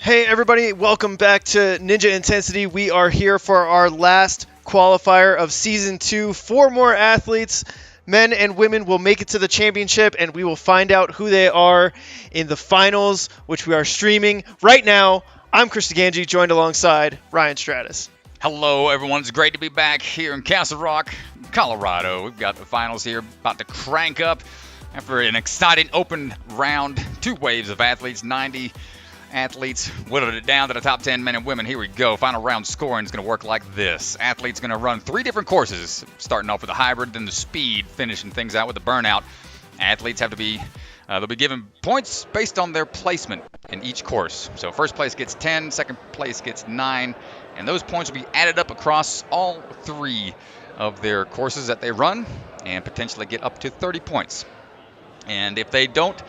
Hey everybody, welcome back to Ninja Intensity. We are here for our last qualifier of Season 2. 4 more athletes, men and women, will make it to the championship, and we will find out who they are in the finals, which we are streaming right now. I'm Chris DeGangi, joined alongside Ryan Stratus. Hello everyone, it's great to be back here in Castle Rock, Colorado. We've got the finals here, about to crank up after an exciting open round. 2 waves of athletes, 90 athletes, whittled it down to the top 10 men and women. Here we go. Final round scoring is going to work like this. Athletes going to run 3 different courses, starting off with the hybrid, then the speed, finishing things out with the burnout. Athletes have to be, they'll be given points based on their placement in each course. So first place gets 10, second place gets 9, and those points will be added up across all 3 of their courses that they run and potentially get up to 30 points. And if they don't,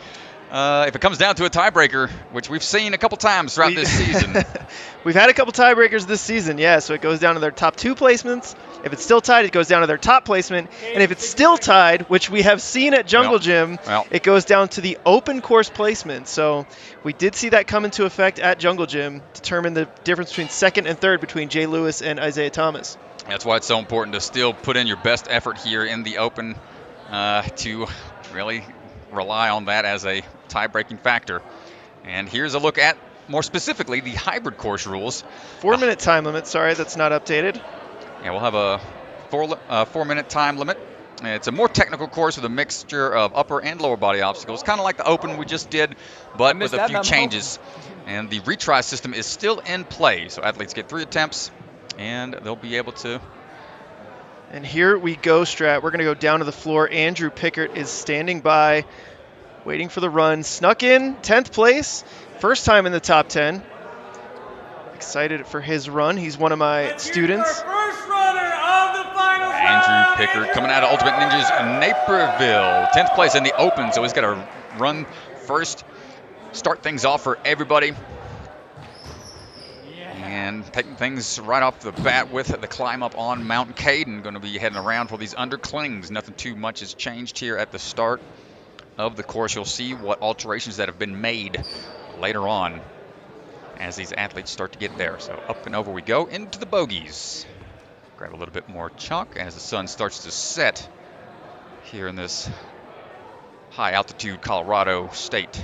if it comes down to a tiebreaker, which we've seen a couple times throughout this season. We've had a couple tiebreakers this season, yeah, so it goes down to their top 2 placements. If it's still tied, it goes down to their top placement. And if it's still tied, which we have seen at Jungle Gym, it goes down to the open course placement. So we did see that come into effect at Jungle Gym, determine the difference between second and third between Jay Lewis and Isaiah Thomas. That's why it's so important to still put in your best effort here in the open to really rely on that as a tie-breaking factor. And here's a look at, more specifically, the hybrid course rules. 4-minute time limit. Sorry, that's not updated. Yeah, we'll have a 4-minute time limit. It's a more technical course with a mixture of upper and lower body obstacles, kind of like the open we just did, but with a few changes. And the retry system is still in play, so athletes get 3 attempts, and they'll be able to. And here we go, Strat. We're going to go down to the floor. Andrew Pickard is standing by, waiting for the run. Snuck in 10th place, first time in the top 10. Excited for his run. He's one of my students. First runner of the final Andrew Pickard coming out of Ultimate Ninjas Naperville. 10th place in the open, so he's got to run first, start things off for everybody. And taking things right off the bat with the climb up on Mount Caden. Going to be heading around for these underclings. Nothing too much has changed here at the start of the course. You'll see what alterations that have been made later on as these athletes start to get there. So up and over we go into the bogeys. Grab a little bit more chalk as the sun starts to set here in this high altitude Colorado state.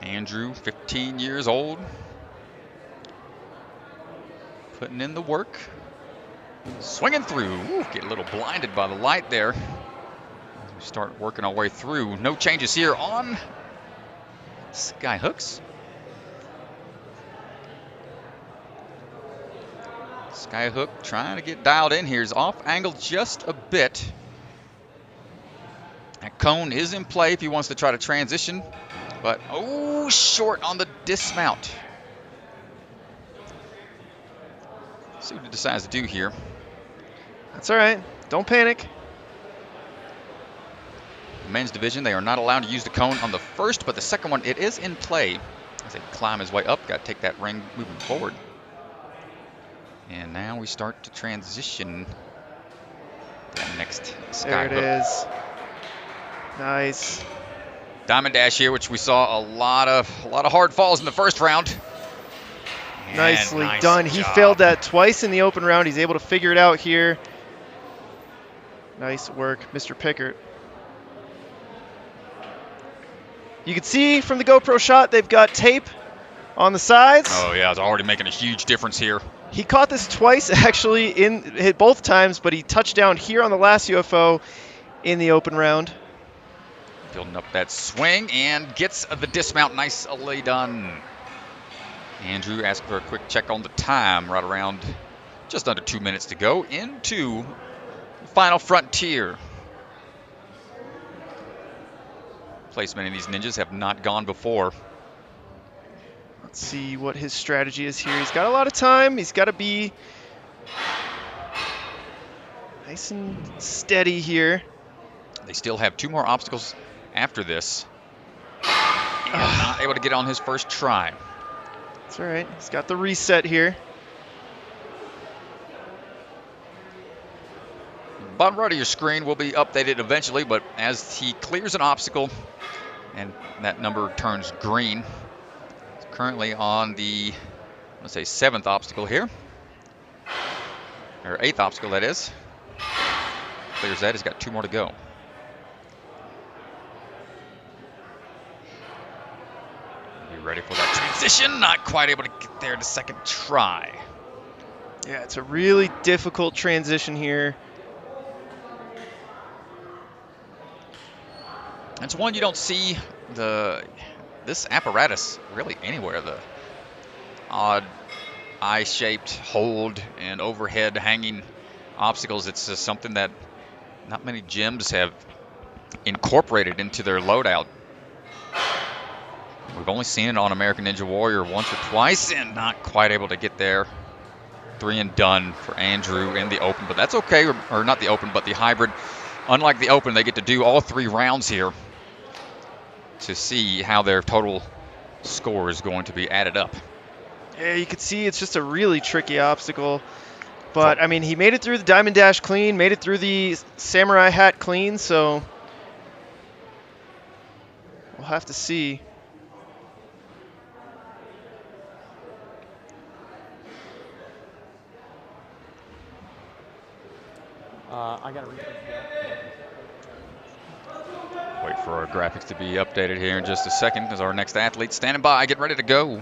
Andrew, 15 years old, putting in the work, swinging through. Ooh, get a little blinded by the light there. We start working our way through. No changes here on sky hooks. Skyhook trying to get dialed in here. Is off angle just a bit. That cone is in play if he wants to try to transition. But, oh, short on the dismount. See what he decides to do here. That's all right. Don't panic. The men's division, they are not allowed to use the cone on the first, but the second one, it is in play. As they climb his way up, got to take that ring moving forward. And now we start to transition that next sky hook. There it is. Nice. Diamond dash here, which we saw a lot of hard falls in the first round. Nicely nice done. job. He failed that twice in the open round. He's able to figure it out here. Nice work, Mr. Pickard. You can see from the GoPro shot they've got tape on the sides. Oh yeah, it's already making a huge difference here. He caught this twice actually, hit both times, but he touched down here on the last UFO in the open round. Building up that swing and gets the dismount nicely done. Andrew asked for a quick check on the time, right around just under 2 minutes to go into the final frontier. Placement in these ninjas have not gone before. Let's see what his strategy is here. He's got a lot of time. He's got to be nice and steady here. They still have 2 more obstacles after this. And not able to get on his first try. That's all right. He's got the reset here. Bottom right of your screen will be updated eventually, but as he clears an obstacle, and that number turns green. It's currently on the, let's say, 7th obstacle here, or 8th obstacle, that is. Clears that. He's got 2 more to go. Be ready for that transition. Not quite able to get there the second try. Yeah, it's a really difficult transition here. It's one you don't see this apparatus really anywhere. The odd eye-shaped hold and overhead hanging obstacles. It's just something that not many gyms have incorporated into their loadout. We've only seen it on American Ninja Warrior once or twice, and not quite able to get there. 3 and done for Andrew in the open, but that's okay, or not the open, but the hybrid. Unlike the open, they get to do all 3 rounds here to see how their total score is going to be added up. Yeah, you can see it's just a really tricky obstacle. But, I mean, he made it through the Diamond Dash clean, made it through the Samurai Hat clean, so we'll have to see. I got to read Wait for our graphics to be updated here in just a second as our next athlete standing by, getting ready to go.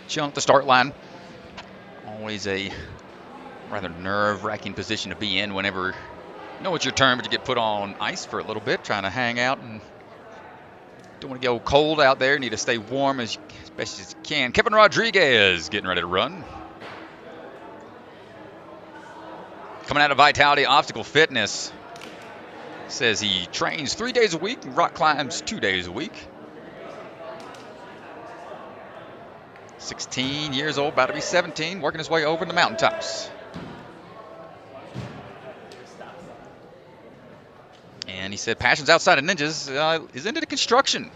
Jump the start line. Always a rather nerve-wracking position to be in whenever you know it's your turn, but you get put on ice for a little bit, trying to hang out and don't want to go cold out there. Need to stay warm as best as you can. Kevin Rodriguez getting ready to run. Coming out of Vitality Obstacle Fitness. Says he trains 3 days a week and rock climbs 2 days a week. 16 years old, about to be 17, working his way over in the mountaintops. And he said passions outside of ninjas is into the construction.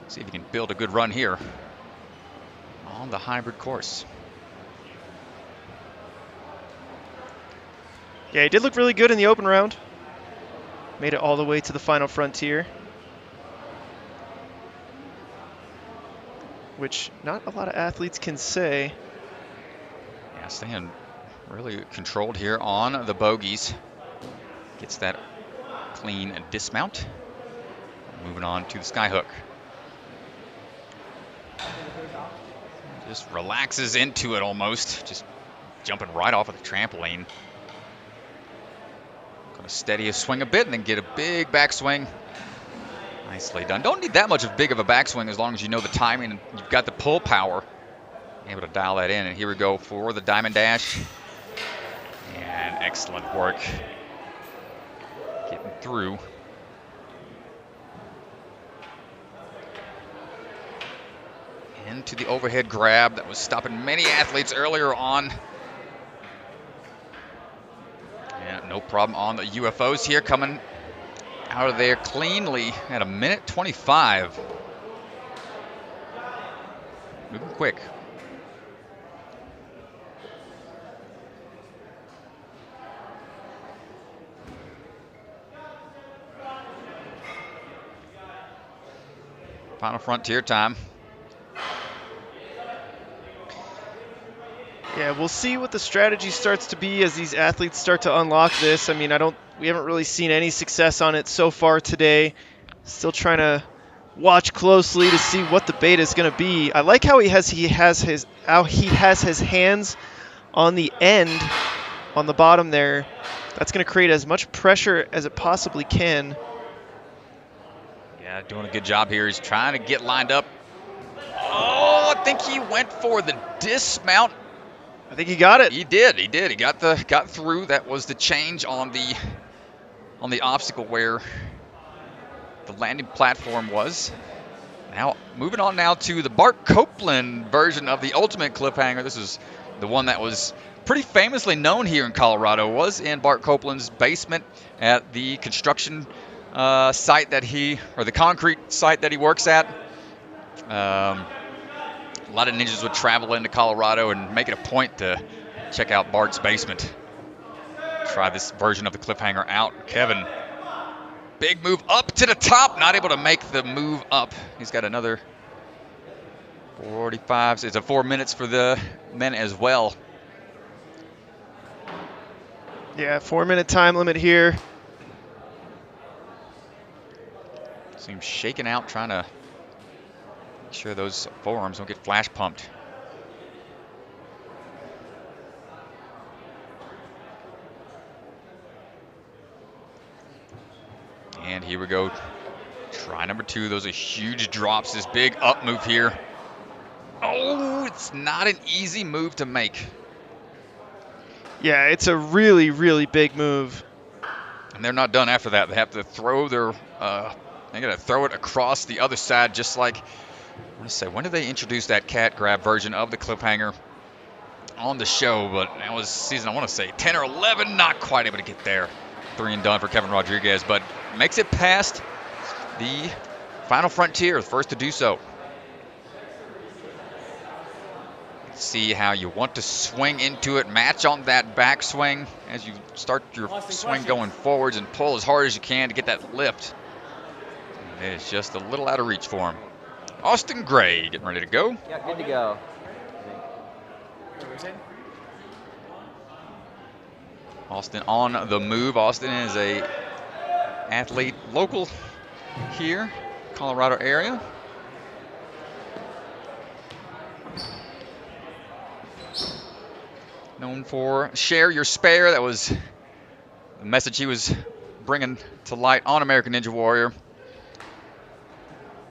See if he can build a good run here on the hybrid course. Yeah, he did look really good in the open round. Made it all the way to the final frontier, which not a lot of athletes can say. Yeah, staying really controlled here on the bogies. Gets that clean dismount. Moving on to the skyhook. Just relaxes into it almost. Just jumping right off of the trampoline. Gonna steady his swing a bit and then get a big backswing. Nicely done. Don't need that much of big of a backswing as long as you know the timing and you've got the pull power. Able to dial that in. And here we go for the Diamond Dash. And excellent work. Getting through. Into the overhead grab that was stopping many athletes earlier on. And no problem on the UFOs here, coming out of there cleanly at 1:25. Moving quick. Final frontier time. Yeah, we'll see what the strategy starts to be as these athletes start to unlock this. I mean, we haven't really seen any success on it so far today. Still trying to watch closely to see what the beta is going to be. I like how he has his hands on the end, on the bottom there. That's going to create as much pressure as it possibly can. Yeah, doing a good job here. He's trying to get lined up. Oh, I think he went for the dismount. I think he got it. He did. He got through. That was the change on the obstacle where the landing platform was. Now moving on now to the Bart Copeland version of the Ultimate Cliffhanger. This is the one that was pretty famously known here in Colorado. Was in Bart Copeland's basement at the construction site that the concrete site that he works at. A lot of ninjas would travel into Colorado and make it a point to check out Bart's basement. Try this version of the cliffhanger out. Kevin, big move up to the top. Not able to make the move up. He's got another 45. It's a 4 minutes for the men as well. Yeah, 4-minute time limit here. Seems shaken out, trying to make sure those forearms don't get flash pumped. And here we go. Try number 2. Those are huge drops. This big up move here. Oh, it's not an easy move to make. Yeah, it's a really, really big move. And they're not done after that. They have to throw their, they got to throw it across the other side, just like, I want to say, when did they introduce that cat grab version of the cliffhanger on the show? But that was season, I want to say, 10 or 11, not quite able to get there. 3 and done for Kevin Rodriguez, but makes it past the final frontier, first to do so. See how you want to swing into it, match on that backswing as you start your swing going forwards and pull as hard as you can to get that lift. And it's just a little out of reach for him. Austin Gray getting ready to go. Yeah, good to go. Austin on the move. Austin is a athlete local here, Colorado area. Known for share your spare. That was the message he was bringing to light on American Ninja Warrior,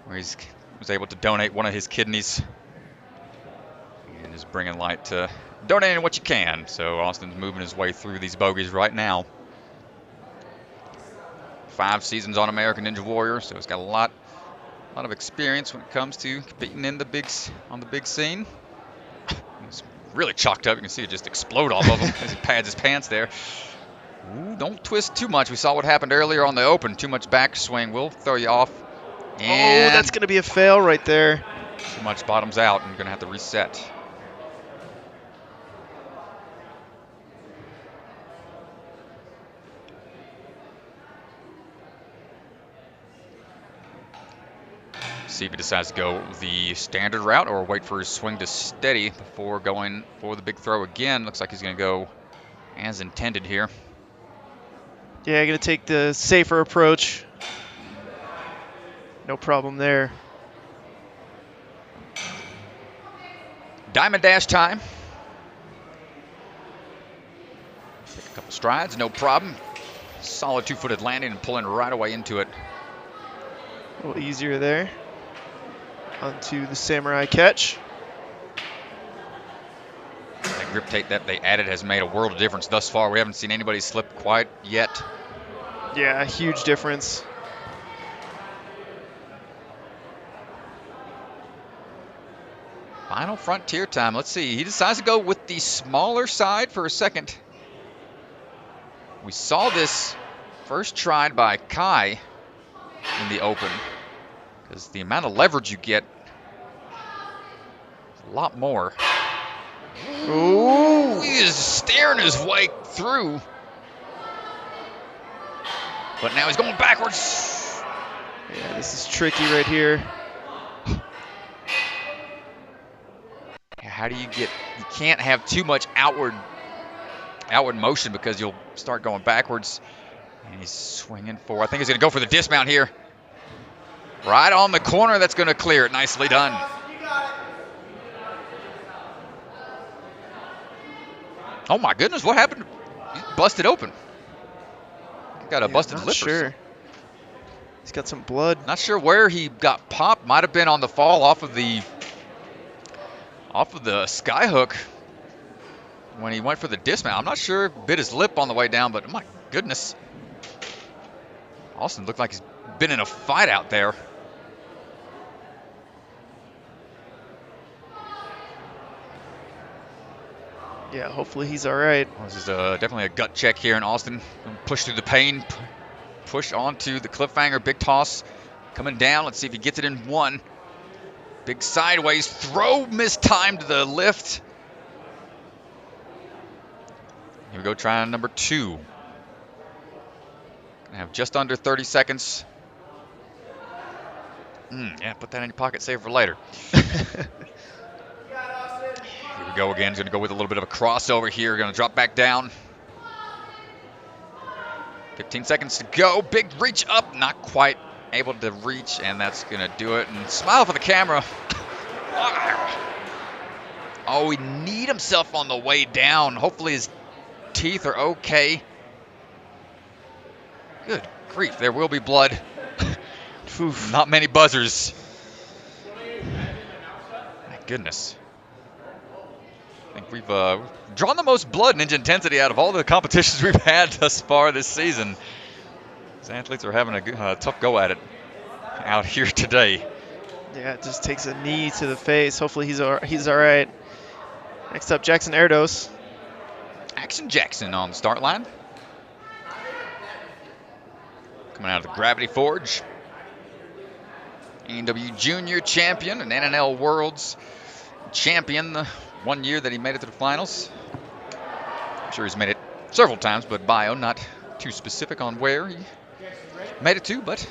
where he was able to donate one of his kidneys and is bringing light to donating what you can. So Austin's moving his way through these bogeys right now. 5 seasons on American Ninja Warrior, so he's got a lot of experience when it comes to competing in on the big scene. He's really chalked up. You can see it just explode off of him as he pads his pants there. Ooh, don't twist too much. We saw what happened earlier on the open. Too much backswing will throw you off. And that's going to be a fail right there. Too much bottoms out, and you're going to have to reset. See if he decides to go the standard route or wait for his swing to steady before going for the big throw again. Looks like he's going to go as intended here. Yeah, going to take the safer approach. No problem there. Diamond dash time. Take a couple strides, no problem. Solid 2-footed landing and pulling right away into it. A little easier there. Onto the samurai catch. That grip tape that they added has made a world of difference thus far. We haven't seen anybody slip quite yet. Yeah, huge difference. Final frontier time. Let's see. He decides to go with the smaller side for a second. We saw this first tried by Kai in the open, because the amount of leverage you get is a lot more. Ooh. He is staring his way through. But now he's going backwards. Yeah, this is tricky right here. How do you can't have too much outward motion, because you'll start going backwards. And he's swinging for, I think he's going to go for the dismount here. Right on the corner, that's going to clear it. Nicely done. Oh my goodness, what happened? He busted open. Got a busted lip. Sure. He's got some blood. Not sure where he got popped. Might have been on the fall off of the sky hook when he went for the dismount. I'm not sure. Bit his lip on the way down, but my goodness. Austin looked like he's been in a fight out there. Yeah, hopefully he's all right. Well, this is definitely a gut check here in Austin. Push through the pain, push onto the cliffhanger, big toss coming down. Let's see if he gets it in one. Big sideways throw, mistimed the lift. Here we go, trying number 2. Gonna have just under 30 seconds. Yeah, put that in your pocket, save for later. Here we go again. He's gonna go with a little bit of a crossover here. Gonna drop back down. 15 seconds to go. Big reach up, not quite able to reach, and that's gonna do it. And smile for the camera. Oh, he kneed himself on the way down. Hopefully his teeth are okay. Good grief, there will be blood. Not many buzzers. My goodness. I think we've drawn the most blood and intensity out of all the competitions we've had thus far this season. These athletes are having a tough go at it out here today. Yeah, it just takes a knee to the face. Hopefully he's all right. Next up, Jackson Erdos. Action Jackson on the start line. Coming out of the Gravity Forge. ANW Junior Champion and NNL Worlds Champion the 1 year that he made it to the finals. I'm sure he's made it several times, but bio not too specific on where he made it to, but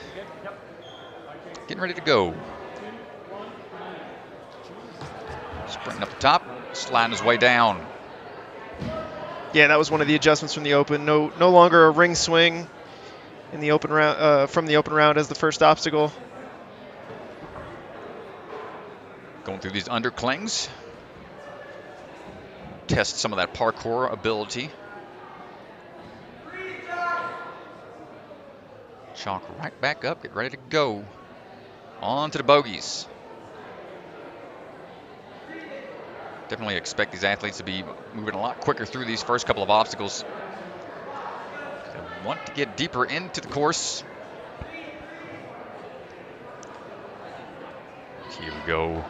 getting ready to go. Sprinting up the top, sliding his way down. Yeah, that was one of the adjustments from the open. No longer a ring swing in the open round from the open round as the first obstacle. Going through these underclings. Test some of that parkour ability. Chalk right back up, get ready to go. On to the bogeys. Definitely expect these athletes to be moving a lot quicker through these first couple of obstacles. They want to get deeper into the course. Here we go.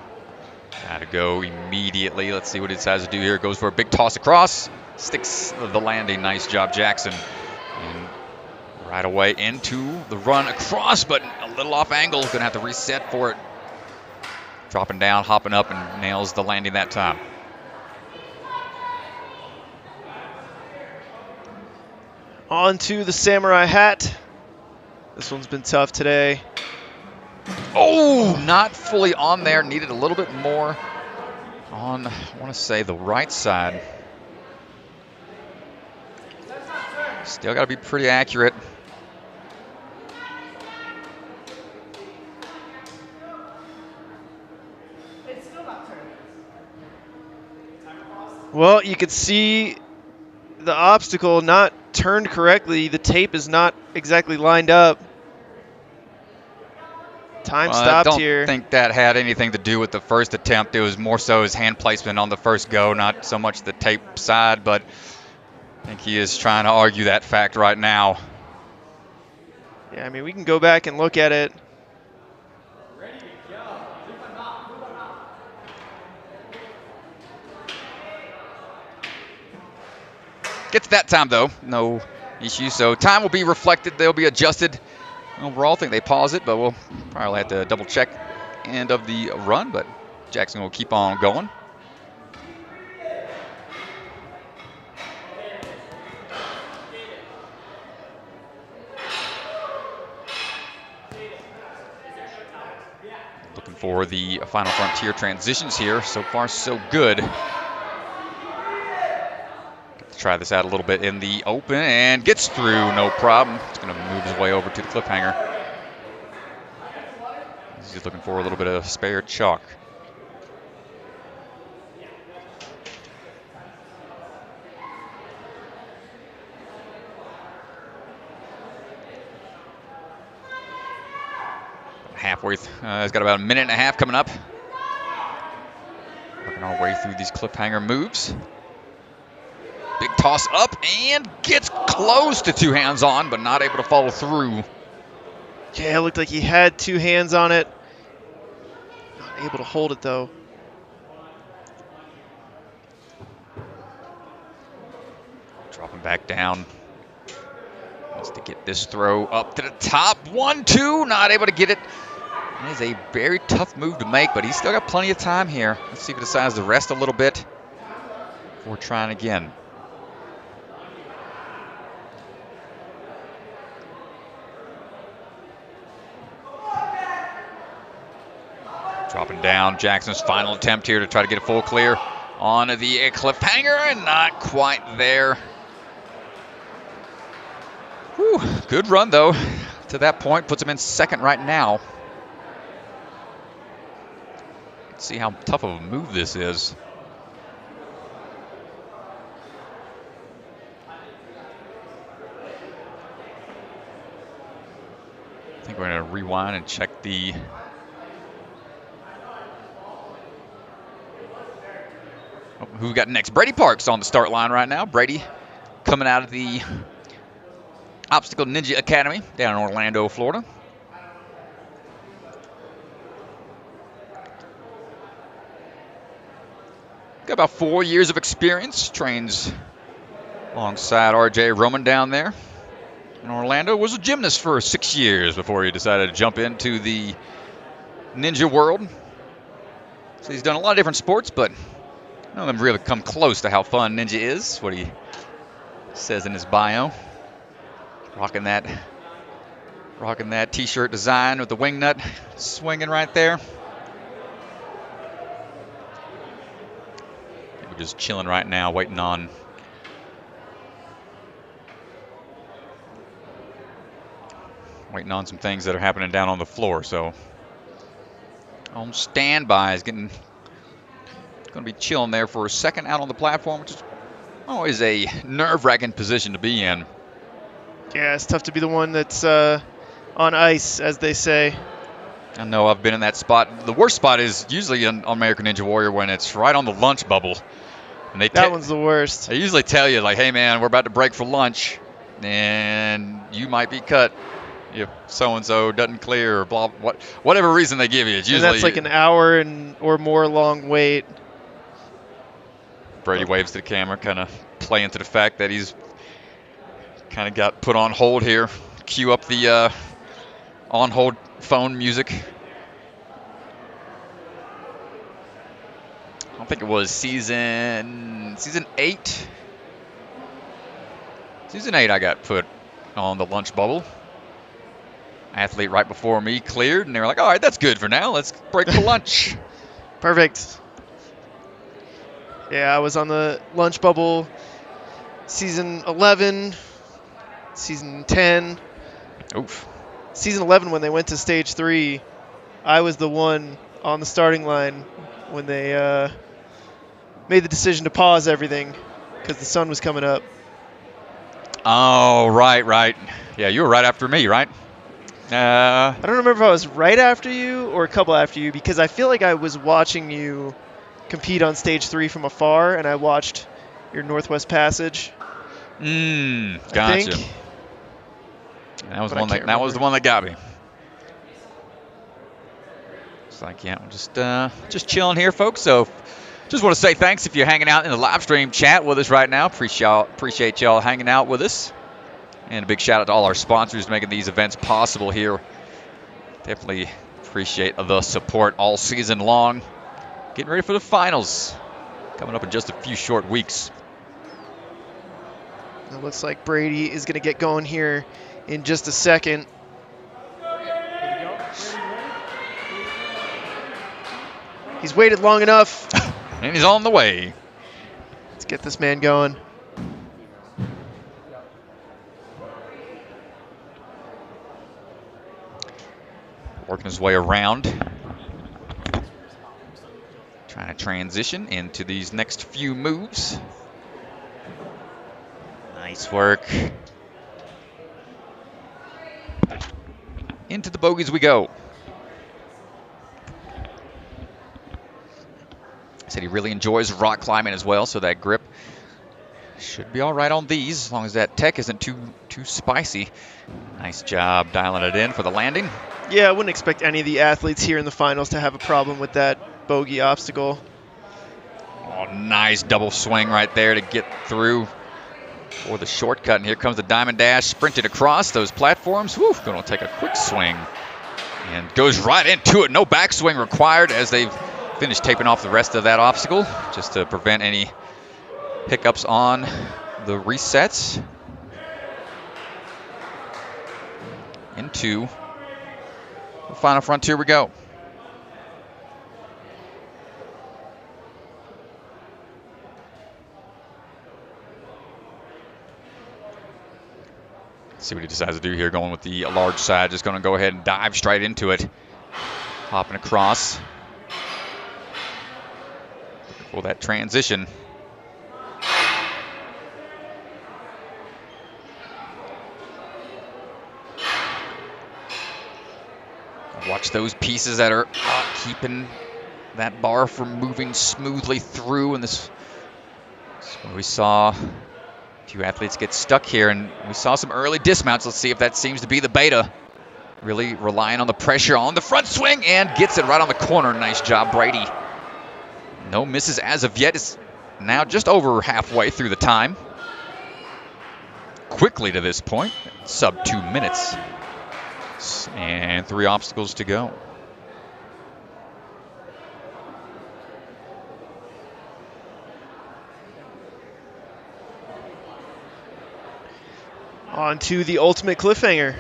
Gotta go immediately. Let's see what he decides to do here. Goes for a big toss across. Sticks the landing. Nice job, Jackson. And right away into the run across, but a little off angle. Gonna have to reset for it. Dropping down, hopping up, and nails the landing that time. On to the samurai hat. This one's been tough today. Oh, not fully on there. Needed a little bit more on, I want to say, the right side. Still got to be pretty accurate. Well, you could see the obstacle not turned correctly. The tape is not exactly lined up. Time stopped here. I don't think that had anything to do with the first attempt. It was more so his hand placement on the first go, not so much the tape side, but I think he is trying to argue that fact right now. Yeah, I mean, we can go back and look at it. Gets that time, though. No issue. So time will be reflected. They'll be adjusted. Overall, I think they pause it, but we'll probably have to double check end of the run. But Jackson will keep on going. Looking for the final frontier transitions here. So far, so good. Try this out a little bit in the open and gets through, no problem. It's going to move his way over to the cliffhanger. He's looking for a little bit of spare chalk. Halfway, he's got about a minute and a half coming up. Working our way through these cliffhanger moves. Big toss up and gets close to two hands on, but not able to follow through. Yeah, it looked like he had two hands on it. Not able to hold it, though. Dropping back down. Wants to get this throw up to the top. 1-2, not able to get it. It is a very tough move to make, but he's still got plenty of time here. Let's see if he decides to rest a little bit before trying again. Dropping down, Jackson's final attempt here to try to get a full clear on the cliffhanger, and not quite there. Whew, good run, though, to that point. Puts him in second right now. Let's see how tough of a move this is. I think we're going to rewind and check the... Who we got next? Brady Parks on the start line right now. Brady coming out of the Obstacle Ninja Academy down in Orlando, Florida. Got about 4 years of experience. Trains alongside RJ Roman down there in Orlando. Was a gymnast for 6 years before he decided to jump into the ninja world. So he's done a lot of different sports, but none of them really come close to how fun ninja is, what he says in his bio. Rocking that t-shirt design with the wing nut swinging right there. We're just chilling right now, waiting on some things that are happening down on the floor. So on standby is going to be chilling there for a second out on the platform, which is always a nerve-wracking position to be in. Yeah, it's tough to be the one that's on ice, as they say. I know I've been in that spot. The worst spot is usually on American Ninja Warrior when it's right on the lunch bubble. And that one's the worst. They usually tell you, like, hey, man, we're about to break for lunch, and you might be cut if so-and-so doesn't clear or blah, whatever reason they give you. It's usually, and that's like an hour or more long wait. Brady waves to the camera, kind of playing to the fact that he's kind of got put on hold here. Cue up the on-hold phone music. I don't think it was season 8. Season 8 I got put on the lunch bubble. Athlete right before me cleared, and they were like, all right, that's good for now. Let's break for lunch. Perfect. Yeah, I was on the lunch bubble season 11, season 10. Oof. Season 11, when they went to stage 3, I was the one on the starting line when they made the decision to pause everything because the sun was coming up. Oh, right. Yeah, you were right after me, right? I don't remember if I was right after you or a couple after you, because I feel like I was watching you compete on stage 3 from afar, and I watched your Northwest Passage. Gotcha. That was the one that got me. It's like, yeah, we're just chilling here, folks. So just want to say thanks if you're hanging out in the live stream chat with us right now. Appreciate y'all hanging out with us. And a big shout out to all our sponsors making these events possible here. Definitely appreciate the support all season long. Getting ready for the finals coming up in just a few short weeks. It looks like Brady is going to get going here in just a second. He's waited long enough. And he's on the way. Let's get this man going. Working his way around. Trying to transition into these next few moves. Nice work. Into the bogies we go. Said he really enjoys rock climbing as well, so that grip should be all right on these, as long as that tech isn't too spicy. Nice job dialing it in for the landing. Yeah, I wouldn't expect any of the athletes here in the finals to have a problem with that bogey obstacle. Oh, nice double swing right there to get through for the shortcut. And here comes the Diamond Dash sprinted across those platforms. Whew, going to take a quick swing. And goes right into it. No backswing required as they've finished taping off the rest of that obstacle just to prevent any hiccups on the resets. Into the final frontier we go. See what he decides to do here, going with the large side. Just going to go ahead and dive straight into it. Hopping across. For that transition. Watch those pieces that are keeping that bar from moving smoothly through. And this is where we saw two athletes get stuck here, and we saw some early dismounts. Let's see if that seems to be the beta. Really relying on the pressure on the front swing, and gets it right on the corner. Nice job, Brady. No misses as of yet. It's now just over halfway through the time. Quickly to this point, sub 2 minutes. And 3 obstacles to go. On to the ultimate cliffhanger.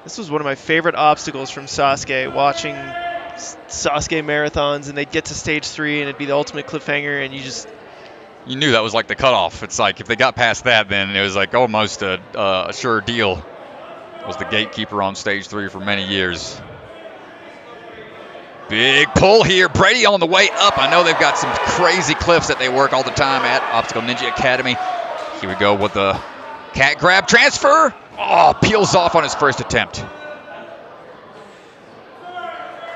This was one of my favorite obstacles from Sasuke, watching Sasuke marathons, and they'd get to stage 3 and it'd be the ultimate cliffhanger, and you knew that was like the cutoff. It's like if they got past that, then it was like almost a sure deal. Was the gatekeeper on stage 3 for many years. Big pull here. Brady on the way up. I know they've got some crazy cliffs that they work all the time at Obstacle Ninja Academy. Here we go with the cat grab transfer. Oh, peels off on his first attempt.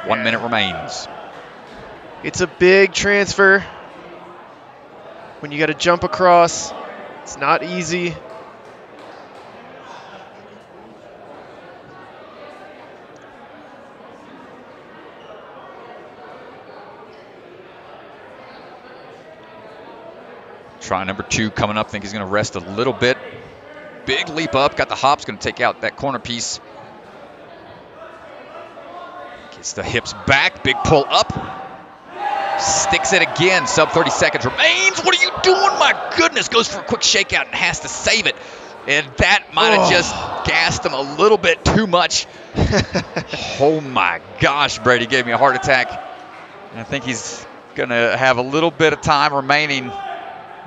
1 minute remains. It's a big transfer. When you got to jump across, it's not easy. Try number 2 coming up. Think he's going to rest a little bit. Big leap up. Got the hops. Going to take out that corner piece. Gets the hips back. Big pull up. Sticks it again. Sub 30 seconds remains. What are you doing? My goodness. Goes for a quick shakeout and has to save it. And that might have just gassed him a little bit too much. Oh my gosh. Brady gave me a heart attack. And I think he's going to have a little bit of time remaining.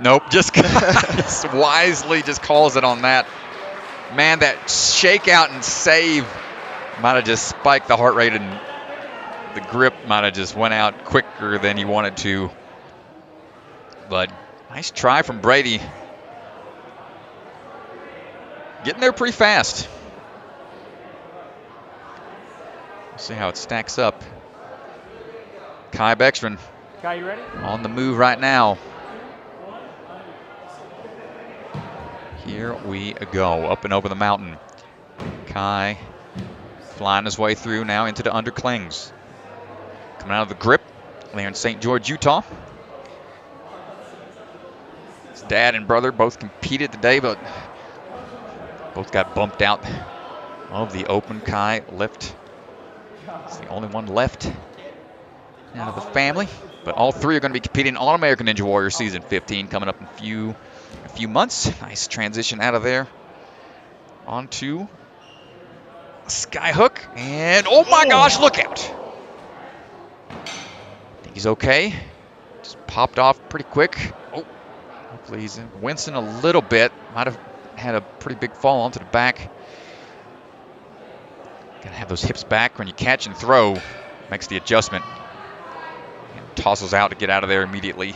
Nope, just wisely just calls it on that. Man, that shakeout and save might have just spiked the heart rate, and the grip might have just went out quicker than he wanted to. But nice try from Brady. Getting there pretty fast. We'll see how it stacks up. Kai Beckstrand. Kai, you ready? On the move right now. Here we go, up and over the mountain. Kai flying his way through now into the underclings. Coming out of the grip there in St. George, Utah. His dad and brother both competed today, but both got bumped out of the open. Kai left. He's the only one left out of the family. But all 3 are going to be competing on American Ninja Warrior Season 15 coming up in a few months. Nice transition out of there onto a sky hook, and oh my gosh, look out. I think he's okay. Just popped off pretty quick. Oh, hopefully he's wincing a little bit. Might have had a pretty big fall onto the back. Gotta have those hips back when you catch and throw. Makes the adjustment. And tosses out to get out of there immediately.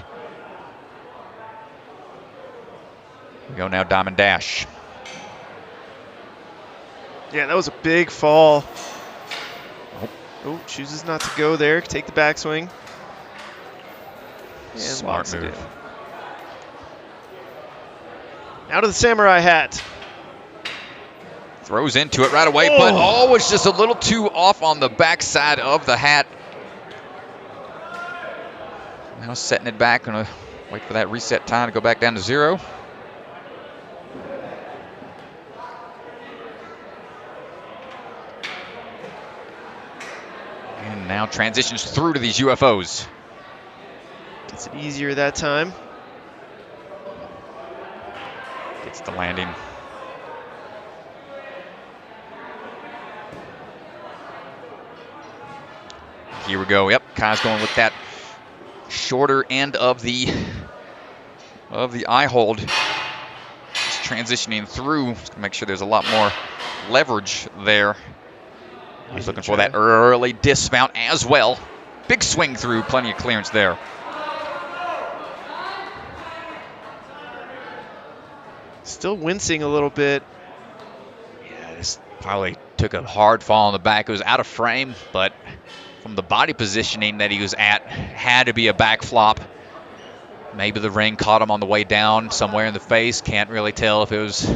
We go now Diamond Dash. Yeah, that was a big fall. Oh, chooses not to go there. Take the backswing. And smart move. Out of the samurai hat. Throws into it right away, but it's just a little too off on the backside of the hat. Now setting it back. Gonna wait for that reset time to go back down to 0. And now transitions through to these UFOs. Gets it easier that time. Gets the landing. Here we go. Yep, Kai's going with that shorter end of the eye hold. Just transitioning through to make sure there's a lot more leverage there. He's looking for that early dismount as well. Big swing through, plenty of clearance there. Still wincing a little bit. Yeah, this probably took a hard fall on the back. It was out of frame, but from the body positioning that he was at, had to be a back flop. Maybe the ring caught him on the way down somewhere in the face. Can't really tell if it was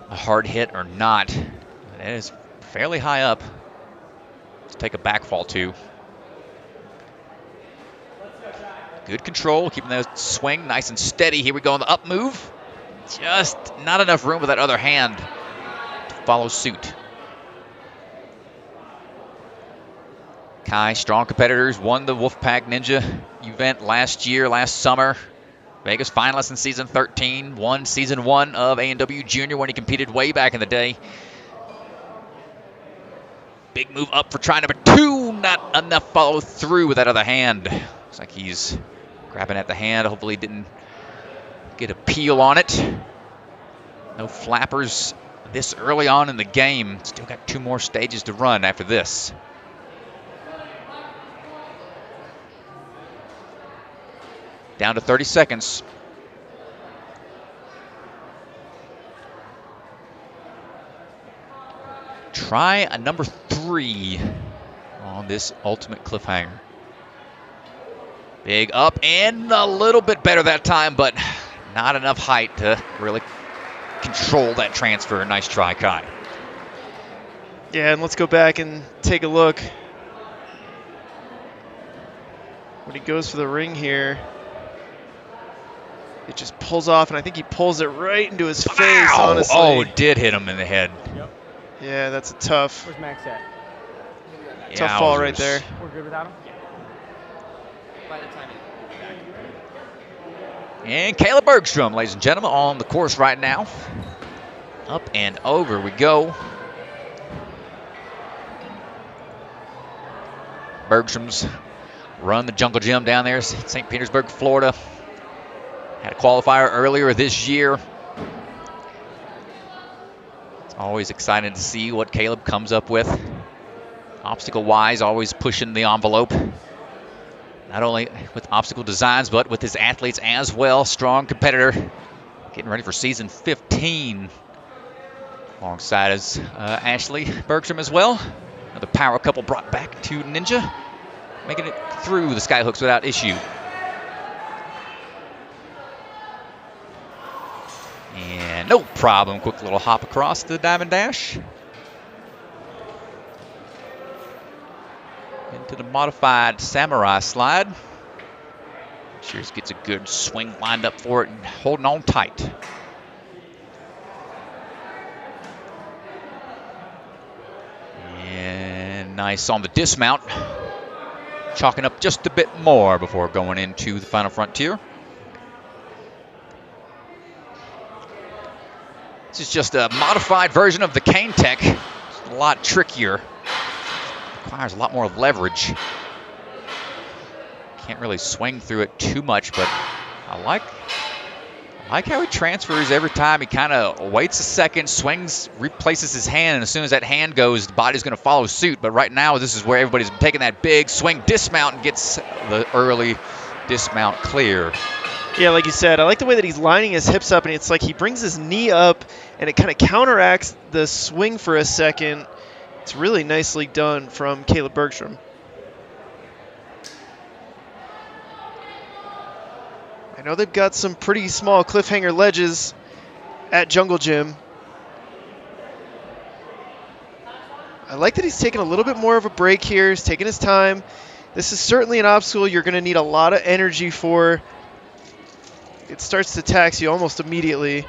a hard hit or not. It is fairly high up. Let's take a back fall too. Good control, keeping that swing nice and steady. Here we go on the up move. Just not enough room with that other hand to follow suit. Kai, strong competitors, won the Wolfpack Ninja event last summer. Vegas finalist in season 13, won season 1 of A&W Junior when he competed way back in the day. Big move up for try number 2, not enough follow through with that other hand. Looks like he's grabbing at the hand, hopefully didn't get a peel on it. No flappers this early on in the game. Still got 2 more stages to run after this. Down to 30 seconds. Try a number 3 on this ultimate cliffhanger. Big up and a little bit better that time, but not enough height to really control that transfer. Nice try, Kai. Yeah, and let's go back and take a look. When he goes for the ring here, it just pulls off, and I think he pulls it right into his face, honestly. Oh, it did hit him in the head. Yep. Yeah, that's a tough, Where's Max at? tough fall right there. We're good without him? By the time And Caleb Bergstrom, ladies and gentlemen, on the course right now. Up and over we go. Bergstrom's run the Jungle Gym down there, St. Petersburg, Florida. Had a qualifier earlier this year. It's always exciting to see what Caleb comes up with. Obstacle-wise, always pushing the envelope. Not only with obstacle designs, but with his athletes as well. Strong competitor. Getting ready for season 15. Alongside his Ashley Bergstrom as well. Another power couple brought back to Ninja. Making it through the skyhooks without issue. And no problem. Quick little hop across the Diamond Dash. Into the modified Samurai slide. Shears gets a good swing lined up for it and holding on tight. And nice on the dismount. Chalking up just a bit more before going into the final frontier. This is just a modified version of the Cane Tech. It's a lot trickier. Requires a lot more leverage. Can't really swing through it too much, but I like how he transfers every time. He kind of waits a second, swings, replaces his hand, and as soon as that hand goes, the body's going to follow suit. But right now, this is where everybody's taking that big swing, dismount, and gets the early dismount clear. Yeah, like you said, I like the way that he's lining his hips up, and it's like he brings his knee up, and it kind of counteracts the swing for a second. It's really nicely done from Caleb Bergstrom. I know they've got some pretty small cliffhanger ledges at Jungle Gym. I like that he's taking a little bit more of a break here. He's taking his time. This is certainly an obstacle you're going to need a lot of energy for. It starts to tax you almost immediately.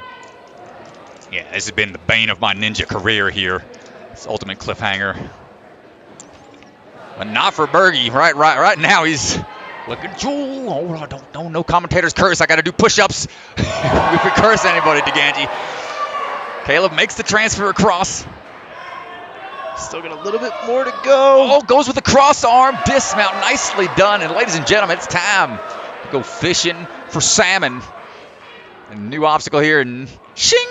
Yeah, this has been the bane of my ninja career here. This ultimate cliffhanger. But not for Bergie. Right now he's looking. Oh, don't no commentators curse. I got to do push-ups. If we curse anybody, DeGangi. Caleb makes the transfer across. Still got a little bit more to go. Oh, goes with the cross arm dismount. Nicely done. And ladies and gentlemen, it's time to go fishing for salmon. A new obstacle here, and shing!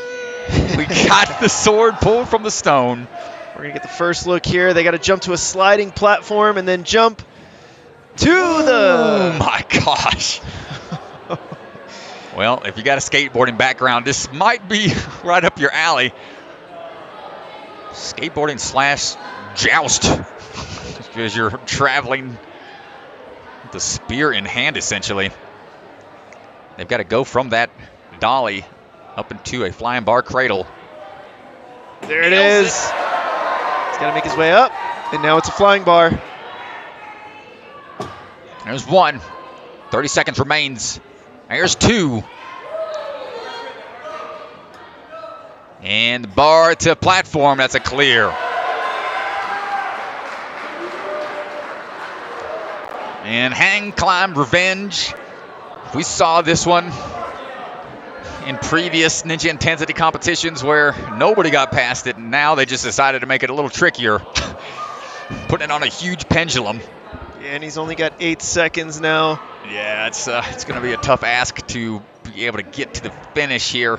We got the sword pulled from the stone. We're going to get the first look here. They got to jump to a sliding platform and then jump to the... Oh, my gosh. Well, if you got a skateboarding background, this might be right up your alley. Skateboarding / joust. As you're traveling with the spear in hand, essentially. They've got to go from that dolly up into a flying bar cradle. There it is. He's got to make his way up, and now it's a flying bar. There's one. 30 seconds remains. There's two. And the bar to platform. That's a clear. And hang, climb, revenge. We saw this one in previous Ninja Intensity competitions where nobody got past it, and now they just decided to make it a little trickier, putting it on a huge pendulum. Yeah, and he's only got 8 seconds now. Yeah, it's going to be a tough ask to be able to get to the finish here.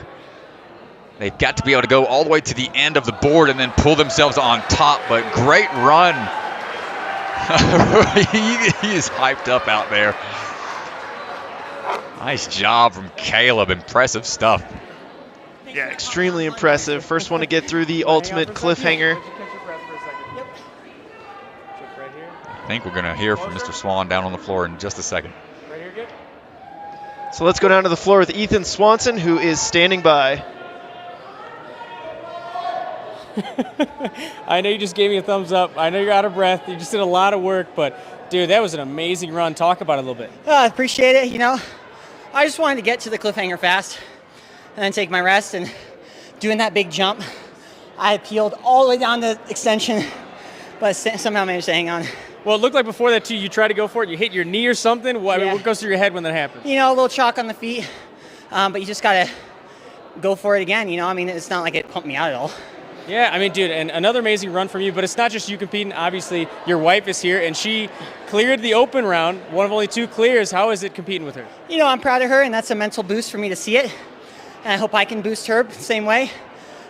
They've got to be able to go all the way to the end of the board and then pull themselves on top, but great run. He is hyped up out there. Nice job from Caleb. Impressive stuff. Yeah, extremely impressive. First one to get through the ultimate cliffhanger. I think we're going to hear from Mr. Swan down on the floor in just a second. So let's go down to the floor with Ethan Swanson, who is standing by. I know you just gave me a thumbs up. I know you're out of breath. You just did a lot of work, but dude, that was an amazing run. Talk about it a little bit. I appreciate it. You know, I just wanted to get to the cliffhanger fast and then take my rest. And doing that big jump, I peeled all the way down to extension, but somehow managed to hang on. Well, it looked like before that, too, you tried to go for it. You hit your knee or something. What goes through your head when that happens? You know, a little chalk on the feet, but you just got to go for it again. You know, I mean, it's not like it pumped me out at all. Yeah, I mean, dude, and another amazing run from you, but it's not just you competing. Obviously, your wife is here, and she cleared the open round, one of only 2 clears. How is it competing with her? You know, I'm proud of her, and that's a mental boost for me to see it, and I hope I can boost her the same way.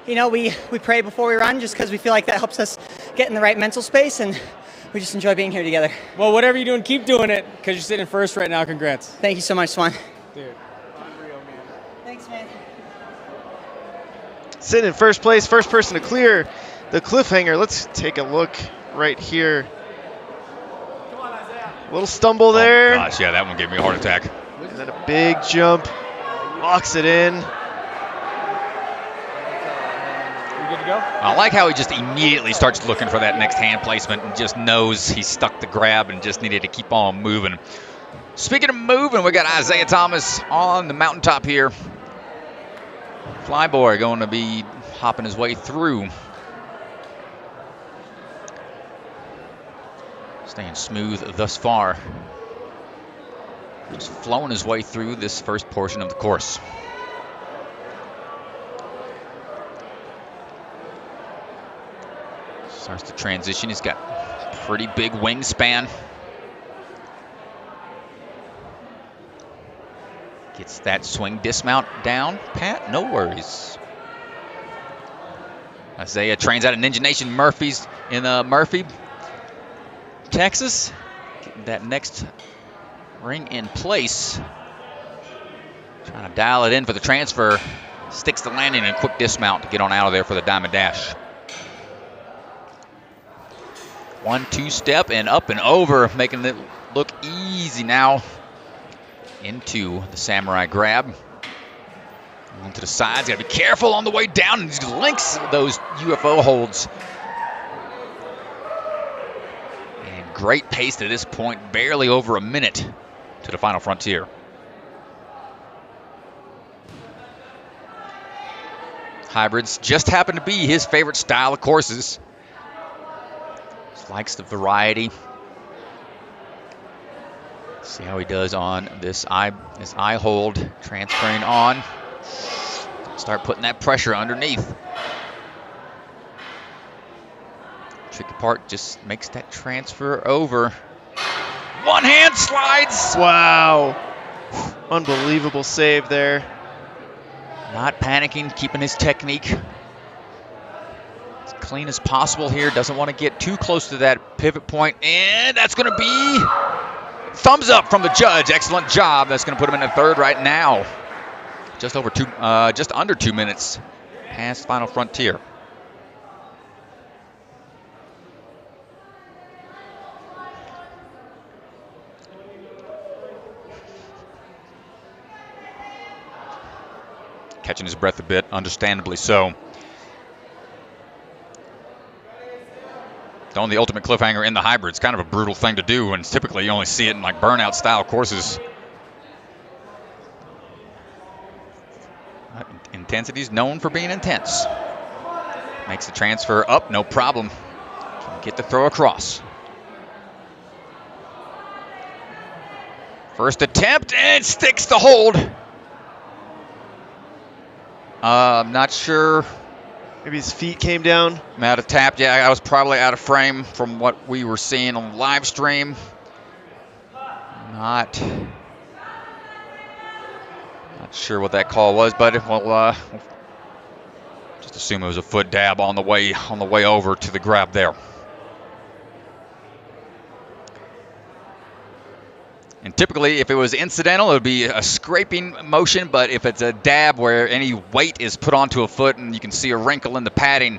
You know, we pray before we run just because we feel like that helps us get in the right mental space, and we just enjoy being here together. Well, whatever you're doing, keep doing it, because you're sitting first right now. Congrats. Thank you so much, Swan. Dude, unreal, man. Thanks, man. Sitting in first place, first person to clear the cliffhanger. Let's take a look right here. Come on, Isaiah. A little stumble there. Oh, gosh, yeah, that one gave me a heart attack. And then a big jump. Locks it in. You good to go? I like how he just immediately starts looking for that next hand placement and just knows he stuck the grab and just needed to keep on moving. Speaking of moving, we got Isaiah Thomas on the mountaintop here. Flyboy going to be hopping his way through. Staying smooth thus far. Just flowing his way through this first portion of the course. Starts to transition. He's got a pretty big wingspan. Gets that swing dismount down. Pat, no worries. Isaiah trains out of Ninja Nation Murphy's in Murphy, Texas. Getting that next ring in place. Trying to dial it in for the transfer. Sticks the landing and a quick dismount to get on out of there for the Diamond Dash. 1-2 step and up and over, making it look easy now. Into the samurai grab. On to the sides. Got to be careful on the way down. And he links those UFO holds. And great pace to this point. Barely over a minute to the final frontier. Hybrids just happen to be his favorite style of courses. Just likes the variety. See how he does on this eye hold, transferring on. Start putting that pressure underneath. Tricky part just makes that transfer over. One hand slides. Wow. Unbelievable save there. Not panicking, keeping his technique as clean as possible here. Doesn't want to get too close to that pivot point. And that's going to be thumbs up from the judge. Excellent job. That's going to put him in the third right now. Just under 2 minutes past final frontier. Catching his breath a bit, understandably so. Throwing the ultimate cliffhanger in the hybrid, it's kind of a brutal thing to do, and typically you only see it in like burnout style courses. Intensity is known for being intense. Makes the transfer up, no problem. Can get the throw across. First attempt, and sticks the hold. I'm not sure. Maybe his feet came down. I'm out of tap. Yeah, I was probably out of frame from what we were seeing on the live stream. Not sure what that call was, but we'll just assume it was a foot dab on the way over to the grab there. And typically, if it was incidental, it would be a scraping motion. But if it's a dab where any weight is put onto a foot and you can see a wrinkle in the padding,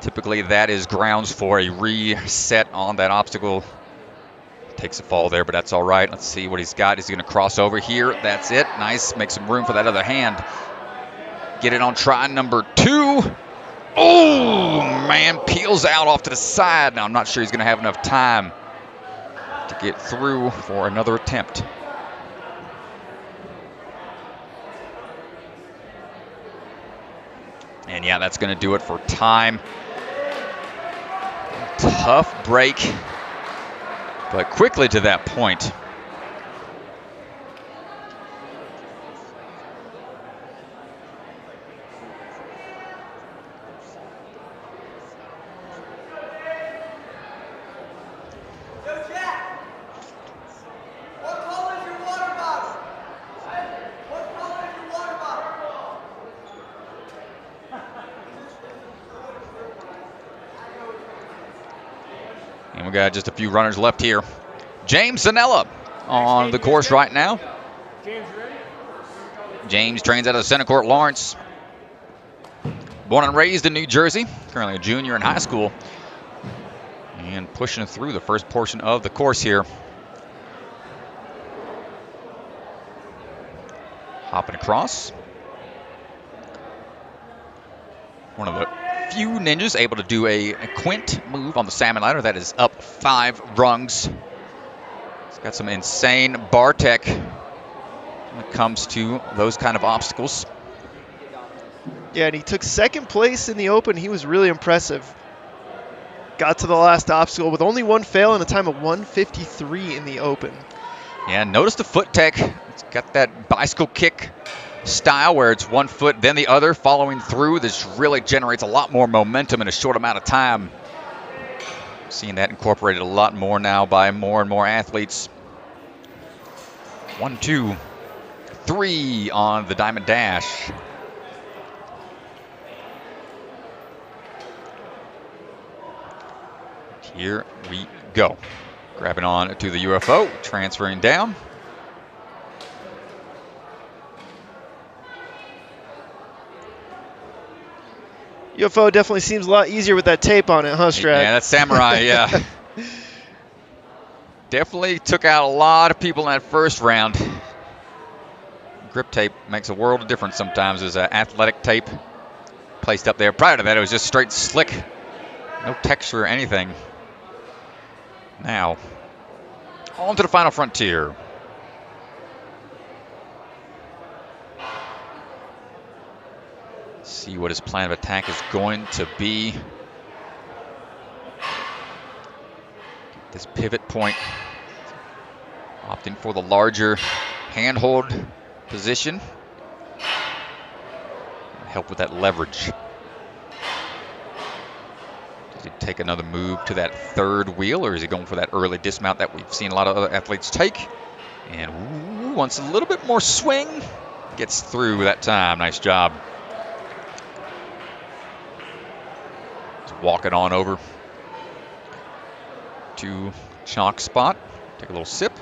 typically that is grounds for a reset on that obstacle. Takes a fall there, but that's all right. Let's see what he's got. He's going to cross over here. That's it. Nice. Make some room for that other hand. Get it on try number 2. Oh, man. Peels out off to the side. Now, I'm not sure he's going to have enough time to get through for another attempt. And yeah, that's going to do it for time. Tough break, but quickly to that point. And we got just a few runners left here. James Cinella on the course right now. James trains out of Center Court, Lawrence. Born and raised in New Jersey, currently a junior in high school. And pushing through the first portion of the course here. Hopping across. One of the few ninjas able to do a quint move on the salmon ladder. That is up 5 rungs. He's got some insane bar tech when it comes to those kind of obstacles. Yeah, and he took second place in the Open. He was really impressive. Got to the last obstacle with only one fail and a time of 1:53 in the Open. Yeah, notice the foot tech. It's got that bicycle kick style where it's one foot then the other following through. This really generates a lot more momentum in a short amount of time. Seeing that incorporated a lot more now by more and more athletes. 1, 2, 3 on the Diamond Dash. Here we go. Grabbing on to the UFO, transferring down. UFO definitely seems a lot easier with that tape on it, huh, Strat? Yeah, that's Samurai, yeah. Definitely took out a lot of people in that first round. Grip tape makes a world of difference sometimes. There's athletic tape placed up there. Prior to that, it was just straight slick. No texture or anything. Now, on to the final frontier. See what his plan of attack is going to be. This pivot point Opting for the larger handhold position. Help with that leverage. Does he take another move to that third wheel, or is he going for that early dismount that we've seen a lot of other athletes take? And wants a little bit more swing. Gets through that time. Nice job. Just walk it on over to chalk spot. Take a little sip.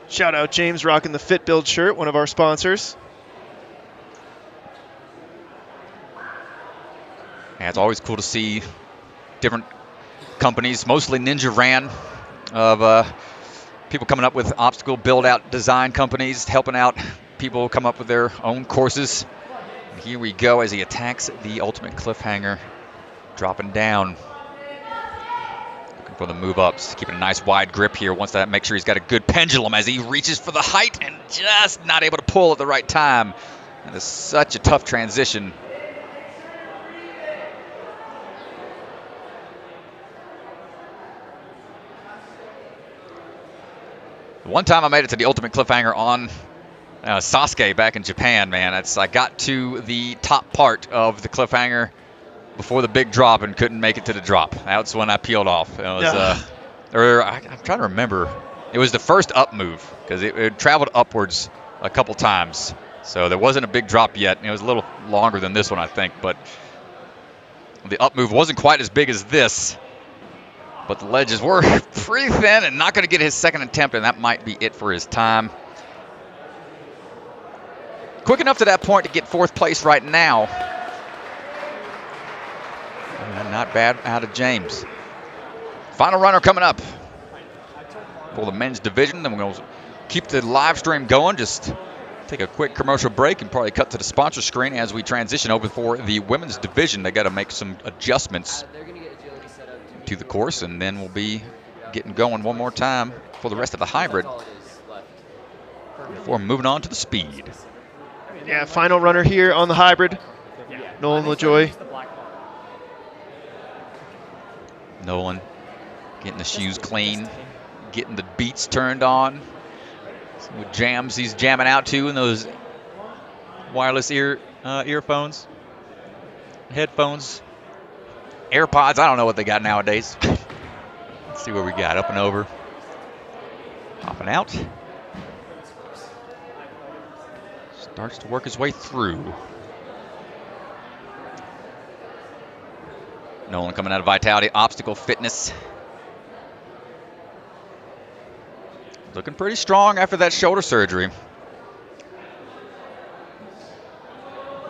Shout out James rocking the Fit Build shirt, one of our sponsors. Yeah, it's always cool to see different companies, mostly Ninja Ran, of people coming up with obstacle build-out design companies, helping out people come up with their own courses. And here we go as he attacks the ultimate cliffhanger, dropping down. For the move ups, keeping a nice wide grip here. Wants to make sure he's got a good pendulum as he reaches for the height and just not able to pull at the right time. And it's such a tough transition. One time I made it to the ultimate cliffhanger on Sasuke back in Japan, man. I got to the top part of the cliffhanger before the big drop and couldn't make it to the drop. That's when I peeled off. It was, I'm trying to remember. It was the first up move because it traveled upwards a couple times. So there wasn't a big drop yet. It was a little longer than this one, I think. But the up move wasn't quite as big as this. But the ledges were pretty thin and not going to get his second attempt, and that might be it for his time. Quick enough to that point to get fourth place right now. Not bad out of James. Final runner coming up for the men's division. Then we're going to keep the live stream going. Just take a quick commercial break and probably cut to the sponsor screen as we transition over for the women's division. They got to make some adjustments to the course, and then we'll be getting going one more time for the rest of the hybrid before moving on to the speed. Yeah, final runner here on the hybrid. Nolan LaJoie. Nolan getting the shoes clean, getting the beats turned on. Some jams he's jamming out to in those wireless earphones, headphones, AirPods. I don't know what they got nowadays. Let's see what we got. Up and over. Hopping out. Starts to work his way through. Nolan coming out of Vitality Obstacle Fitness. Looking pretty strong after that shoulder surgery.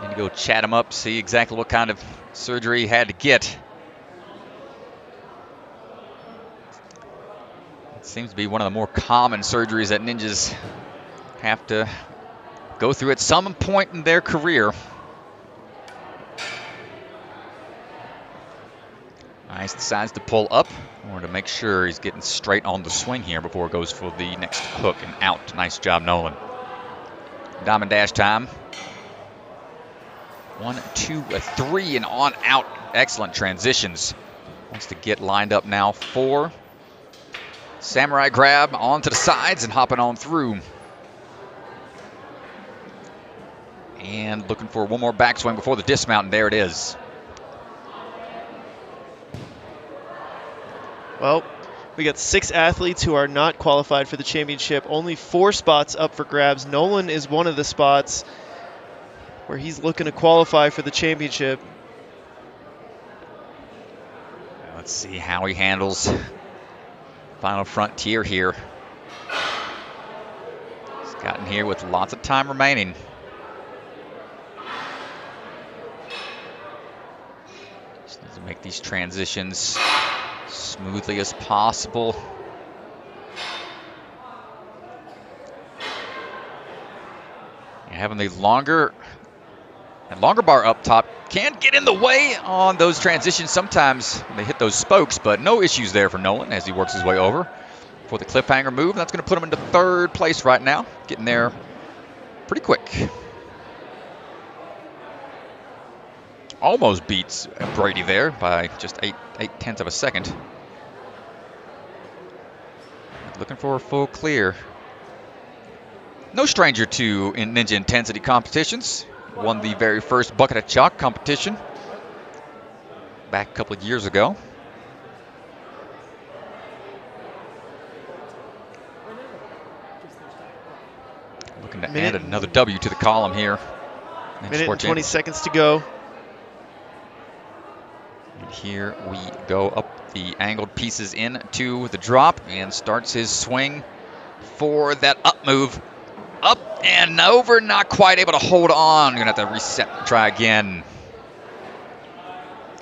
Need to go chat him up, see exactly what kind of surgery he had to get. It seems to be one of the more common surgeries that ninjas have to go through at some point in their career. Nice, decides to pull up or to make sure he's getting straight on the swing here before it goes for the next hook and out. Nice job, Nolan. Diamond dash time. 1, 2, 3, and on out. Excellent transitions. Wants to get lined up now for samurai grab onto the sides and hopping on through. And looking for one more backswing before the dismount, and there it is. Well, we got 6 athletes who are not qualified for the championship. Only 4 spots up for grabs. Nolan is one of the spots where he's looking to qualify for the championship. Let's see how he handles final frontier here. He's gotten here with lots of time remaining. Just needs to make these transitions smoothly as possible. And having the longer bar up top can get in the way on those transitions sometimes when they hit those spokes, but no issues there for Nolan as he works his way over for the cliffhanger move. That's going to put him into third place right now, getting there pretty quick. almost beats Brady there by just 8/10 of a second. Looking for a full clear. No stranger to ninja intensity competitions. Won the very first bucket of chalk competition back a couple of years ago. Looking to add another W to the column here. Minute and 20 seconds to go. And here we go up the angled pieces into the drop and starts his swing for that up move. Up and over, not quite able to hold on. You're going to have to reset and try again.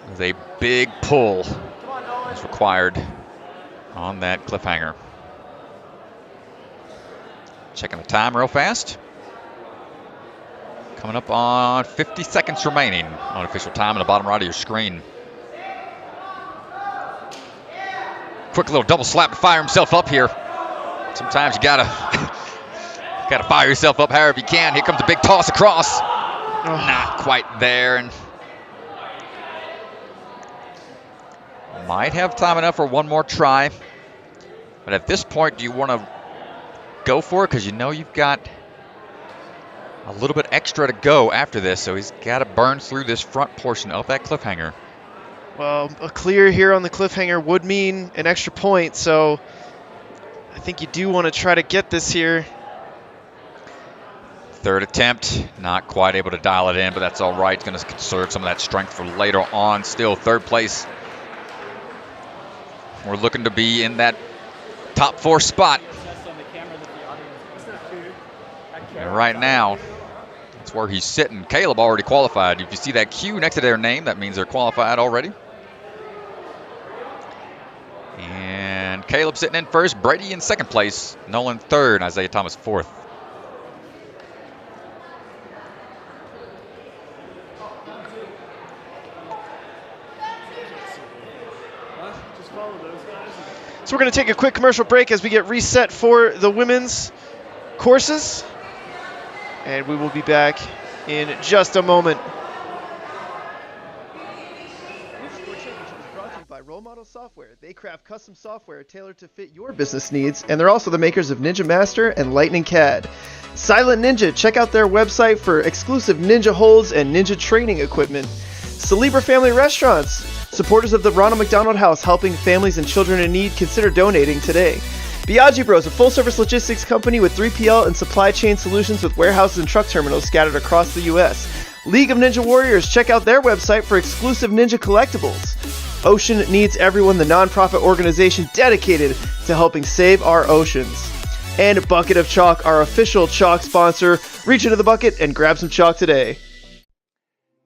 With a big pull is required on that cliffhanger. Checking the time real fast. Coming up on 50 seconds remaining on official time on the bottom right of your screen. Quick little double slap to fire himself up here. Sometimes you gotta fire yourself up however you can. Here comes the big toss across. Not quite there. And might have time enough for one more try. But at this point, do you want to go for it? Because you know you've got a little bit extra to go after this. So he's got to burn through this front portion of that cliffhanger. Well, a clear here on the cliffhanger would mean an extra point. So I think you do want to try to get this here. Third attempt, not quite able to dial it in, but that's all right. He's going to conserve some of that strength for later on. Still third place. We're looking to be in that top 4 spot. And right now, that's where he's sitting. Caleb already qualified. If you see that Q next to their name, that means they're qualified already. And Caleb sitting in first, Brady in second place, Nolan third, Isaiah Thomas fourth. So we're going to take a quick commercial break as we get reset for the women's courses. And we will be back in just a moment. By Role Model Software. They craft custom software tailored to fit your business needs, and they're also the makers of Ninja Master and Lightning CAD. Silent Ninja, check out their website for exclusive ninja holds and ninja training equipment. Celebra Family Restaurants, supporters of the Ronald McDonald House, helping families and children in need. Consider donating today. Biaggi Bros, a full-service logistics company with 3PL and supply chain solutions with warehouses and truck terminals scattered across the U.S. League of Ninja Warriors, check out their website for exclusive ninja collectibles. Ocean Needs Everyone, the nonprofit organization dedicated to helping save our oceans. And Bucket of Chalk, our official chalk sponsor. Reach into the bucket and grab some chalk today.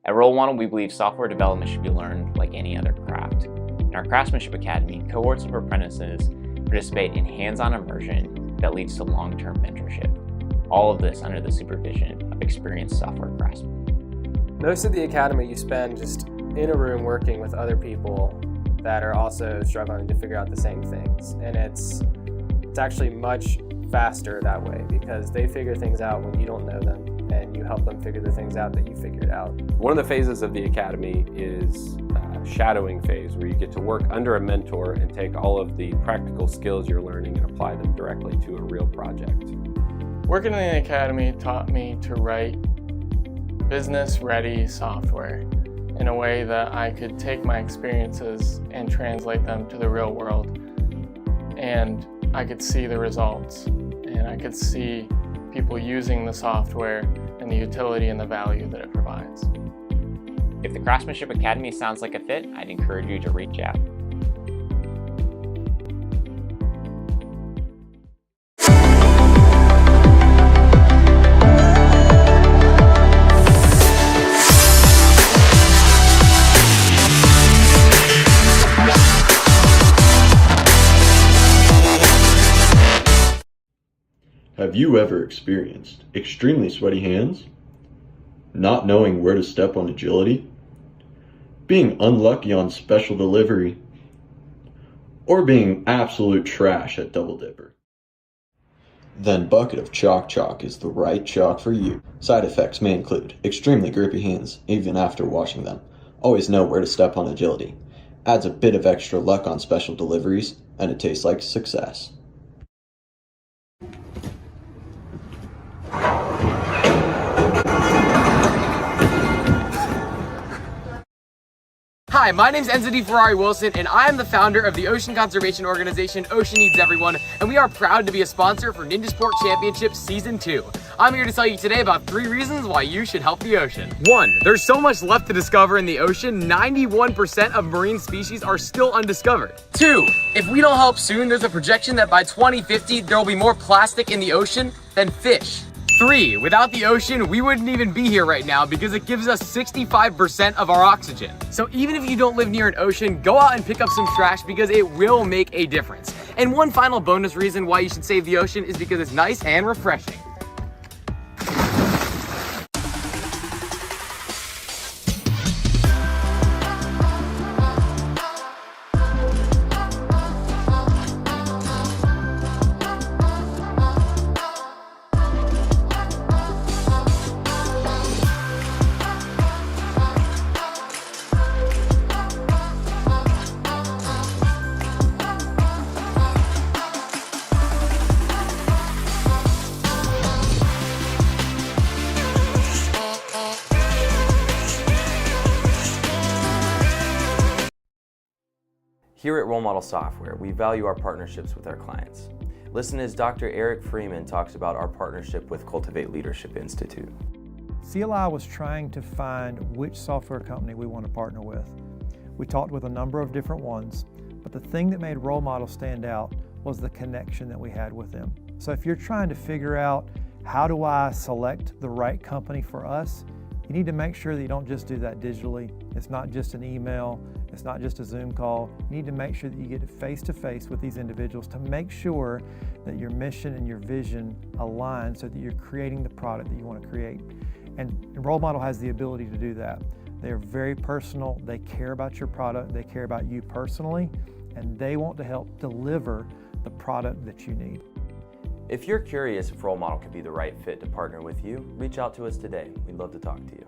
At Roll Model, we believe software development should be learned like any other craft. In our Craftsmanship Academy, cohorts of apprentices participate in hands-on immersion that leads to long-term mentorship. All of this under the supervision of experienced software craftsmen. Most of the academy you spend just in a room working with other people that are also struggling to figure out the same things. And it's actually much faster that way because they figure things out when you don't know them and you help them figure the things out that you figured out. One of the phases of the academy is shadowing phase, where you get to work under a mentor and take all of the practical skills you're learning and apply them directly to a real project. Working in the academy taught me to write business-ready software in a way that I could take my experiences and translate them to the real world. And I could see the results, and I could see people using the software and the utility and the value that it provides. If the Craftsmanship Academy sounds like a fit, I'd encourage you to reach out. Have you ever experienced extremely sweaty hands? Not knowing where to step on agility? Being unlucky on special delivery? Or being absolute trash at Double Dipper? Then Bucket of Chalk is the right chalk for you. Side effects may include extremely grippy hands even after washing them, Always know where to step on agility. Adds a bit of extra luck on special deliveries, and it tastes like success. Hi, my name's Enzo Di Ferrari Wilson, and I am the founder of the ocean conservation organization Ocean Needs Everyone, and we are proud to be a sponsor for Ninja Sport Championship Season 2. I'm here to tell you today about 3 reasons why you should help the ocean. 1. There's so much left to discover in the ocean, 91% of marine species are still undiscovered. 2. If we don't help soon, there's a projection that by 2050, there will be more plastic in the ocean than fish. 3. Without the ocean, we wouldn't even be here right now because it gives us 65% of our oxygen. So even if you don't live near an ocean, go out and pick up some trash because it will make a difference. And one final bonus reason why you should save the ocean is because it's nice and refreshing. Here at Role Model Software, we value our partnerships with our clients. Listen as Dr. Eric Freeman talks about our partnership with Cultivate Leadership Institute. CLI was trying to find which software company we want to partner with. We talked with a number of different ones, but the thing that made Role Model stand out was the connection that we had with them. So if you're trying to figure out how do I select the right company for us, you need to make sure that you don't just do that digitally. It's not just an email, it's not just a Zoom call. You need to make sure that you get face-to-face with these individuals to make sure that your mission and your vision align so that you're creating the product that you want to create. And Role Model has the ability to do that. They're very personal, they care about your product, they care about you personally, and they want to help deliver the product that you need. If you're curious if Role Model could be the right fit to partner with you, reach out to us today. We'd love to talk to you.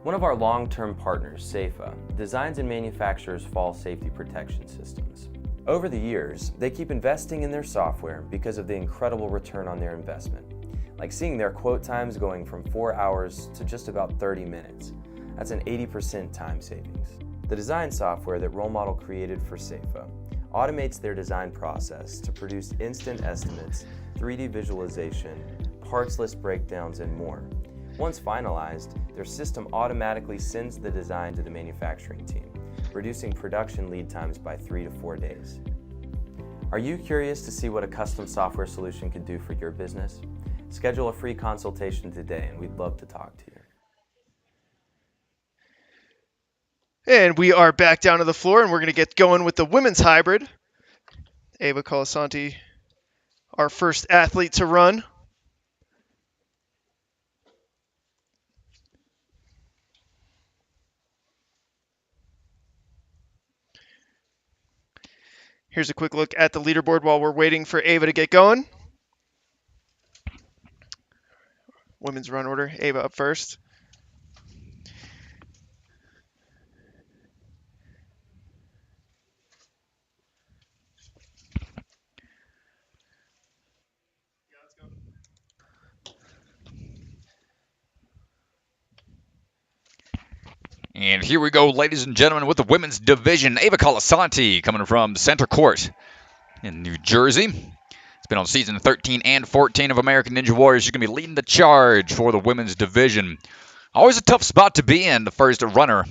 One of our long-term partners, Safa, designs and manufactures fall safety protection systems. Over the years, they keep investing in their software because of the incredible return on their investment, like seeing their quote times going from 4 hours to just about 30 minutes. That's an 80% time savings. The design software that Role Model created for Safa automates their design process to produce instant estimates, 3D visualization, parts list breakdowns, and more. Once finalized, their system automatically sends the design to the manufacturing team, reducing production lead times by 3 to 4 days. Are you curious to see what a custom software solution can do for your business? Schedule a free consultation today, and we'd love to talk to you. And we are back down to the floor, and we're going to get going with the women's hybrid. Ava Colasanti, our first athlete to run. Here's a quick look at the leaderboard while we're waiting for Ava to get going. Women's run order, Ava up first. And here we go, ladies and gentlemen, with the women's division. Ava Colasanti coming from Center Court in New Jersey. It's been on season 13 and 14 of American Ninja Warriors. She's going to be leading the charge for the women's division. Always a tough spot to be in, the first runner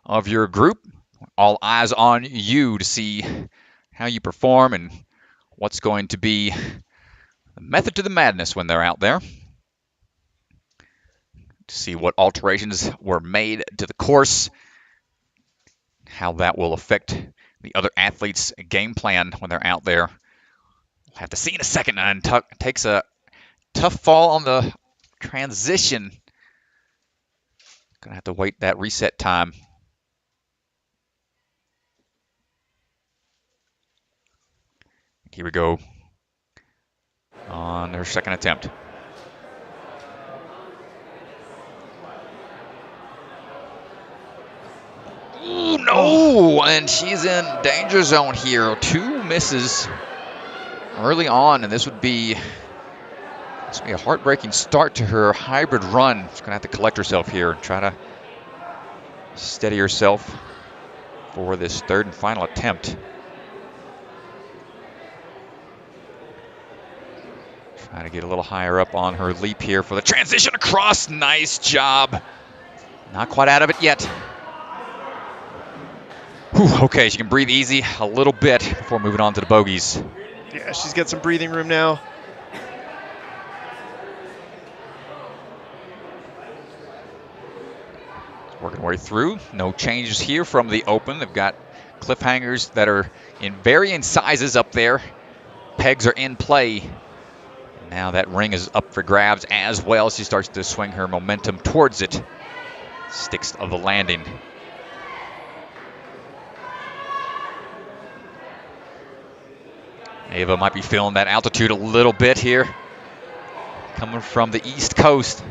of your group. All eyes on you to see how you perform and what's going to be the method to the madness when they're out there. To see what alterations were made to the course, how that will affect the other athletes' game plan when they're out there. We'll have to see in a second. And takes a tough fall on the transition. Gonna have to wait that reset time. Here we go on their second attempt. no! And she's in danger zone here. 2 misses early on, and this would be a heartbreaking start to her hybrid run. She's going to have to collect herself here and try to steady herself for this 3rd and final attempt. Trying to get a little higher up on her leap here for the transition across. Nice job. Not quite out of it yet. Whew, okay, she can breathe easy a little bit before moving on to the bogeys. Yeah, she's got some breathing room now. Working her way through. No changes here from the open. They've got cliffhangers that are in varying sizes up there. Pegs are in play. Now that ring is up for grabs as well. She starts to swing her momentum towards it. Sticks of the landing. Ava might be feeling that altitude a little bit here. Coming from the East Coast.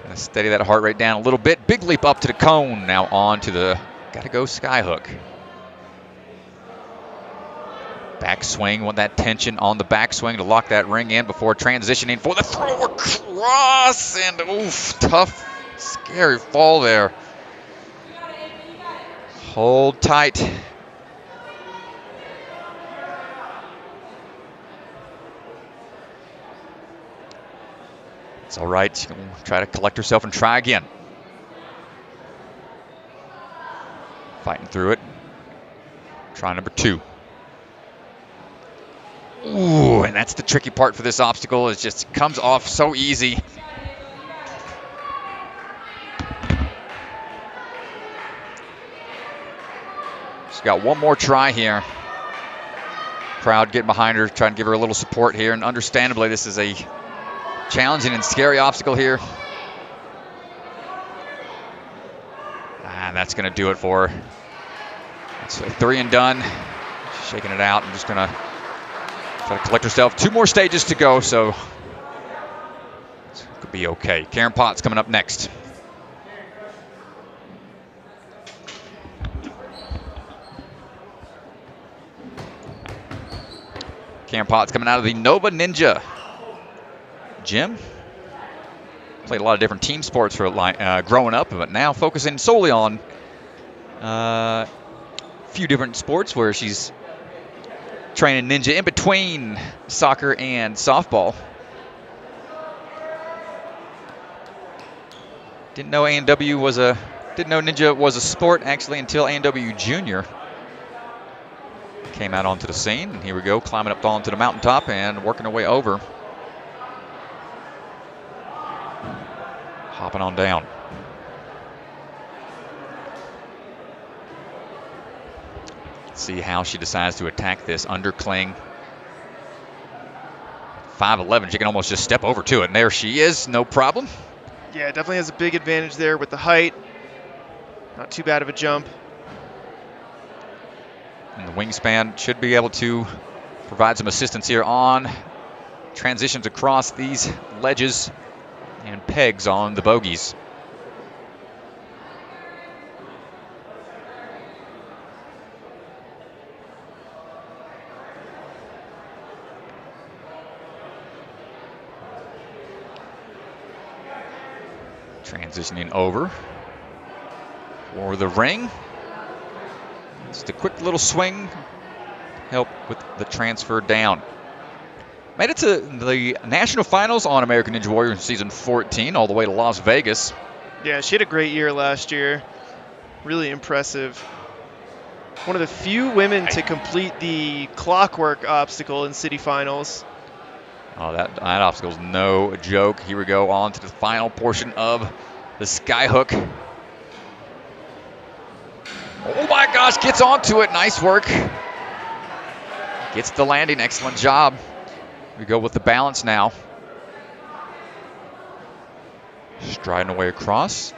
Gonna steady that heart rate down a little bit. Big leap up to the cone. Now on to the, gotta go skyhook. Backswing, want that tension on the backswing to lock that ring in before transitioning for the throw across. And oof, tough, scary fall there. Hold tight. It's all right. She's going to try to collect herself and try again. Fighting through it. Try number 2. Ooh, and that's the tricky part for this obstacle. It just comes off so easy. She's got one more try here. Crowd getting behind her, trying to give her a little support here. And understandably, this is a challenging and scary obstacle here. And that's going to do it for her. That's a 3 and done. Shaking it out and just going to try to collect herself. 2 more stages to go, so it could be okay. Karen Potts coming up next. Karen Potts coming out of the Nova Ninja gym. Played a lot of different team sports for growing up, but now focusing solely on a few different sports where she's training ninja in between soccer and softball. Didn't know ninja was a sport actually until A&W Junior came out onto the scene. And here we go, climbing up onto the mountaintop and working her way over. Hopping on down. See how she decides to attack this undercling. 5'11", she can almost just step over to it, and there she is, no problem. Yeah, definitely has a big advantage there with the height. Not too bad of a jump. And the wingspan should be able to provide some assistance here on transitions across these ledges and pegs on the bogeys. Transitioning over for the ring. Just a quick little swing, help with the transfer down. Made it to the national finals on American Ninja Warrior in season 14, all the way to Las Vegas. Yeah, she had a great year last year. Really impressive. One of the few women to complete the clockwork obstacle in city finals. Oh, that obstacle's no joke. Here we go on to the final portion of the skyhook. Oh my gosh, gets onto it. Nice work. Gets the landing. Excellent job. We go with the balance now. Striding away across.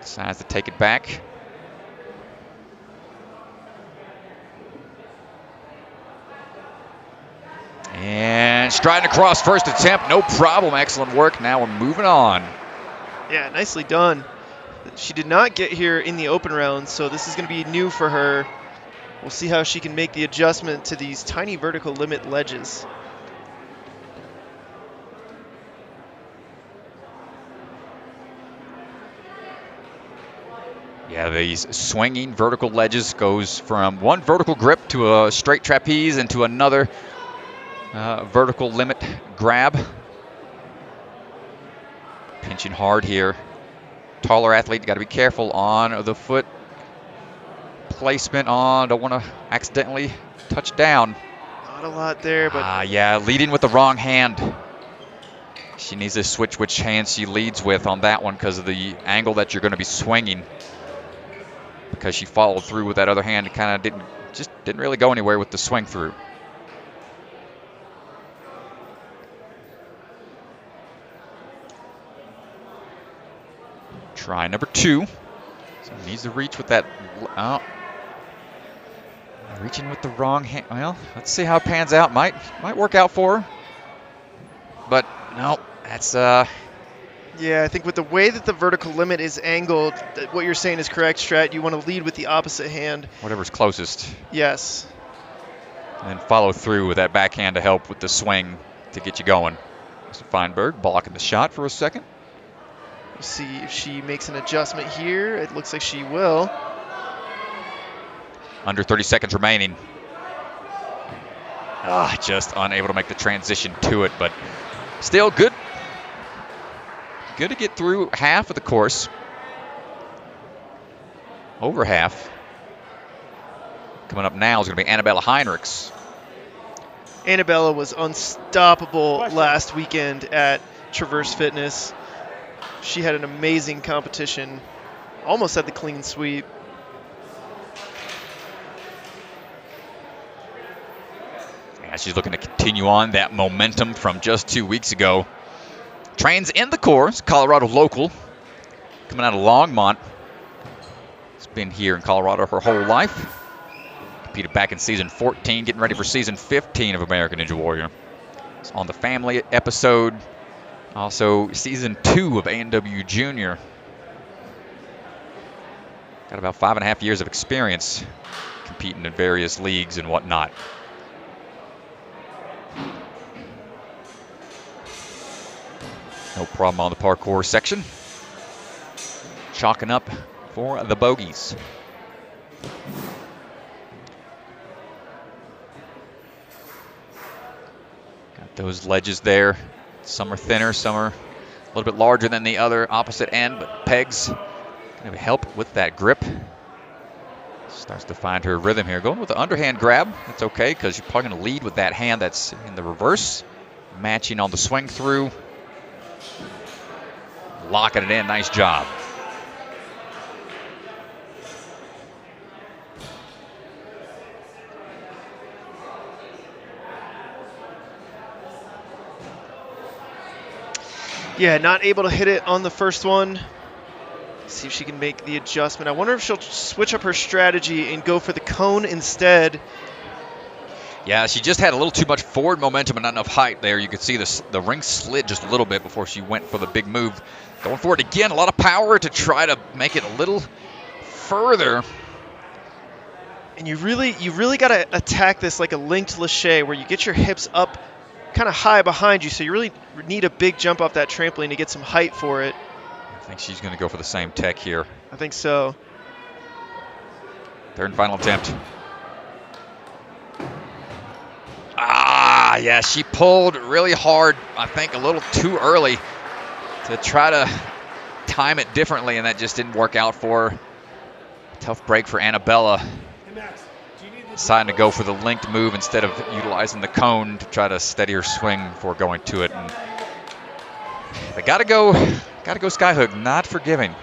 Decides to take it back. And And striding across first attempt, no problem. Excellent work. Now we're moving on. Yeah, nicely done. She did not get here in the open round, so this is going to be new for her. We'll see how she can make the adjustment to these tiny vertical limit ledges. Yeah, these swinging vertical ledges goes from one vertical grip to a straight trapeze into another vertical limit grab. Pinching hard here. Taller athlete, got to be careful on the foot placement on. Don't want to accidentally touch down. Not a lot there, but yeah, leading with the wrong hand. She needs to switch which hand she leads with on that one because of the angle that you're going to be swinging. Because she followed through with that other hand, it kind of didn't really go anywhere with the swing through. Try number 2. So needs to reach with that. Reaching with the wrong hand. Well, let's see how it pans out. Might work out for her. But no, that's yeah, I think with the way that the vertical limit is angled, what you're saying is correct, Strat. You want to lead with the opposite hand. Whatever's closest. Yes. And follow through with that backhand to help with the swing to get you going. So Feinberg blocking the shot for a second. We'll see if she makes an adjustment here. It looks like she will. Under 30 seconds remaining. Just unable to make the transition to it, but still good. Good to get through half of the course. Over half. Coming up now is going to be Annabella Heinrichs. Annabella was unstoppable last weekend at Traverse Fitness. She had an amazing competition. Almost had the clean sweep. Yeah, she's looking to continue on that momentum from just 2 weeks ago. Trains in the course, Colorado local, coming out of Longmont. She's been here in Colorado her whole life. Competed back in season 14, getting ready for season 15 of American Ninja Warrior. It's on the family episode. Also, season 2 of A&W Junior. Got about 5.5 years of experience competing in various leagues and whatnot. No problem on the parkour section. Chalking up for the bogeys. Got those ledges there. Some are thinner, some are a little bit larger than the other opposite end, but pegs going to help with that grip. Starts to find her rhythm here. Going with the underhand grab. That's okay because you're probably going to lead with that hand that's in the reverse. Matching on the swing through. Locking it in. Nice job. Yeah, not able to hit it on the first one. See if she can make the adjustment. I wonder if she'll switch up her strategy and go for the cone instead. Yeah, she just had a little too much forward momentum and not enough height there. You could see the ring slid just a little bit before she went for the big move. Going for it again, a lot of power to try to make it a little further. And you really got to attack this like a linked lache where you get your hips up kind of high behind you, so you really need a big jump off that trampoline to get some height for it. I think she's going to go for the same tech here. I think so. Third and final attempt. Yeah, she pulled really hard, I think a little too early to try to time it differently, and that just didn't work out for her. Tough break for Annabella. Deciding to go for the linked move instead of utilizing the cone to try to steady her swing before going to it. And they gotta go skyhook, not forgiving.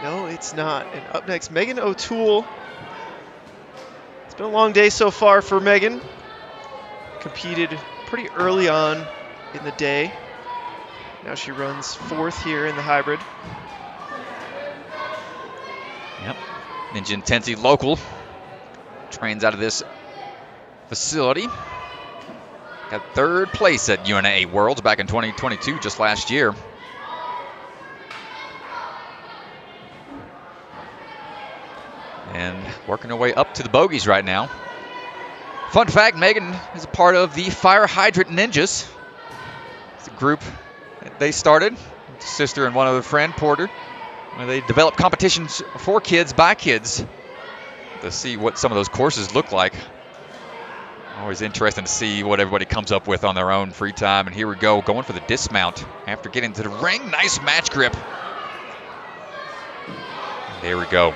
No, it's not. And up next, Megan O'Toole. It's been a long day so far for Megan. Competed pretty early on in the day. Now she runs 4th here in the hybrid. Yep. Ninja Intensi local. Trains out of this facility. Got third place at UNA Worlds back in 2022, just last year. And working her way up to the bogeys right now. Fun fact, Megan is a part of the Fire Hydrant Ninjas. It's a group that they started, sister and one other friend, Porter, where they develop competitions for kids by kids to see what some of those courses look like. Always interesting to see what everybody comes up with on their own free time. And here we go, going for the dismount after getting to the ring. Nice match grip. There we go.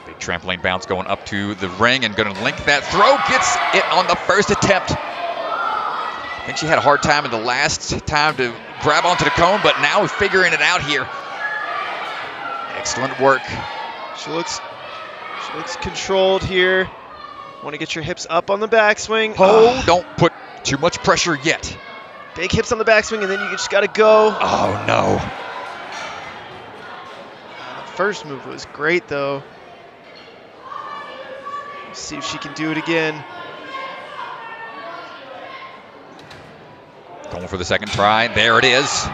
Big trampoline bounce going up to the ring and going to link that throw. Gets it on the first attempt. I think she had a hard time in the last time to grab onto the cone, but now we're figuring it out here. Excellent work. She looks controlled here. Want to get your hips up on the backswing. Oh, don't put too much pressure yet. Big hips on the backswing, and then you just got to go. Oh, no. The first move was great, though. Let's see if she can do it again. Going for the second try. There it is.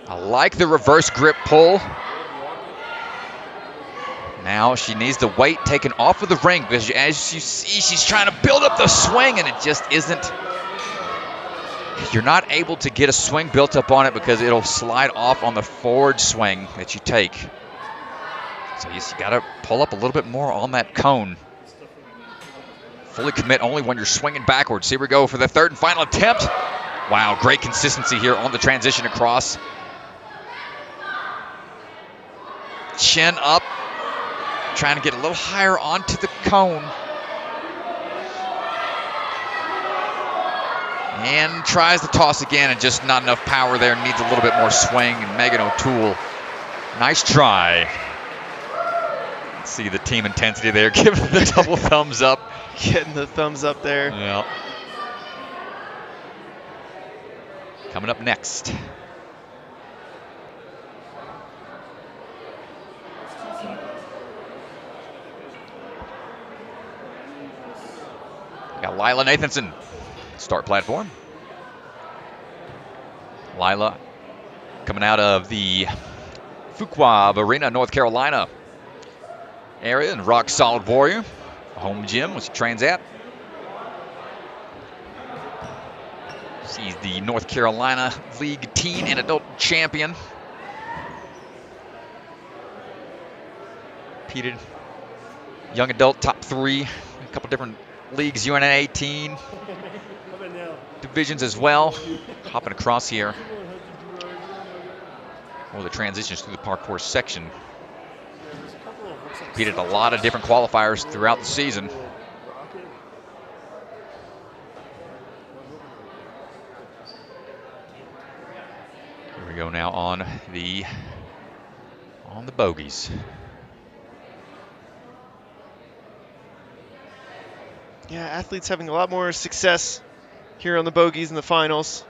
I like the reverse grip pull. Now she needs the weight taken off of the ring because as you see, she's trying to build up the swing and it just isn't. You're not able to get a swing built up on it because it'll slide off on the forward swing that you take. So you got to pull up a little bit more on that cone. Fully commit only when you're swinging backwards. Here we go for the third and final attempt. Wow, great consistency here on the transition across. Chin up. Trying to get a little higher onto the cone. And tries to toss again and just not enough power there. Needs a little bit more swing. And Megan O'Toole, nice try. See the team intensity there. Giving the double thumbs up. Getting the thumbs up there. Yeah. Coming up next. Got Lila Nathanson, start platform. Lila coming out of the Fuqua Arena, North Carolina area, and Rock Solid Warrior, home gym which she trains at. She's the North Carolina League teen and adult champion. Competed young adult top 3, a couple different leagues, UNA 18 divisions as well. Hopping across here. The transitions through the parkour section. Competed a lot of different qualifiers throughout the season. Here we go now on the bogeys. Yeah, athletes having a lot more success here on the bogeys in the finals.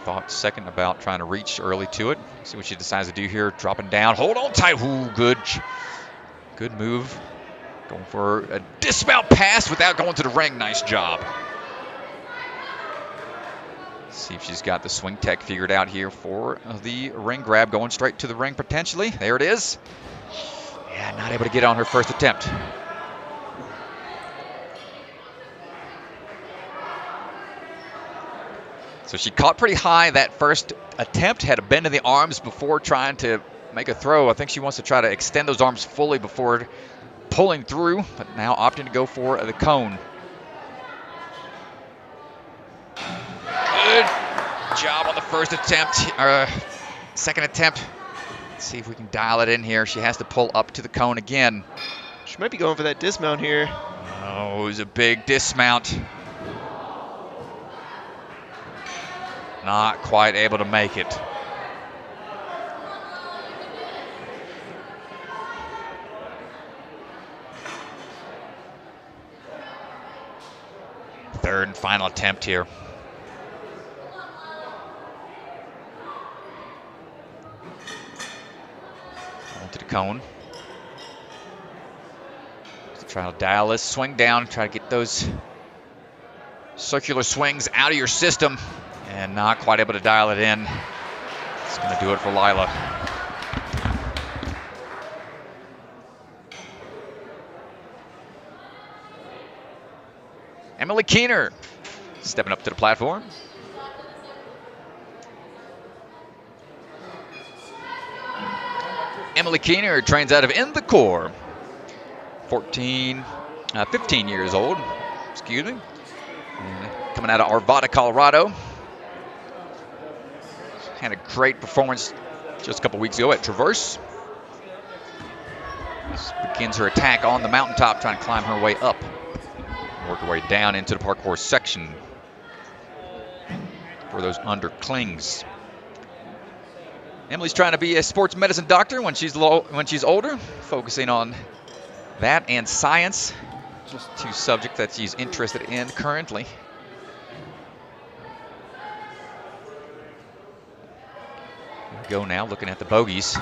Thought second about trying to reach early to it. See what she decides to do here. Dropping down. Hold on tight. Ooh, good move. Going for a dismount pass without going to the ring. Nice job. See if she's got the swing tech figured out here for the ring grab. Going straight to the ring potentially. There it is. Yeah, not able to get on her first attempt. So she caught pretty high that first attempt, had a bend in the arms before trying to make a throw. I think she wants to try to extend those arms fully before pulling through, but now opting to go for the cone. Good job on the first attempt, or second attempt. Let's see if we can dial it in here. She has to pull up to the cone again. She might be going for that dismount here. Oh, it was a big dismount. Not quite able to make it. Third and final attempt here. Onto the cone. Try to dial this swing down, try to get those circular swings out of your system, and not quite able to dial it in. It's going to do it for Lila. Emily Keener stepping up to the platform. Emily Keener trains out of In the Core. 15 years old, excuse me. And coming out of Arvada, Colorado. Had a great performance just a couple weeks ago at Traverse. This begins her attack on the mountaintop, trying to climb her way up. Work her way down into the parkour section for those underclings. Emily's trying to be a sports medicine doctor when she's older, focusing on that and science, just two subjects that she's interested in currently. Here we go now, looking at the bogeys. I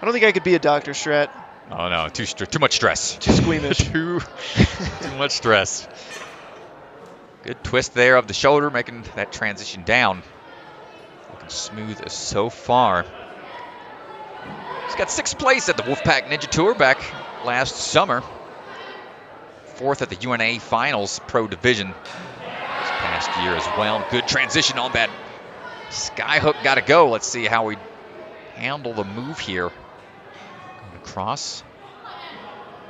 don't think I could be a doctor, Strat. Oh no, too much stress. Too squeamish. too much stress. Good twist there of the shoulder, making that transition down. Looking smooth as so far. She's got 6th place at the Wolfpack Ninja Tour back last summer. 4th at the UNA Finals Pro Division this past year as well. Good transition on that skyhook. Got to go. Let's see how we handle the move here. Going across.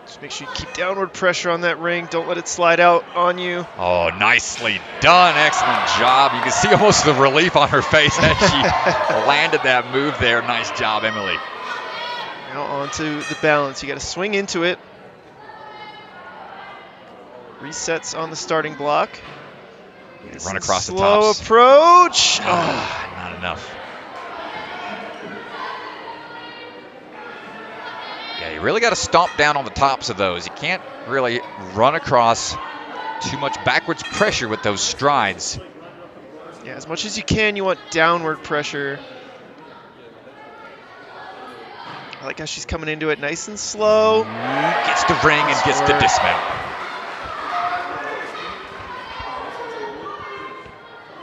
Just make sure you keep downward pressure on that ring. Don't let it slide out on you. Oh, nicely done. Excellent job. You can see almost the relief on her face as she landed that move there. Nice job, Emily. Now onto the balance. You got to swing into it. Resets on the starting block. Run across the tops. Slow approach. Oh. Not enough. Yeah, you really got to stomp down on the tops of those. You can't really run across too much backwards pressure with those strides. Yeah, as much as you can, you want downward pressure. I like how she's coming into it nice and slow. Gets the ring and gets the dismount.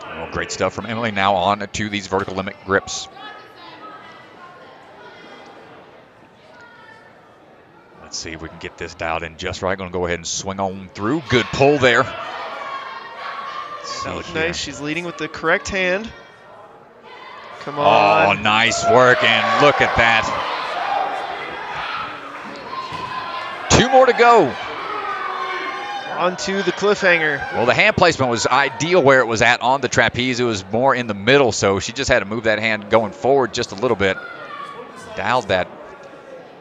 Oh, great stuff from Emily. Now on to these vertical limit grips. Let's see if we can get this dialed in just right. Going to go ahead and swing on through. Good pull there. That looked nice. She's leading with the correct hand. Come on. Oh, nice work, and look at that. 2 more to go. Onto the cliffhanger. Well, the hand placement was ideal where it was at on the trapeze. It was more in the middle, so she just had to move that hand going forward just a little bit. Dialed that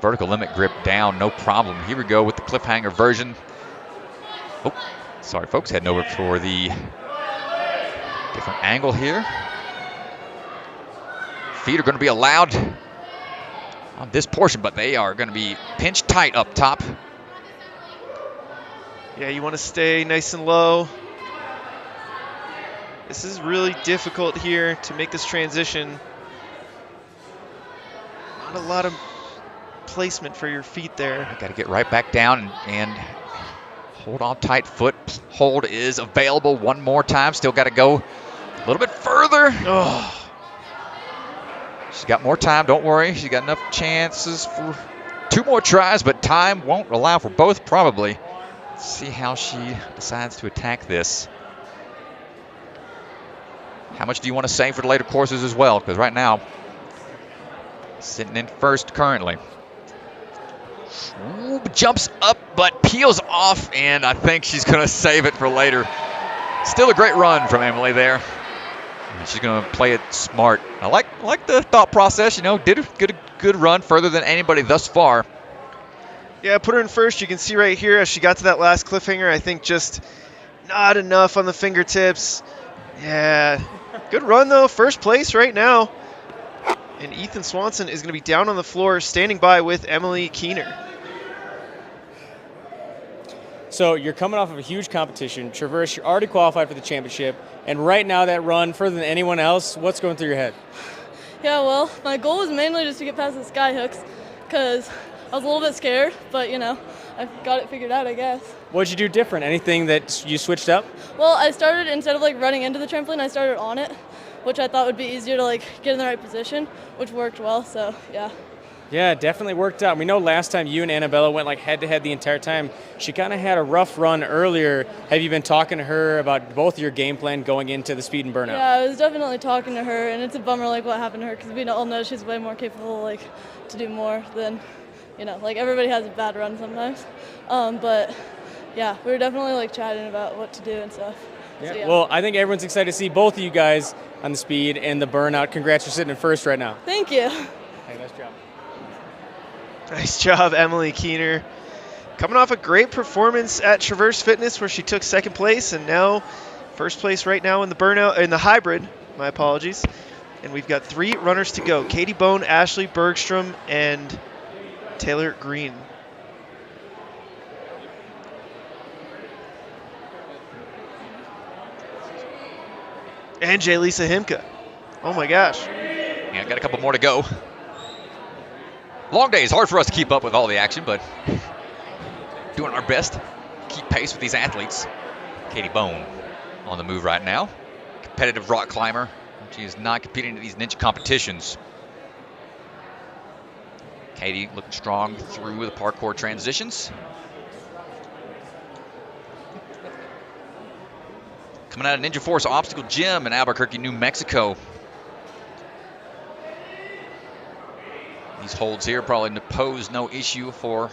vertical limit grip down, no problem. Here we go with the cliffhanger version. Oh, sorry, folks, heading over for the different angle here. Feet are going to be allowed on this portion, but they are going to be pinched tight up top. Yeah, you want to stay nice and low. This is really difficult here to make this transition. Not a lot of placement for your feet there. Got to get right back down and hold on tight. Foot hold is available one more time. Still got to go a little bit further. Oh. She's got more time, don't worry. She's got enough chances for 2 more tries, but time won't allow for both probably. Let's see how she decides to attack this. How much do you want to save for the later courses as well? Because right now, sitting in first currently. Ooh, jumps up, but peels off, and I think she's going to save it for later. Still a great run from Emily there. And she's going to play it smart. I like the thought process. You know, did a good run, further than anybody thus far. Yeah, put her in first. You can see right here as she got to that last cliffhanger, I think just not enough on the fingertips. Yeah, good run though. First place right now. And Ethan Swanson is going to be down on the floor, standing by with Emily Keener. So you're coming off of a huge competition. Traverse, you're already qualified for the championship. And right now that run, further than anyone else, what's going through your head? Yeah, well, my goal was mainly just to get past the sky hooks because I was a little bit scared, but, you know, I got it figured out, I guess. What'd you do different? Anything that you switched up? Well, I started, instead of, like, running into the trampoline, I started on it, which I thought would be easier to, like, get in the right position, which worked well, so, yeah. Yeah, it definitely worked out. We know last time you and Annabella went like head-to-head the entire time. She kind of had a rough run earlier. Have you been talking to her about both your game plan going into the speed and burnout? Yeah, I was definitely talking to her, and it's a bummer, like, what happened to her, because we all know she's way more capable, like, to do more than, you know, like, everybody has a bad run sometimes. But, yeah, we were definitely, like, chatting about what to do and stuff. Yeah. So, yeah. Well, I think everyone's excited to see both of you guys on the speed and the burnout. Congrats for sitting in first right now. Thank you. Hey, nice job. Nice job, Emily Keener. Coming off a great performance at Traverse Fitness where she took second place and now first place right now in the burnout, in the hybrid, my apologies. And we've got 3 runners to go. Katie Bone, Ashley Bergstrom, and Taylor Greene. And Jalisa Chimka. Oh my gosh. Yeah, got a couple more to go. Long day is hard for us to keep up with all the action, but doing our best to keep pace with these athletes. Katie Bone on the move right now. Competitive rock climber. She is not competing in these ninja competitions. Katie looking strong through the parkour transitions. Coming out of Ninja Force Obstacle Gym in Albuquerque, New Mexico. These holds here probably pose no issue for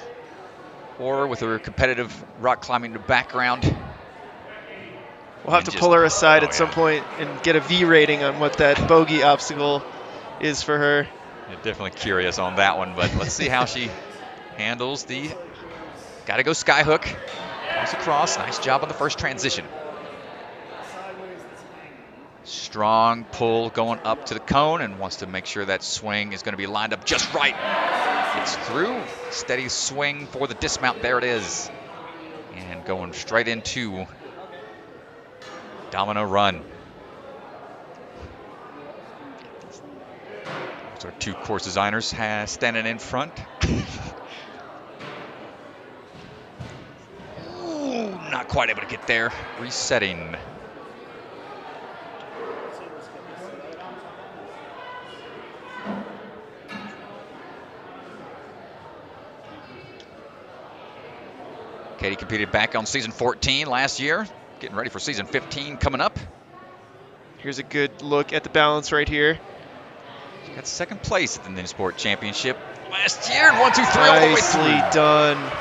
her with her competitive rock climbing background. We'll have to pull her aside at some point and get a V rating on what that bogey obstacle is for her. Yeah, definitely curious on that one, but let's see how she handles the. Got to go skyhook. Goes across. Nice job on the first transition. Strong pull going up to the cone and wants to make sure that swing is going to be lined up just right. Gets through. Steady swing for the dismount. There it is. And going straight into domino run. Those are 2 course designers standing in front. Ooh, not quite able to get there. Resetting. Katie competed back on season 14 last year. Getting ready for season 15 coming up. Here's a good look at the balance right here. She got second place at the Ninja Sport Championship last year. 1, 2, 3 all the way through. Nicely done.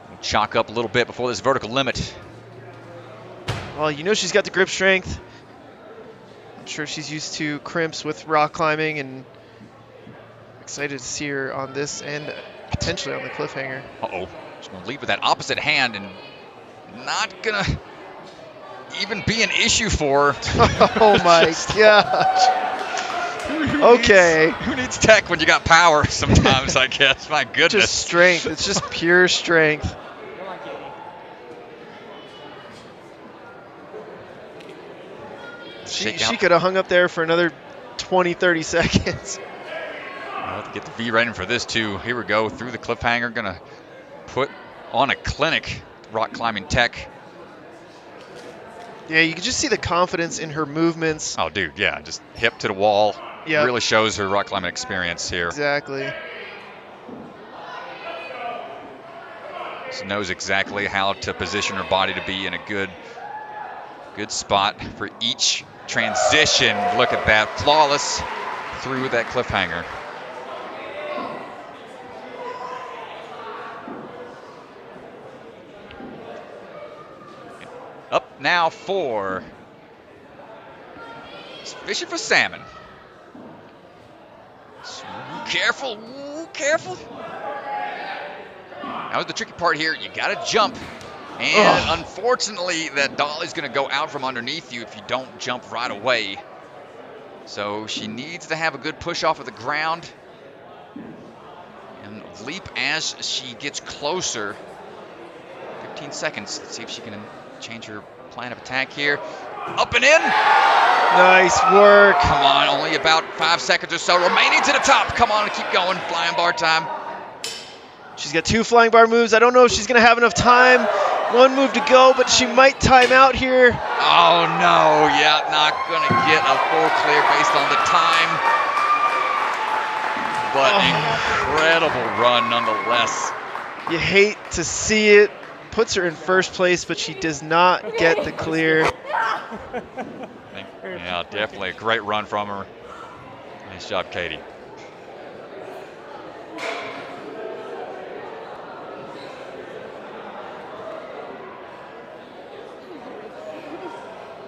We'll chalk up a little bit before this vertical limit. Well, you know she's got the grip strength. I'm sure she's used to crimps with rock climbing, and excited to see her on this and potentially on the cliffhanger. Uh-oh. She's going to lead with that opposite hand and not going to even be an issue for her. Oh, my gosh. Okay. Who needs tech when you got power sometimes, I guess? My goodness. Just strength. It's just pure strength. She could have hung up there for another 20, 30 seconds. I'll have to get the V rating for this too. Here we go through the cliffhanger. Gonna put on a clinic rock climbing tech. Yeah, you can just see the confidence in her movements. Oh, dude, yeah, just hip to the wall. Yeah, really shows her rock climbing experience here. Exactly. She knows exactly how to position her body to be in a good spot for each transition. Look at that, flawless through that cliffhanger. Up now for fishing for salmon. Careful, careful. That was the tricky part here. You got to jump. And unfortunately, that dolly's going to go out from underneath you if you don't jump right away. So she needs to have a good push off of the ground and leap as she gets closer. 15 seconds. Let's see if she can change her plan of attack here. Up and in. Nice work. Come on, only about 5 seconds or so remaining to the top. Come on, keep going. Flying bar time. She's got 2 flying bar moves. I don't know if she's going to have enough time. 1 move to go, but she might time out here. Oh, no. Yeah, not going to get a full clear based on the time. But incredible run nonetheless. You hate to see it. Puts her in first place, but she does not get the clear. Yeah, definitely a great run from her. Nice job, Katie.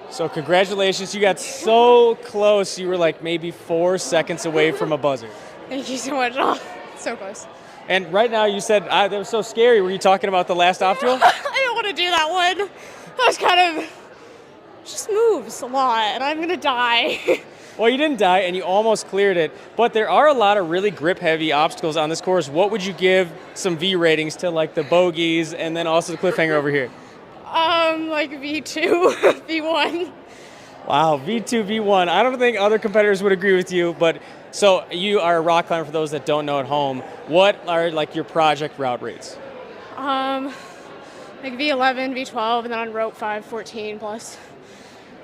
So congratulations, you got so close. You were like maybe 4 seconds away from a buzzer. Thank you so much. Oh, so close. And right now you said, that was so scary. Were you talking about the last obstacle? I didn't want to do that one. That was kind of, just moves a lot, and I'm going to die. Well, you didn't die, and you almost cleared it. But there are a lot of really grip-heavy obstacles on this course. What would you give some V ratings to, like, the bogeys and then also the cliffhanger over here? Like V2, V1. Wow, V2, V1. I don't think other competitors would agree with you, but so you are a rock climber for those that don't know at home. What are like your project route rates? Like V11, V12, and then on rope 5, 14 plus.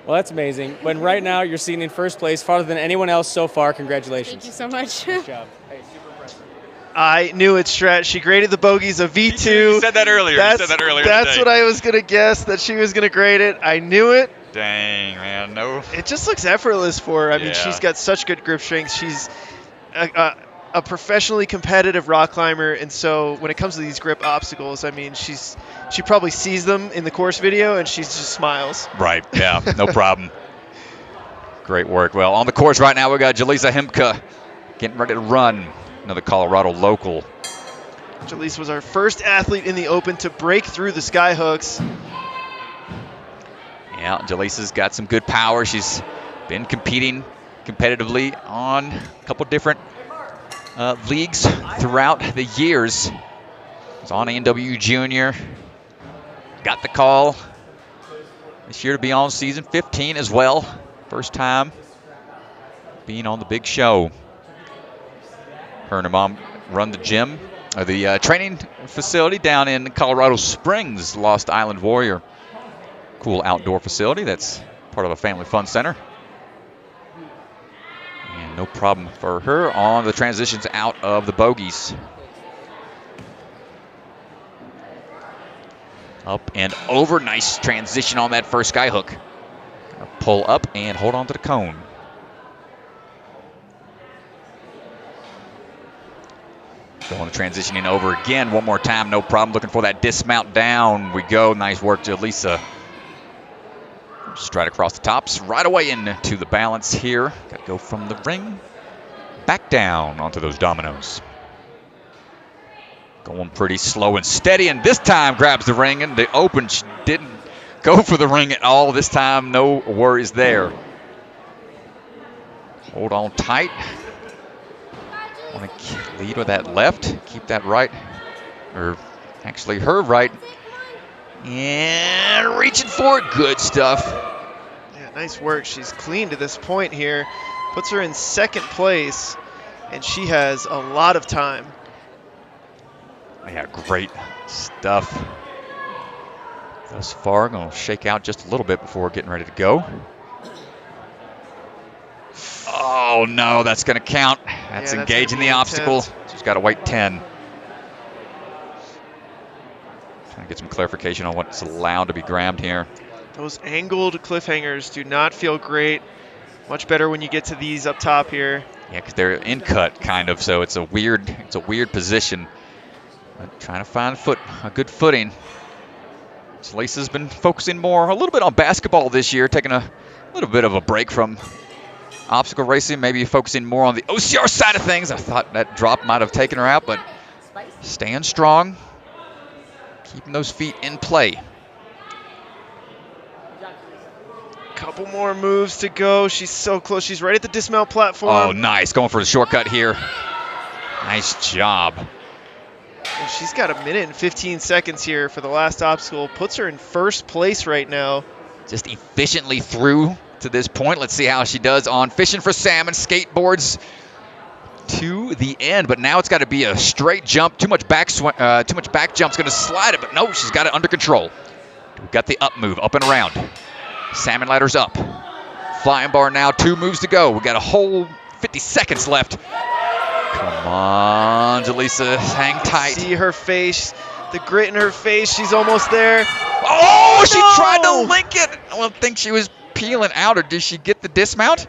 Well, that's amazing. But right now you're sitting in first place, farther than anyone else so far. Congratulations. Thank you so much. Good job. Hey, super impressive. I knew it, Strat. She graded the bogeys a V2. You said that earlier. That's what I was going to guess, that she was going to grade it. I knew it. Dang, man. No. It just looks effortless for her. I mean, she's got such good grip strength. She's a professionally competitive rock climber, and so when it comes to these grip obstacles, I mean, she probably sees them in the course video, and she just smiles. Right, yeah, no problem. Great work. Well, on the course right now, we got Jalisa Chimka getting ready to run. Another Colorado local. Jalisa was our first athlete in the Open to break through the sky hooks. Yeah, Jalisa's got some good power. She's been competing competitively on a couple different leagues throughout the years. Was on A&W Junior. Got the call this year to be on season 15 as well. First time being on the big show. Her and her mom run the gym, or the training facility down in Colorado Springs, Lost Island Warrior. Cool outdoor facility that's part of a family fun center. And no problem for her on the transitions out of the bogeys. Up and over. Nice transition on that first sky hook. Gonna pull up and hold on to the cone. Going to transitioning over again one more time. No problem. Looking for that dismount down. We go. Nice work, Jalisa. Straight across the tops. Right away into the balance here. Got to go from the ring back down onto those dominoes. Going pretty slow and steady, and this time grabs the ring in the open. She didn't go for the ring at all this time. No worries there. Hold on tight. Want to lead with that left. Keep that right, or actually her right. And reaching for it. Good stuff. Yeah, nice work. She's clean to this point here. Puts her in second place, and she has a lot of time. Yeah, great stuff thus far. Going to shake out just a little bit before getting ready to go. Oh, no, that's going to count. That's engaging the obstacle. She's got to wait 10. Trying to get some clarification on what's allowed to be grabbed here. Those angled cliffhangers do not feel great. Much better when you get to these up top here. Yeah, because they're in cut, kind of, so it's a weird position. But trying to find a good footing. Jalisa's been focusing a little bit on basketball this year, taking a little bit of a break from obstacle racing, maybe focusing more on the OCR side of things. I thought that drop might have taken her out, but staying strong, keeping those feet in play. Couple more moves to go. She's so close. She's right at the dismount platform. Oh, nice. Going for the shortcut here. Nice job. And she's got 1 minute and 15 seconds here for the last obstacle. Puts her in first place right now. just efficiently through to this point. Let's see how she does on fishing for salmon, skateboards to the end, but now it's got to be a straight jump. Too much back jump's going to slide it, but no, she's got it under control. We've got the up move, up and around. Salmon ladder's up. Flying bar now, 2 moves to go. We got a whole 50 seconds left. Come on, Jalisa, hang tight. See her face, the grit in her face. She's almost there. Oh, no! She tried to link it. I don't think she was peeling out, or did she get the dismount?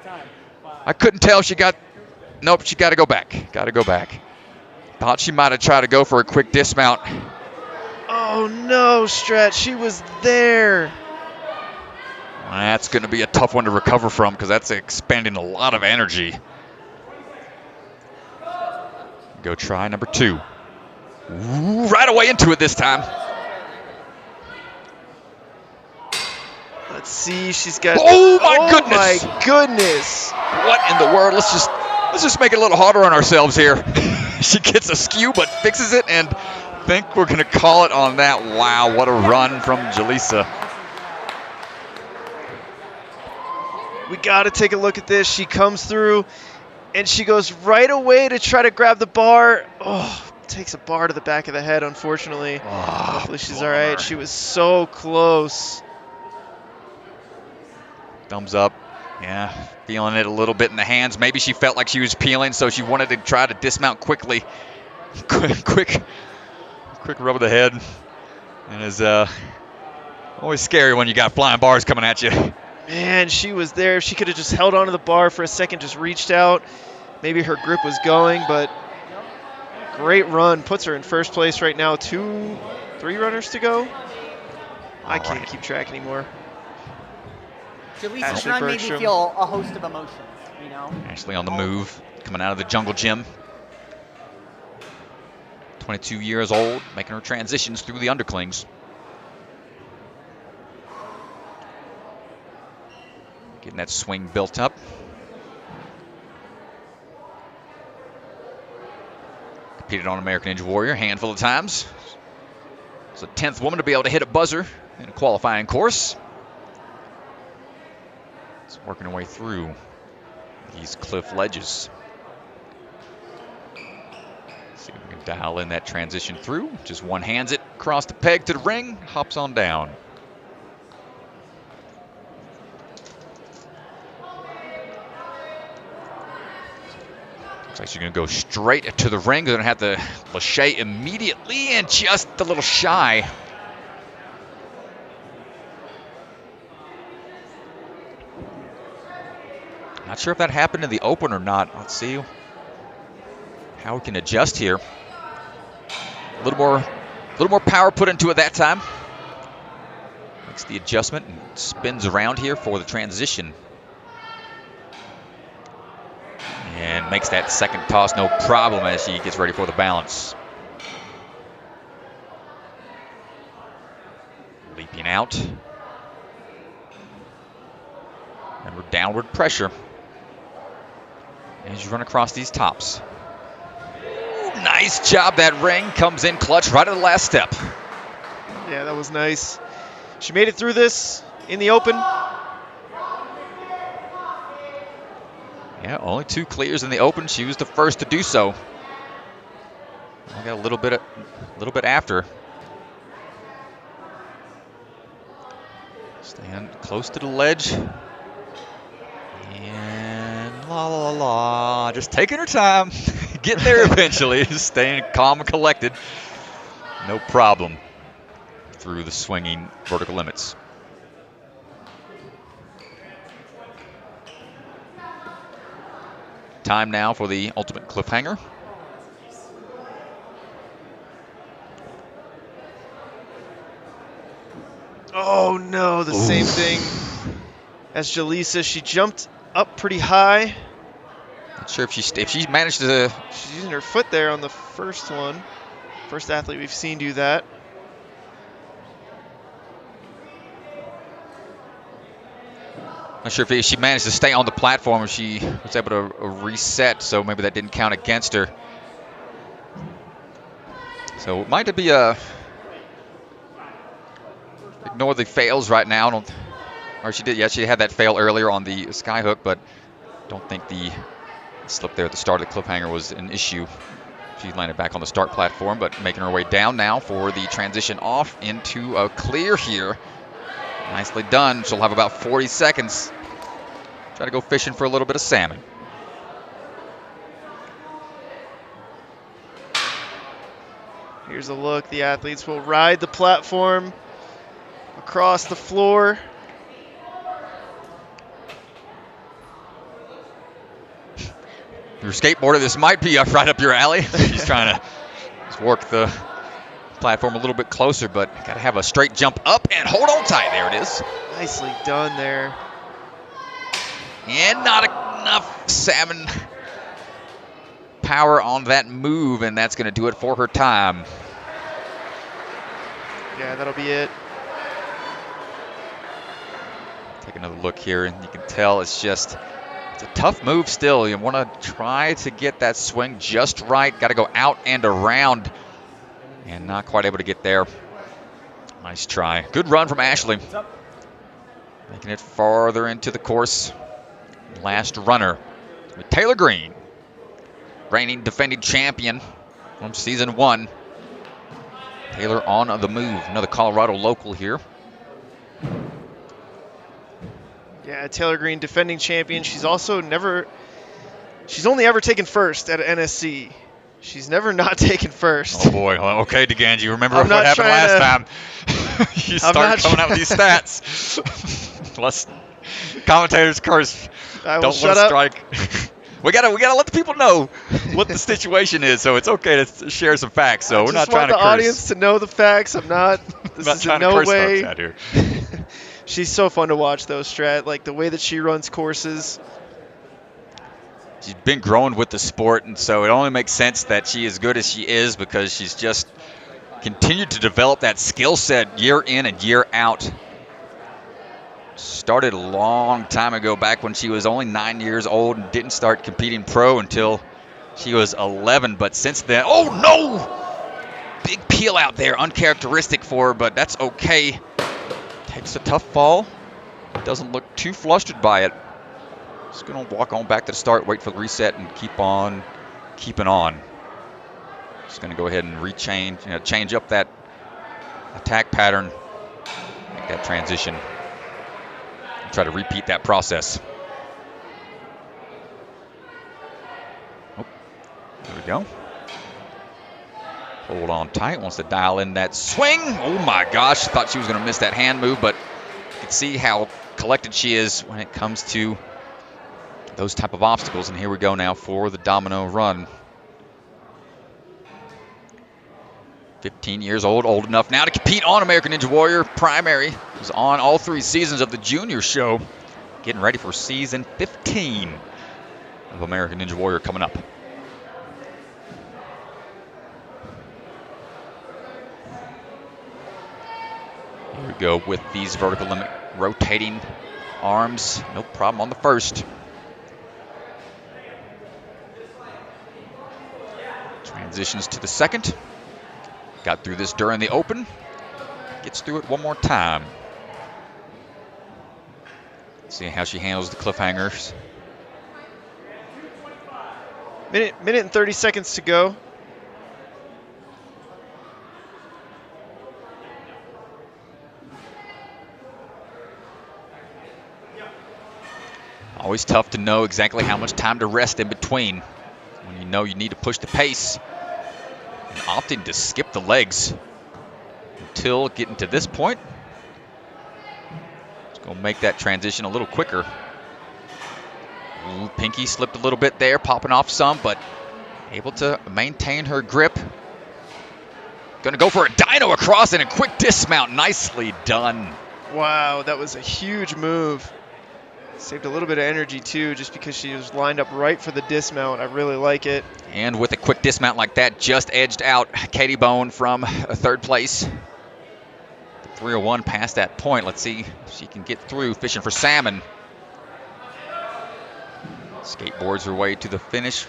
I couldn't tell. She got, nope, she got to go back. Got to go back. Thought she might have tried to go for a quick dismount. Oh no, Stretch, she was there. That's going to be a tough one to recover from because that's expending a lot of energy. Go try number 2. Ooh, right away into it this time. Let's see, she's got. Oh my goodness! My goodness! What in the world? Let's just make it a little harder on ourselves here. She gets a skew but fixes it, and I think we're going to call it on that. Wow, what a run from Jalisa. We got to take a look at this. She comes through, and she goes right away to try to grab the bar. Oh, takes a bar to the back of the head, unfortunately. Oh, hopefully she's all right. She was so close. Thumbs up. Yeah, feeling it a little bit in the hands. Maybe she felt like she was peeling, so she wanted to try to dismount quickly. Quick rub of the head. And it's always scary when you got flying bars coming at you. Man, she was there. If she could have just held onto the bar for a second, just reached out, maybe her grip was going, but great run. Puts her in first place right now. 3 runners to go. I can't keep track anymore. Jalisa's run made me feel a host of emotions, you know? Ashley on the move, coming out of the jungle gym. 22 years old, making her transitions through the underclings. Getting that swing built up. Competed on American Ninja Warrior a handful of times. It's the 10th woman to be able to hit a buzzer in a qualifying course. It's working her way through these cliff ledges. See if we can dial in that transition through. Just one hands it across the peg to the ring, hops on down. Looks like she's going to go straight to the ring. Going to have the LaJoie immediately, and just a little shy. Not sure if that happened in the open or not. Let's see how we can adjust here. A little more power put into it that time. Makes the adjustment and spins around here for the transition. And makes that second toss no problem as she gets ready for the balance. Leaping out. And we're downward pressure as you run across these tops. Ooh, nice job. That ring comes in clutch right at the last step. Yeah, that was nice. She made it through this in the open. Yeah, only 2 clears in the open. She was the first to do so. I got a little bit after. Stand close to the ledge. And la, just taking her time. Getting there eventually. Just staying calm and collected. No problem through the swinging vertical limits. Time now for the ultimate cliffhanger. Oh no, the same thing as Jalisa. She jumped up pretty high. Not sure if she managed to. She's using her foot there on the first one. First athlete we've seen do that. Not sure if she managed to stay on the platform or she was able to reset, so maybe that didn't count against her. So it might be a... Ignore the fails right now. Or she did, yeah, she had that fail earlier on the sky hook, but don't think the slip there at the start of the cliffhanger was an issue. She landed back on the start platform, but making her way down now for the transition off into a clear here. Nicely done. She'll have about 40 seconds. Try to go fishing for a little bit of salmon. Here's a look. The athletes will ride the platform across the floor. Your skateboarder, this might be right up your alley. She's trying to just work the platform a little bit closer, but got to have a straight jump up and hold on tight. There it is. Nicely done there. And not enough salmon power on that move, and that's going to do it for her time. Yeah, that'll be it. Take another look here, and you can tell it's a tough move still. You want to try to get that swing just right. Got to go out and around, and not quite able to get there. Nice try. Good run from Ashley. Making it farther into the course. Last runner with Taylor Greene, reigning defending champion from season 1. Taylor on the move. Another Colorado local here. Yeah, Taylor Greene, defending champion. She's only ever taken first at NSC. She's never not taken first. Oh boy. Well, okay, DeGangi, remember what happened last time. You start coming out with these stats. Let's commentators curse. I will Don't shut let us up. strike. We gotta let the people know what the situation is, so it's okay to share some facts. So we're not trying to curse. I just want the audience to know the facts. I'm not. This not is trying in no to curse way. folks out here. She's so fun to watch, though, Strat. Like the way that she runs courses. She's been growing with the sport, and so it only makes sense that she is as good as she is because she's just continued to develop that skill set year in and year out. Started a long time ago, back when she was only 9 years old and didn't start competing pro until she was 11. But since then, oh no! Big peel out there, uncharacteristic for her, but that's okay. Takes a tough fall. Doesn't look too flustered by it. Just going to walk on back to the start, wait for the reset, and keep on keeping on. Just going to go ahead and change up that attack pattern, make that transition. Try to repeat that process. Oh, there we go. Hold on tight. Wants to dial in that swing. Oh my gosh, thought she was going to miss that hand move, but you can see how collected she is when it comes to those type of obstacles. And here we go now for the domino run. 15 years old enough now to compete on American Ninja Warrior Primary. Was on all 3 seasons of the junior show. Getting ready for season 15 of American Ninja Warrior coming up. Here we go with these vertical limit rotating arms. No problem on the first. Transitions to the second. Got through this during the open. Gets through it one more time. See how she handles the cliffhangers. Minute and 30 seconds to go. Always tough to know exactly how much time to rest in between when you know you need to push the pace. And opting to skip the legs until getting to this point. It's going to make that transition a little quicker. Ooh, Pinky slipped a little bit there, popping off some, but able to maintain her grip. Going to go for a dyno across and a quick dismount. Nicely done. Wow, that was a huge move. Saved a little bit of energy, too, just because she was lined up right for the dismount. I really like it. And with a quick dismount like that, just edged out Katie Bone from 3rd place. The 301 past that point. Let's see if she can get through, fishing for salmon. Skateboards her way to the finish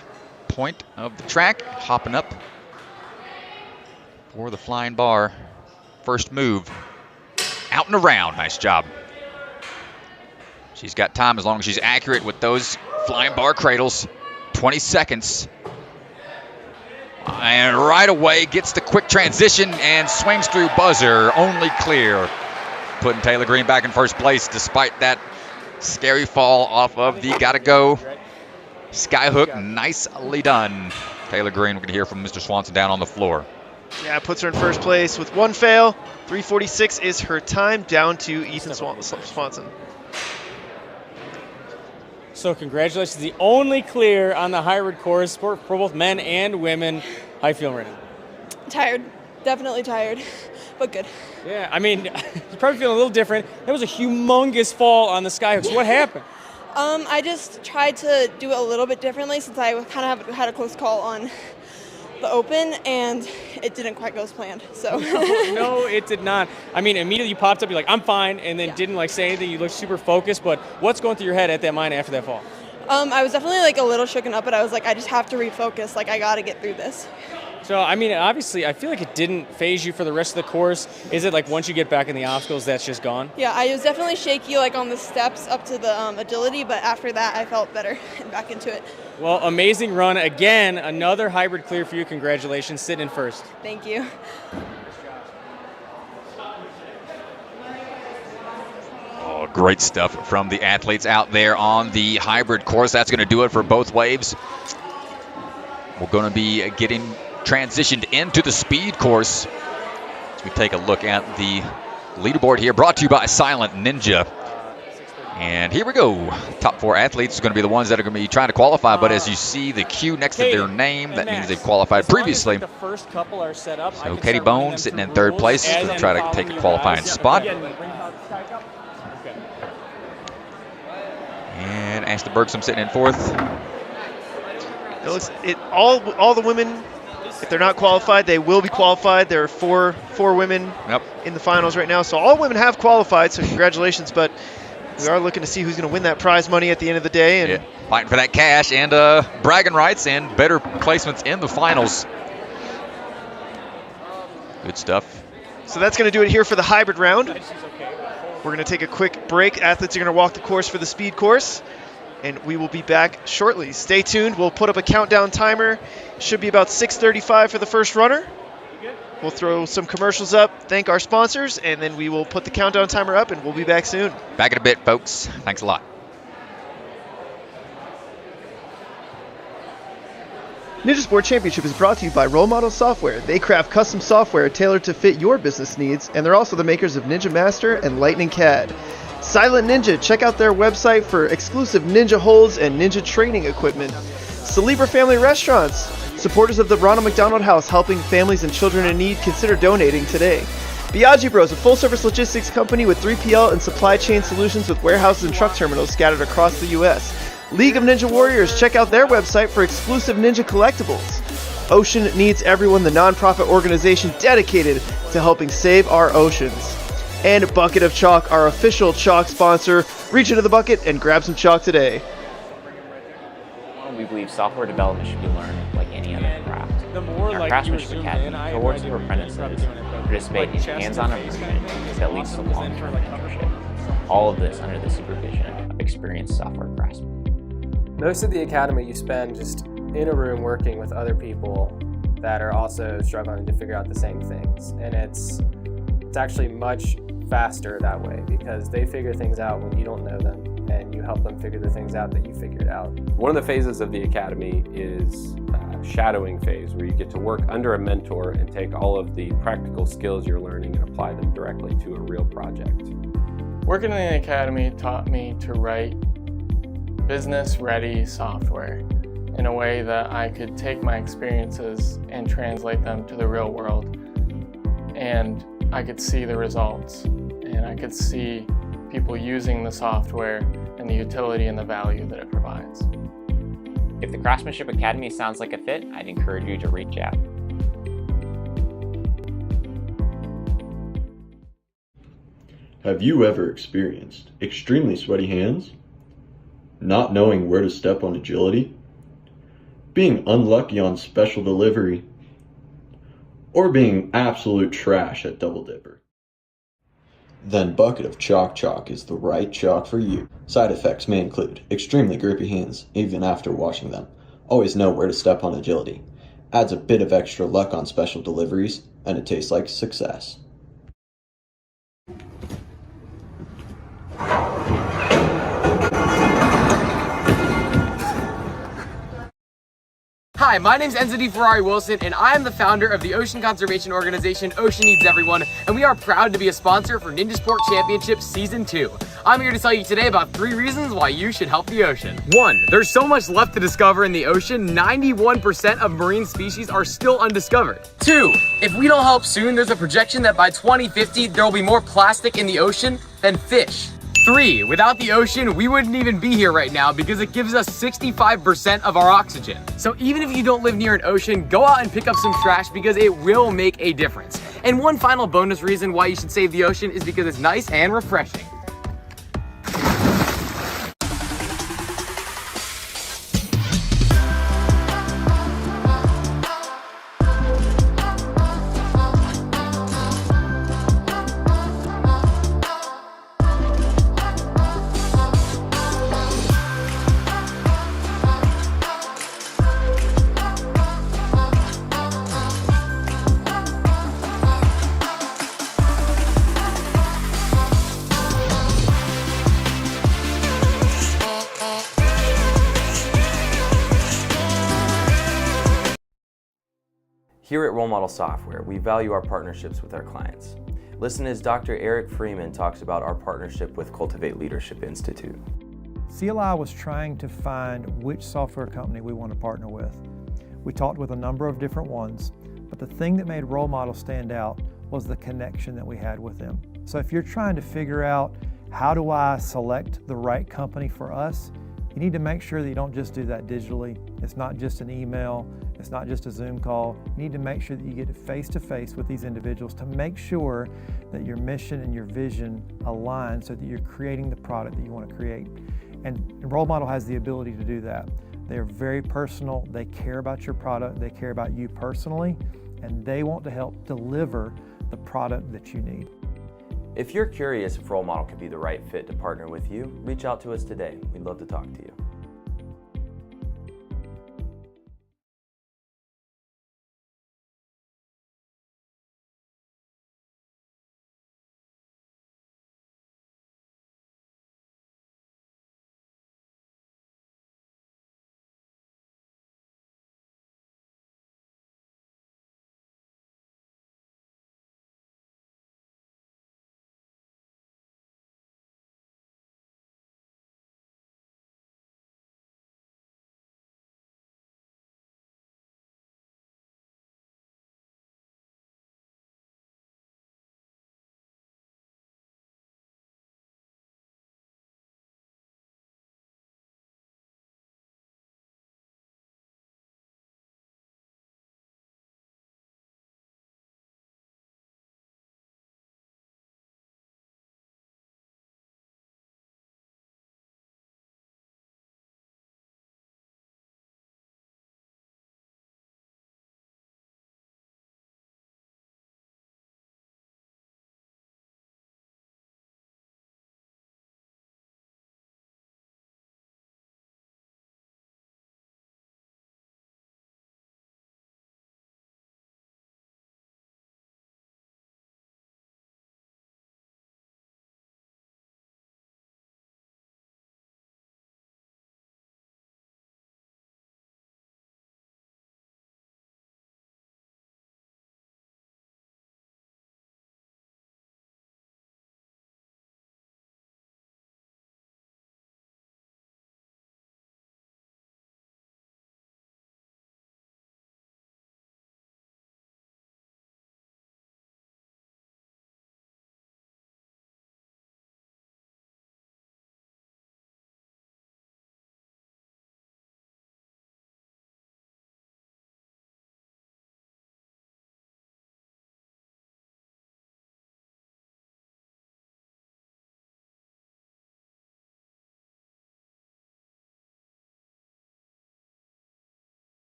point of the track, hopping up for the flying bar. First move, out and around. Nice job. She's got time as long as she's accurate with those flying bar cradles. 20 seconds. And right away gets the quick transition and swings through buzzer. Only clear. Putting Taylor Greene back in first place despite that scary fall off of the gotta go skyhook. Nicely done. Taylor Greene, we're going to hear from Mr. Swanson down on the floor. Yeah, puts her in first place with one fail. 3:46 is her time, down to Ethan Swanson. So congratulations, the only clear on the hybrid course for both men and women. How you feeling right now? Tired, definitely tired, but good. Yeah, I mean, you're probably feeling a little different. There was a humongous fall on the skyhooks. What happened? I just tried to do it a little bit differently since I kind of had a close call on the open, and it didn't quite go as planned. So No, it did not. I mean, immediately you popped up, you're like, I'm fine, and then didn't like say anything. You looked super focused, but what's going through your head at that mind after that fall? I was definitely like a little shooken up, but I was like, I just have to refocus. Like, I got to get through this. So, I mean, obviously, I feel like it didn't phase you for the rest of the course. Is it like once you get back in the obstacles, that's just gone? Yeah, I was definitely shaky like on the steps up to the agility, but after that, I felt better and back into it. Well, amazing run. Again, another hybrid clear for you. Congratulations, sitting in first. Thank you. Oh, great stuff from the athletes out there on the hybrid course. That's going to do it for both waves. We're going to be getting transitioned into the speed course as we take a look at the leaderboard here, brought to you by Silent Ninja. And here we go. Top 4 athletes are going to be the ones that are going to be trying to qualify, but as you see the Q next to their name, that means they've qualified previously. The first couple are set up. So Katie Bone sitting in third place is going to try to take a qualifying spot. And Ashton Bergstrom sitting in fourth. All the women, if they're not qualified, they will be qualified. There are four women in the finals right now, so all women have qualified. So congratulations, but we are looking to see who's going to win that prize money at the end of the day. And fighting for that cash and bragging rights and better placements in the finals. Good stuff. So that's going to do it here for the hybrid round. We're going to take a quick break. Athletes are going to walk the course for the speed course, and we will be back shortly. Stay tuned. We'll put up a countdown timer. Should be about 6:35 for the first runner. We'll throw some commercials up, thank our sponsors, and then we will put the countdown timer up, and we'll be back soon. Back in a bit, folks. Thanks a lot. Ninja Sport Championship is brought to you by Role Model Software. They craft custom software tailored to fit your business needs, and they're also the makers of Ninja Master and Lightning CAD. Silent Ninja, check out their website for exclusive ninja holds and ninja training equipment. Celebra Family Restaurants, supporters of the Ronald McDonald House, helping families and children in need. Consider donating today. Biaggi Bros, a full-service logistics company with 3PL and supply chain solutions with warehouses and truck terminals scattered across the U.S. League of Ninja Warriors, check out their website for exclusive ninja collectibles. Ocean Needs Everyone, the nonprofit organization dedicated to helping save our oceans. And Bucket of Chalk, our official chalk sponsor. Reach into the bucket and grab some chalk today. We believe software development should be learned like any other craft. The more in our like Craftsmanship Academy, cohorts of apprentices participate in hands-on immersion that leads to long-term mentorship. All of this under the supervision of experienced software craftsmen. Most of the academy you spend just in a room working with other people that are also struggling to figure out the same things. And it's actually much faster that way because they figure things out when you don't know them and you help them figure the things out that you figured out. One of the phases of the academy is shadowing phase, where you get to work under a mentor and take all of the practical skills you're learning and apply them directly to a real project. Working in the academy taught me to write business-ready software in a way that I could take my experiences and translate them to the real world. And I could see the results, and I could see people using the software and the utility and the value that it provides. If the Craftsmanship Academy sounds like a fit, I'd encourage you to reach out. Have you ever experienced extremely sweaty hands? Not knowing where to step on agility? Being unlucky on special delivery? Or being absolute trash at Double Dipper? then Bucket of Chalk is the right chalk for you. Side effects may include extremely grippy hands, even after washing them. Always know where to step on agility. Adds a bit of extra luck on special deliveries, and it tastes like success. Hi, my name's Enzo D. Ferrari Wilson, and I am the founder of the ocean conservation organization Ocean Needs Everyone, and we are proud to be a sponsor for Ninja Sport Championship Season 2. I'm here to tell you today about 3 reasons why you should help the ocean. 1. There's so much left to discover in the ocean, 91% of marine species are still undiscovered. 2. If we don't help soon, there's a projection that by 2050, there will be more plastic in the ocean than fish. 3. Without the ocean, we wouldn't even be here right now because it gives us 65% of our oxygen. So even if you don't live near an ocean, go out and pick up some trash because it will make a difference. And one final bonus reason why you should save the ocean is because it's nice and refreshing. Here at Role Model Software, we value our partnerships with our clients. Listen as Dr. Eric Freeman talks about our partnership with Cultivate Leadership Institute. CLI was trying to find which software company we want to partner with. We talked with a number of different ones, but the thing that made Role Model stand out was the connection that we had with them. So if you're trying to figure out how do I select the right company for us, you need to make sure that you don't just do that digitally. It's not just an email, it's not just a Zoom call. You need to make sure that you get face-to-face with these individuals to make sure that your mission and your vision align so that you're creating the product that you want to create. And Role Model has the ability to do that. They're very personal, they care about your product, they care about you personally, and they want to help deliver the product that you need. If you're curious if Role Model could be the right fit to partner with you, reach out to us today. We'd love to talk to you.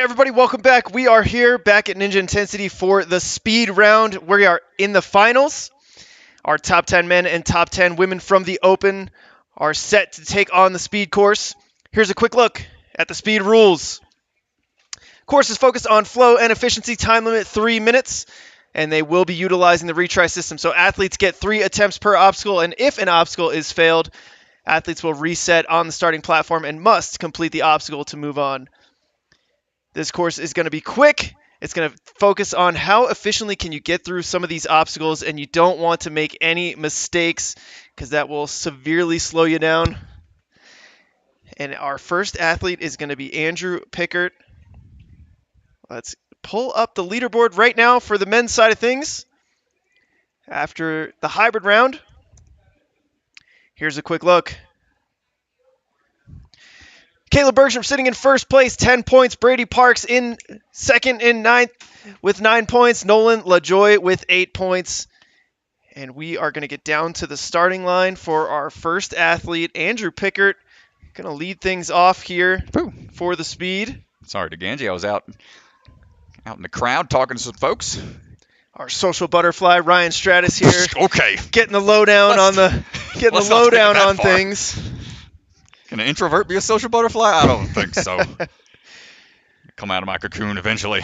everybody, welcome back. We are here back at Ninja Intensity for the speed round. We are in the finals. Our top 10 men and top 10 women from the Open are set to take on the speed course. Here's a quick look at the speed rules. Course is focused on flow and efficiency, time limit 3 minutes, and they will be utilizing the retry system. So athletes get 3 attempts per obstacle, and if an obstacle is failed, athletes will reset on the starting platform and must complete the obstacle to move on. This course is going to be quick. It's going to focus on how efficiently can you get through some of these obstacles, and you don't want to make any mistakes because that will severely slow you down. And our first athlete is going to be Andrew Pickard. Let's pull up the leaderboard right now for the men's side of things. After the hybrid round, here's a quick look. Caleb Bergstrom sitting in first place, 10 points. Brady Parks in second and ninth with 9 points. Nolan LaJoie with 8 points. And we are going to get down to the starting line for our first athlete, Andrew Pickard. Going to lead things off here for the speed. Sorry to Ganji, I was out in the crowd talking to some folks. Our social butterfly, Ryan Stratus here. Okay. Getting the lowdown on things. Can an introvert be a social butterfly? I don't think so. Come out of my cocoon eventually.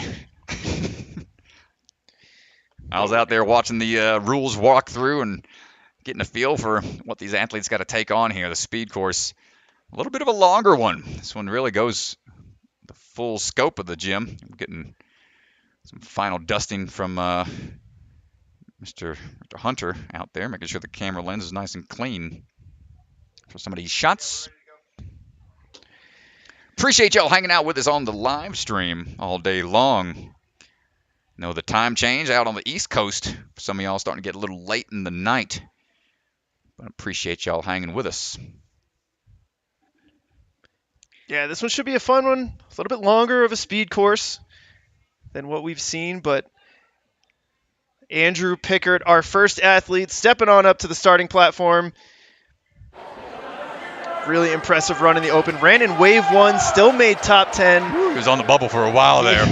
I was out there watching the rules walk through and getting a feel for what these athletes got to take on here. The speed course, a little bit of a longer one. This one really goes the full scope of the gym. I'm getting some final dusting from Mr. Hunter out there, making sure the camera lens is nice and clean for some of these shots. Appreciate y'all hanging out with us on the live stream all day long. Know the time change out on the East Coast. Some of y'all starting to get a little late in the night. But appreciate y'all hanging with us. Yeah, this one should be a fun one. A little bit longer of a speed course than what we've seen, but Andrew Pickard, our first athlete, stepping on up to the starting platform. Really impressive run in the Open. Ran in Wave 1, still made top 10. He was on the bubble for a while there.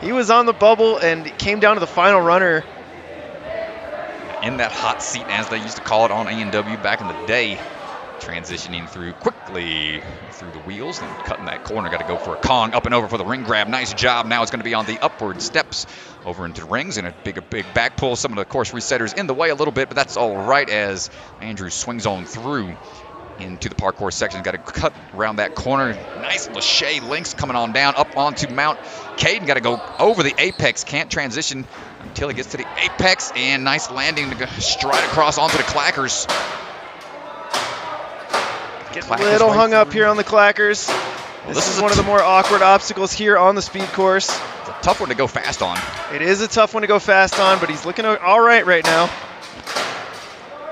He was on the bubble and came down to the final runner. In that hot seat, as they used to call it on A&W back in the day. Transitioning through quickly through the wheels and cutting that corner. Got to go for a Kong up and over for the ring grab. Nice job. Now it's going to be on the upward steps over into the rings and a big back pull. Some of the course resetters in the way a little bit, but that's all right as Andrew swings on through into the parkour section. Got to cut around that corner. Nice Lachey links coming on down up onto Mount Caden. Got to go over the apex. Can't transition until he gets to the apex. And nice landing to go stride across onto the clackers. Getting a little hung up here on the clackers. Well, this is one of the more awkward obstacles here on the speed course. It's a tough one to go fast on. It is a tough one to go fast on, but he's looking all right now.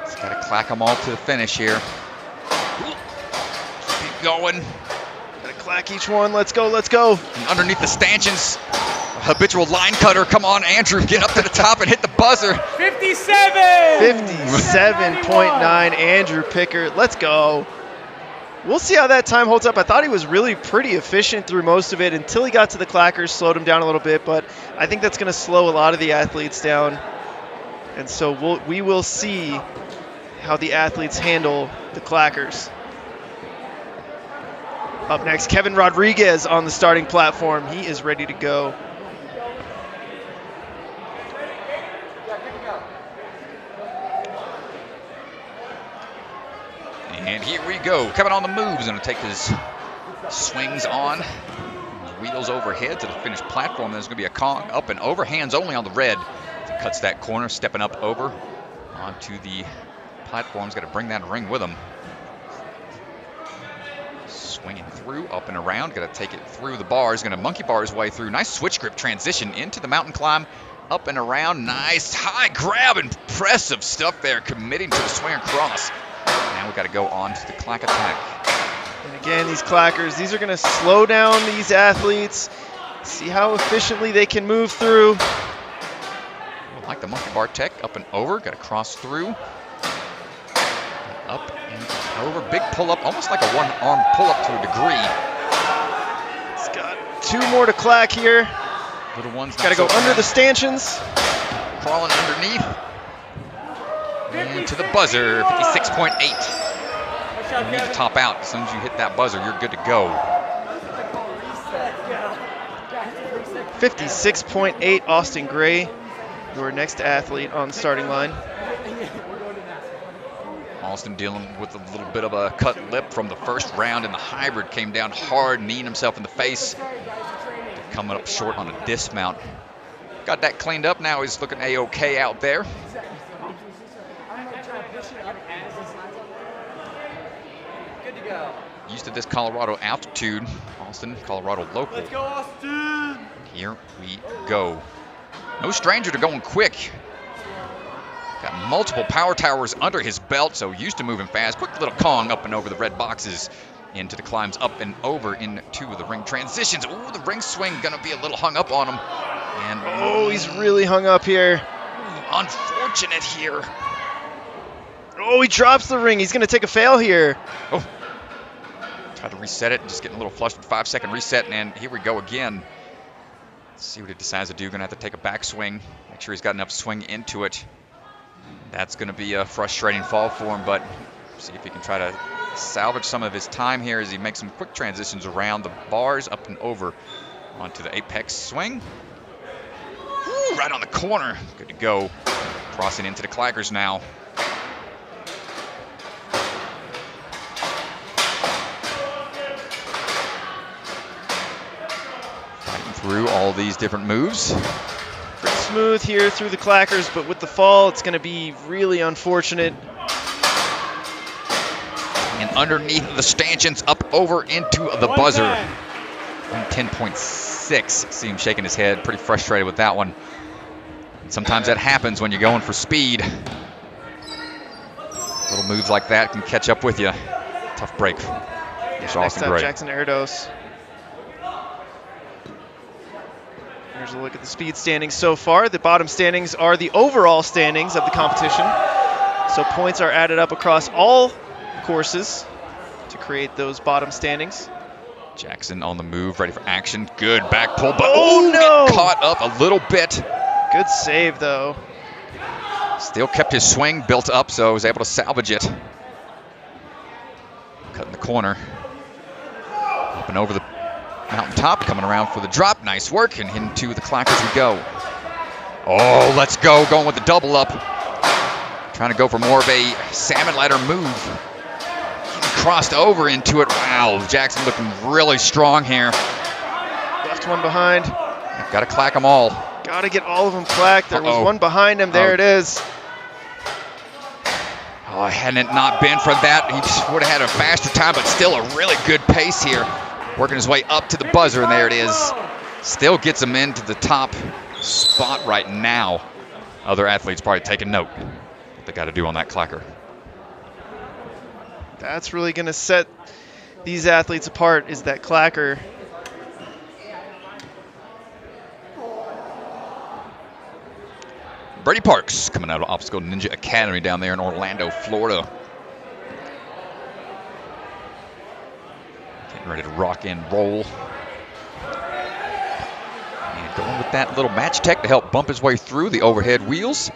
He's got to clack them all to the finish here. Keep going. Got to clack each one. Let's go, let's go. And underneath the stanchions, habitual line cutter. Come on, Andrew, get up to the top and hit the buzzer. 57! 57.9, Andrew Pickard. Let's go. We'll see how that time holds up. I thought he was really pretty efficient through most of it until he got to the clackers, slowed him down a little bit, but I think that's going to slow a lot of the athletes down. And so we will see how the athletes handle the clackers. Up next, Kevin Rodriguez on the starting platform. He is ready to go. And here we go. Kevin on the move. He's going to take his swings on. His wheels overhead to the finished platform. There's going to be a Kong up and over. Hands only on the red. He cuts that corner, stepping up over onto the platform. He's got to bring that ring with him. Swinging through, up and around. Got to take it through the bars. Going to monkey bar his way through. Nice switch grip transition into the mountain climb. Up and around. Nice high grab. Impressive stuff there. Committing to the swing across. Now we've got to go on to the clack attack. And again, these clackers, these are going to slow down these athletes. See how efficiently they can move through. Like the monkey bar tech, up and over. Got to cross through. Up and over. Big pull up, almost like a one-arm pull up to a degree. He's got 2 more to clack here. Little ones. Got to go under the stanchions. Crawling underneath. And to the buzzer, 56.8. You need to top out. As soon as you hit that buzzer, you're good to go. 56.8, Austin Gray, your next athlete on the starting line. Austin dealing with a little bit of a cut lip from the first round in the hybrid. Came down hard, kneeing himself in the face. Coming up short on a dismount. Got that cleaned up. Now he's looking A-OK out there. Good to go. Used to this Colorado altitude. Austin, Colorado local. Let's go, Austin! Here we go. No stranger to going quick. Got multiple power towers under his belt, so used to moving fast. Quick little Kong up and over the red boxes. Into the climbs up and over into the ring transitions. Ooh, the ring swing gonna be a little hung up on him. And oh, he's really hung up here. Unfortunate here. Oh, he drops the ring. He's gonna take a fail here. Oh, tried to reset it, just getting a little flushed with 5-second reset, and here we go again. Let's see what he decides to do. Gonna have to take a back swing. Make sure he's got enough swing into it. That's gonna be a frustrating fall for him, but see if he can try to salvage some of his time here as he makes some quick transitions around the bars, up and over onto the apex swing. Ooh, right on the corner. Good to go. Crossing into the claggers now. Fighting through all these different moves. Pretty smooth here through the clackers, but with the fall, it's going to be really unfortunate. And underneath the stanchions, up over into the buzzer. 10.6. See him shaking his head, pretty frustrated with that one. Sometimes that happens when you're going for speed. Little moves like that can catch up with you. Tough break. Next up, Jackson Erdos. Here's a look at the speed standings so far. The bottom standings are the overall standings of the competition. So points are added up across all courses to create those bottom standings. Jackson on the move, ready for action. Good back pull, but no! Get caught up a little bit. Good save, though. Still kept his swing built up, so was able to salvage it. Cutting the corner. Up and over the mountaintop, coming around for the drop. Nice work, and into the clackers we go. Oh, let's go. Going with the double up. Trying to go for more of a salmon ladder move. Crossed over into it. Wow, Jackson looking really strong here. Left one behind. Got to clack them all. Got to get all of them clacked. There was one behind him. There it is. Oh, hadn't it not been for that, he just would have had a faster time, but still a really good pace here. Working his way up to the buzzer, and there it is. Still gets him into the top spot right now. Other athletes probably taking note what they got to do on that clacker. That's really going to set these athletes apart, is that clacker. Brady Parks coming out of Obstacle Ninja Academy down there in Orlando, Florida. Getting ready to rock and roll. And going with that little match tech to help bump his way through the overhead wheels.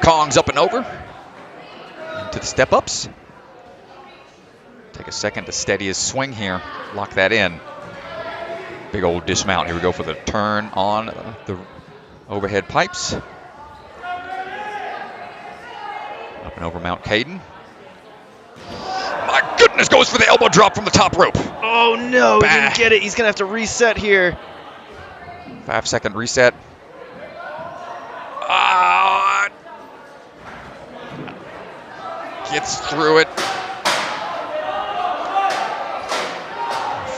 Kongs up and over. Into the step-ups. Take a second to steady his swing here. Lock that in. Big old dismount. Here we go for the turn on the overhead pipes. Up and over Mount Caden. My goodness, goes for the elbow drop from the top rope. Oh no, he didn't get it. He's gonna have to reset here. 5-second reset. Gets through it.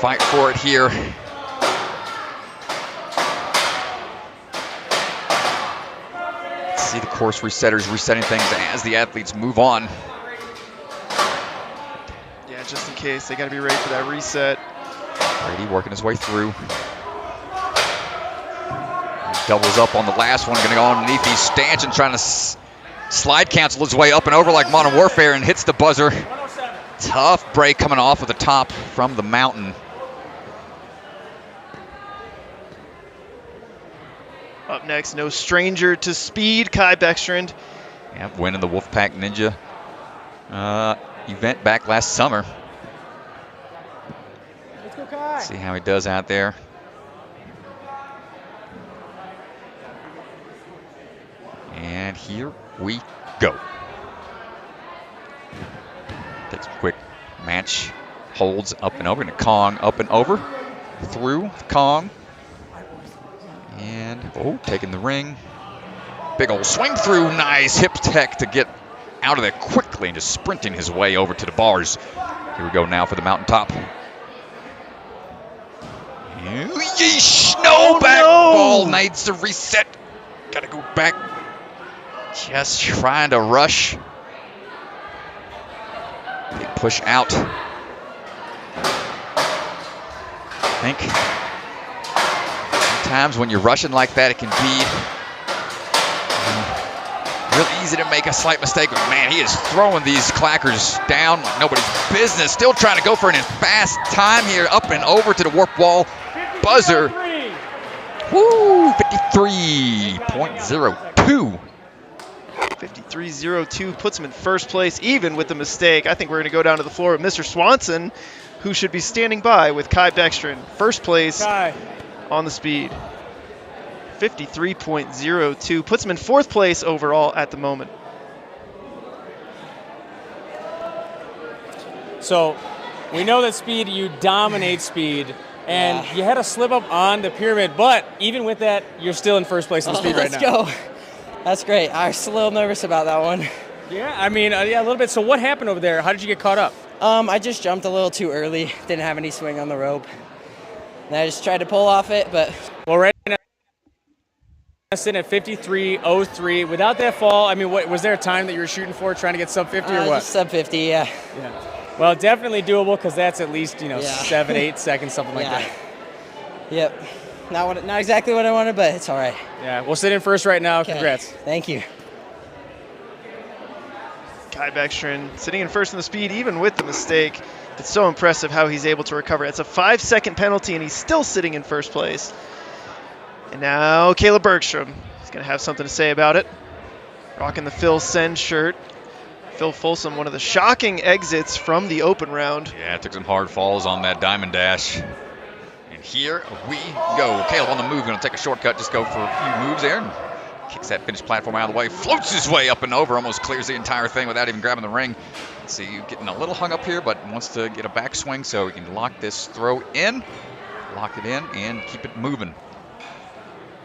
Fight for it here. See the course resetters resetting things as the athletes move on. Yeah, just in case. They got to be ready for that reset. Brady working his way through. He doubles up on the last one. Going to go underneath these stanchions, trying to slide cancel his way up and over like Modern Warfare, and hits the buzzer. Tough break coming off of the top from the mountain. Up next, no stranger to speed, Kai Beckstrand. Yeah, winning the Wolfpack Ninja event back last summer. Let's go, Kai. See how he does out there. And here we go. Takes a quick match, holds up and over, and a Kong up and over, through Kong. And, oh, taking the ring. Big old swing through, nice hip tech to get out of there quickly and just sprinting his way over to the bars. Here we go now for the mountaintop. Yeesh, no back ball, needs to reset. Gotta go back. Just trying to rush. Big push out. I think sometimes when you're rushing like that, it can be real easy to make a slight mistake. But man, he is throwing these clackers down like nobody's business. Still trying to go for an fast time here, up and over to the warp wall. Buzzer. Woo, 53.02. 53.02 puts him in first place, even with the mistake. I think we're going to go down to the floor with Mr. Swanson, who should be standing by with Kai Beckstrand. First place on the speed. 53.02 puts him in fourth place overall at the moment. So we know that speed, you dominate speed, and you had a slip up on the pyramid, but even with that, you're still in first place on the speed right now. Let's go. That's great. I was a little nervous about that one. Yeah, I mean, yeah, a little bit. So what happened over there? How did you get caught up? I just jumped a little too early. Didn't have any swing on the rope. And I just tried to pull off it, but... Well, right now, sitting at 53.03. Without that fall, I mean, was there a time that you were shooting for, trying to get sub 50 or what? Just sub 50, yeah. Well, definitely doable because that's at least, 7, 8 seconds, something like that. Yep. Not exactly what I wanted, but it's all right. Yeah, we'll sit in first right now. Okay. Congrats. Thank you. Kai Beckstrand sitting in first in the speed, even with the mistake. It's so impressive how he's able to recover. It's a 5-second penalty, and he's still sitting in first place. And now Caleb Bergstrom is going to have something to say about it. Rocking the Phil Send shirt. Phil Folsom, one of the shocking exits from the open round. Yeah, took some hard falls on that diamond dash. And here we go. Caleb on the move, going to take a shortcut, just go for a few moves there. And kicks that finished platform out of the way, floats his way up and over, almost clears the entire thing without even grabbing the ring. See, getting a little hung up here, but wants to get a backswing so he can lock this throw in, lock it in, and keep it moving.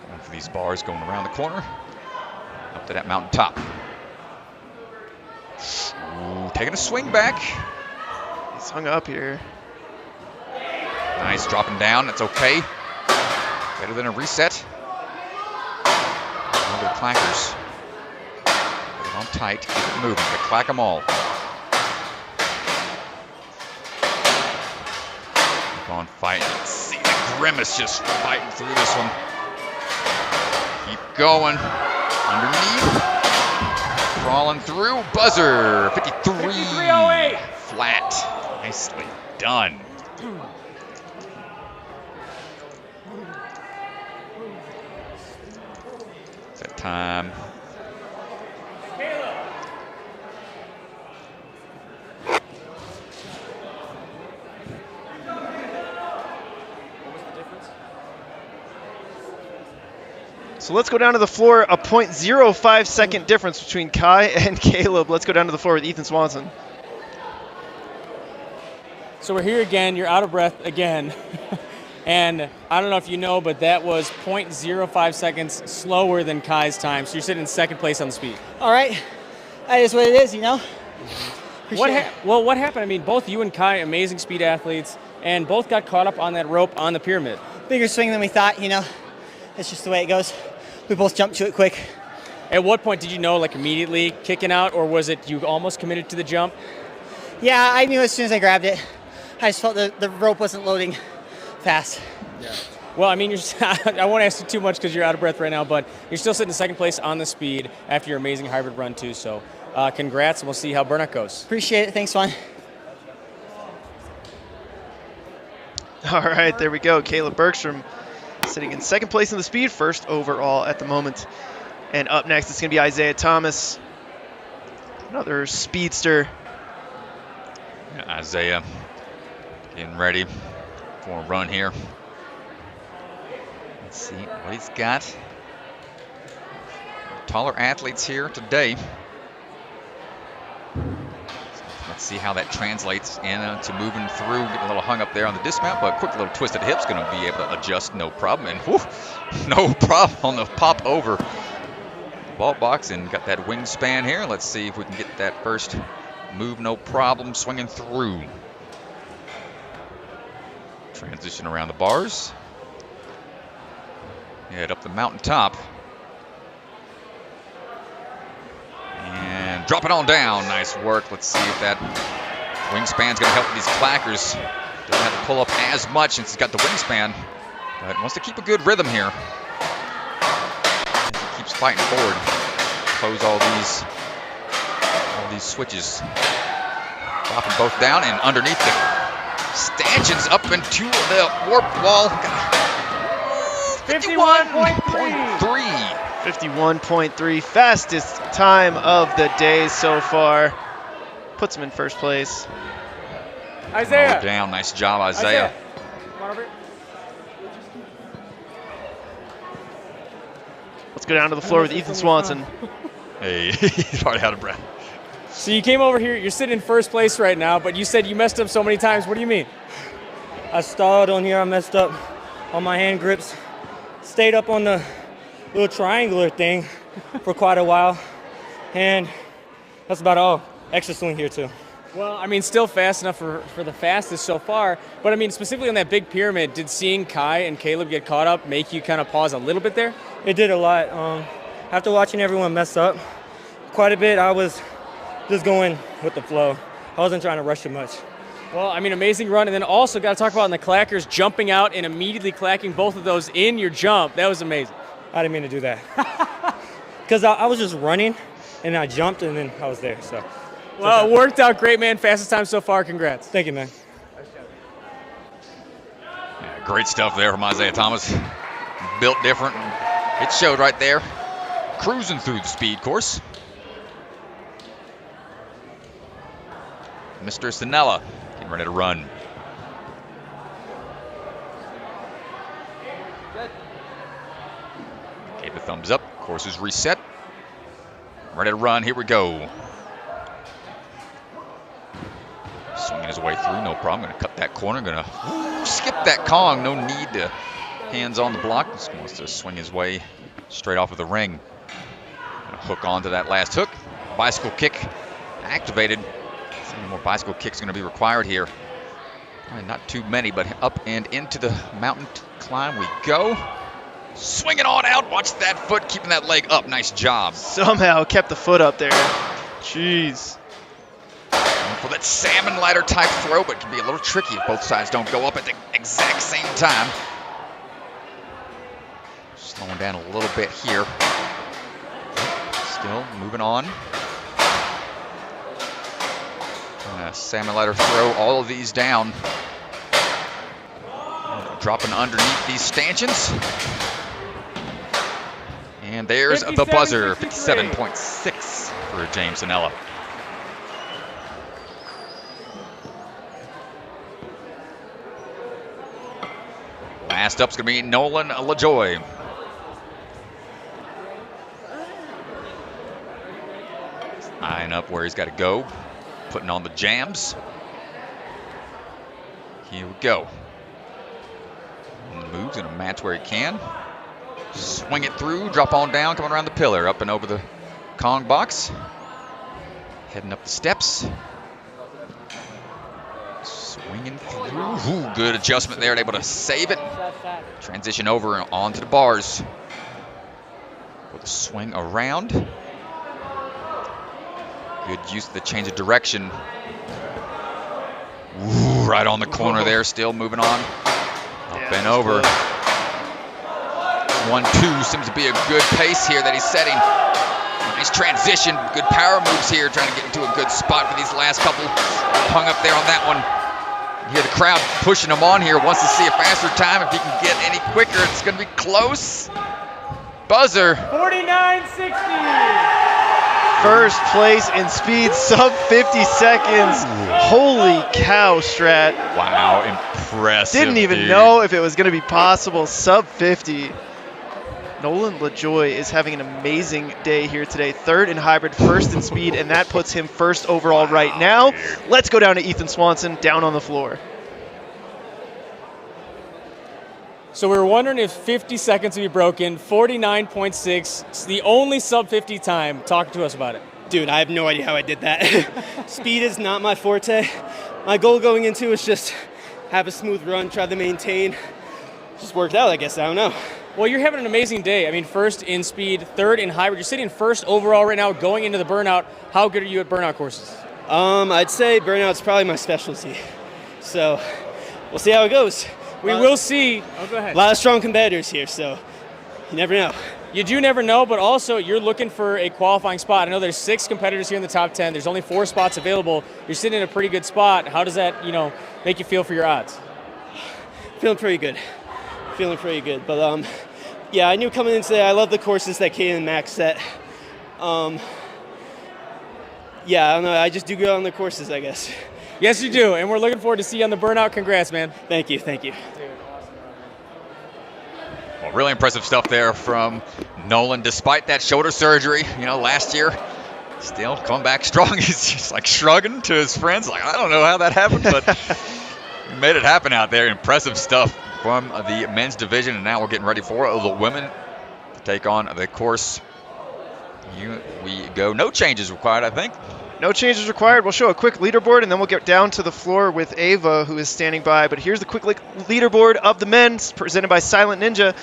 Going for these bars going around the corner, up to that mountaintop. Ooh, taking a swing back. He's hung up here. Nice, dropping down, that's okay. Better than a reset. Over the clackers. Get it on tight, keep it moving, but clack them all. Keep on fighting. See the Grimace just fighting through this one. Keep going. Underneath. Crawling through. Buzzer. 53.08. Flat. Nicely done. That time. So let's go down to the floor. A 0.05 second difference between Kai and Caleb. Let's go down to the floor with Ethan Swanson. So we're here again. You're out of breath again. And I don't know if you know, but that was 0.05 seconds slower than Kai's time. So you're sitting in second place on the speed. All right. That is what it is, What happened? I mean, both you and Kai, amazing speed athletes, and both got caught up on that rope on the pyramid. Bigger swing than we thought, It's just the way it goes. We both jumped to it quick. At what point did you know, immediately kicking out, or was it you almost committed to the jump? Yeah, I knew as soon as I grabbed it. I just felt the rope wasn't loading fast. Yeah. Well, I mean, I won't ask you too much because you're out of breath right now, but you're still sitting in second place on the speed after your amazing hybrid run, too. So congrats, and we'll see how Burnout goes. Appreciate it. Thanks, Juan. All right, there we go. Caleb Bergstrom sitting in second place in the speed, first overall at the moment. And up next, it's going to be Isaiah Thomas, another speedster. Yeah, Isaiah getting ready for a run here. Let's see what he's got. Taller athletes here today. Let's see how that translates into moving through, getting a little hung up there on the dismount, but quick little twisted hips, going to be able to adjust, no problem. And whew, no problem on the pop over ball box, and got that wingspan here. Let's see if we can get that first move, no problem, swinging through. Transition around the bars. Head up the mountaintop. And drop it on down. Nice work. Let's see if that wingspan's going to help these clackers. Doesn't have to pull up as much since he's got the wingspan, but wants to keep a good rhythm here. Keeps fighting forward. Close all these switches. Dropping both down and underneath the stanchions up into the warp wall. 51.3. 51.3, fastest time of the day so far. Puts him in first place. Isaiah. Down. Nice job, Isaiah. Let's go down to the floor with Ethan Swanson. Hey, he's already out of breath. So you came over here, you're sitting in first place right now, but you said you messed up so many times. What do you mean? I stalled on here, I messed up on my hand grips. Stayed up on the little triangular thing for quite a while, and that's about all. Extra swing here too. Well, I mean, still fast enough for the fastest so far, but I mean, specifically on that big pyramid, did seeing Kai and Caleb get caught up make you kind of pause a little bit there? It did a lot. After watching everyone mess up quite a bit, I was just going with the flow. I wasn't trying to rush too much. Well, I mean, amazing run, and then also got to talk about in the clackers, jumping out and immediately clacking both of those in your jump. That was amazing. I didn't mean to do that. Because I was just running, and I jumped, and then I was there. So, well, it worked out great, man. Fastest time so far. Congrats. Thank you, man. Yeah, great stuff there from Isaiah Thomas. Built different. It showed right there. Cruising through the speed course. Mr. Cinella getting ready to run. Gave the thumbs up. Course is reset. Ready to run. Here we go. Swinging his way through, no problem. Going to cut that corner. Going to skip that Kong. No need to hands on the block. Just wants to swing his way straight off of the ring. Gonna hook onto that last hook. Bicycle kick activated. Some more bicycle kicks going to be required here. Not too many, but up and into the mountain climb we go. Swinging on out. Watch that foot, keeping that leg up. Nice job. Somehow kept the foot up there. Jeez. For that salmon ladder type throw, but it can be a little tricky if both sides don't go up at the exact same time. Slowing down a little bit here. Still moving on. Salmon ladder throw all of these down. Dropping underneath these stanchions. And there's the buzzer, 57.6 for James Cinella. Last up's going to be Nolan LaJoie. Eyeing up where he's got to go. Putting on the jams. Here we go. Moves, going to match where he can. Swing it through, drop on down, coming around the pillar, up and over the Kong box. Heading up the steps. Swinging through. Ooh, good adjustment there, able to save it. Transition over and onto the bars. With a swing around. Good use of the change of direction. Ooh, right on the corner there, still moving on. Up and over. 1-2 seems to be a good pace here that he's setting. Nice transition, good power moves here, trying to get into a good spot for these last couple. Hung up there on that one. You hear the crowd pushing him on here, wants to see a faster time. If he can get any quicker, it's going to be close. Buzzer. 49.60. First place in speed, sub 50 seconds. Holy cow, Strat. Wow, impressive. Didn't even know if it was going to be possible. Sub 50. Nolan LaJoie is having an amazing day here today. Third in hybrid, first in speed, and that puts him first overall right now. Let's go down to Ethan Swanson, down on the floor. So we were wondering if 50 seconds would be broken. 49.6. It's the only sub 50 time. Talk to us about it. Dude, I have no idea how I did that. Speed is not my forte. My goal going into is just have a smooth run, try to maintain. Just worked out, I guess. I don't know. Well, you're having an amazing day. I mean, first in speed, third in hybrid. You're sitting first overall right now going into the Burnout. How good are you at Burnout courses? I'd say Burnout's probably my specialty. So we'll see how it goes. We will see. Oh, go ahead. A lot of strong competitors here, so you never know. You do never know, but also you're looking for a qualifying spot. I know there's 6 competitors here in the top 10. There's only 4 spots available. You're sitting in a pretty good spot. How does that, make you feel for your odds? Feeling pretty good. But yeah, I knew coming in today, I love the courses that Kate and Max set. Yeah, I don't know. I just do good on the courses, I guess. Yes, you do, and we're looking forward to see you on the Burnout. Congrats, man. Thank you. Well, really impressive stuff there from Nolan, despite that shoulder surgery, last year. Still coming back strong. He's just like shrugging to his friends, like, I don't know how that happened, but he made it happen out there. Impressive stuff from the men's division, and now we're getting ready for the women to take on the course. We go. No changes required, I think. No changes required. We'll show a quick leaderboard, and then we'll get down to the floor with Ava, who is standing by. But here's the quick leaderboard of the men, presented by Silent Ninja.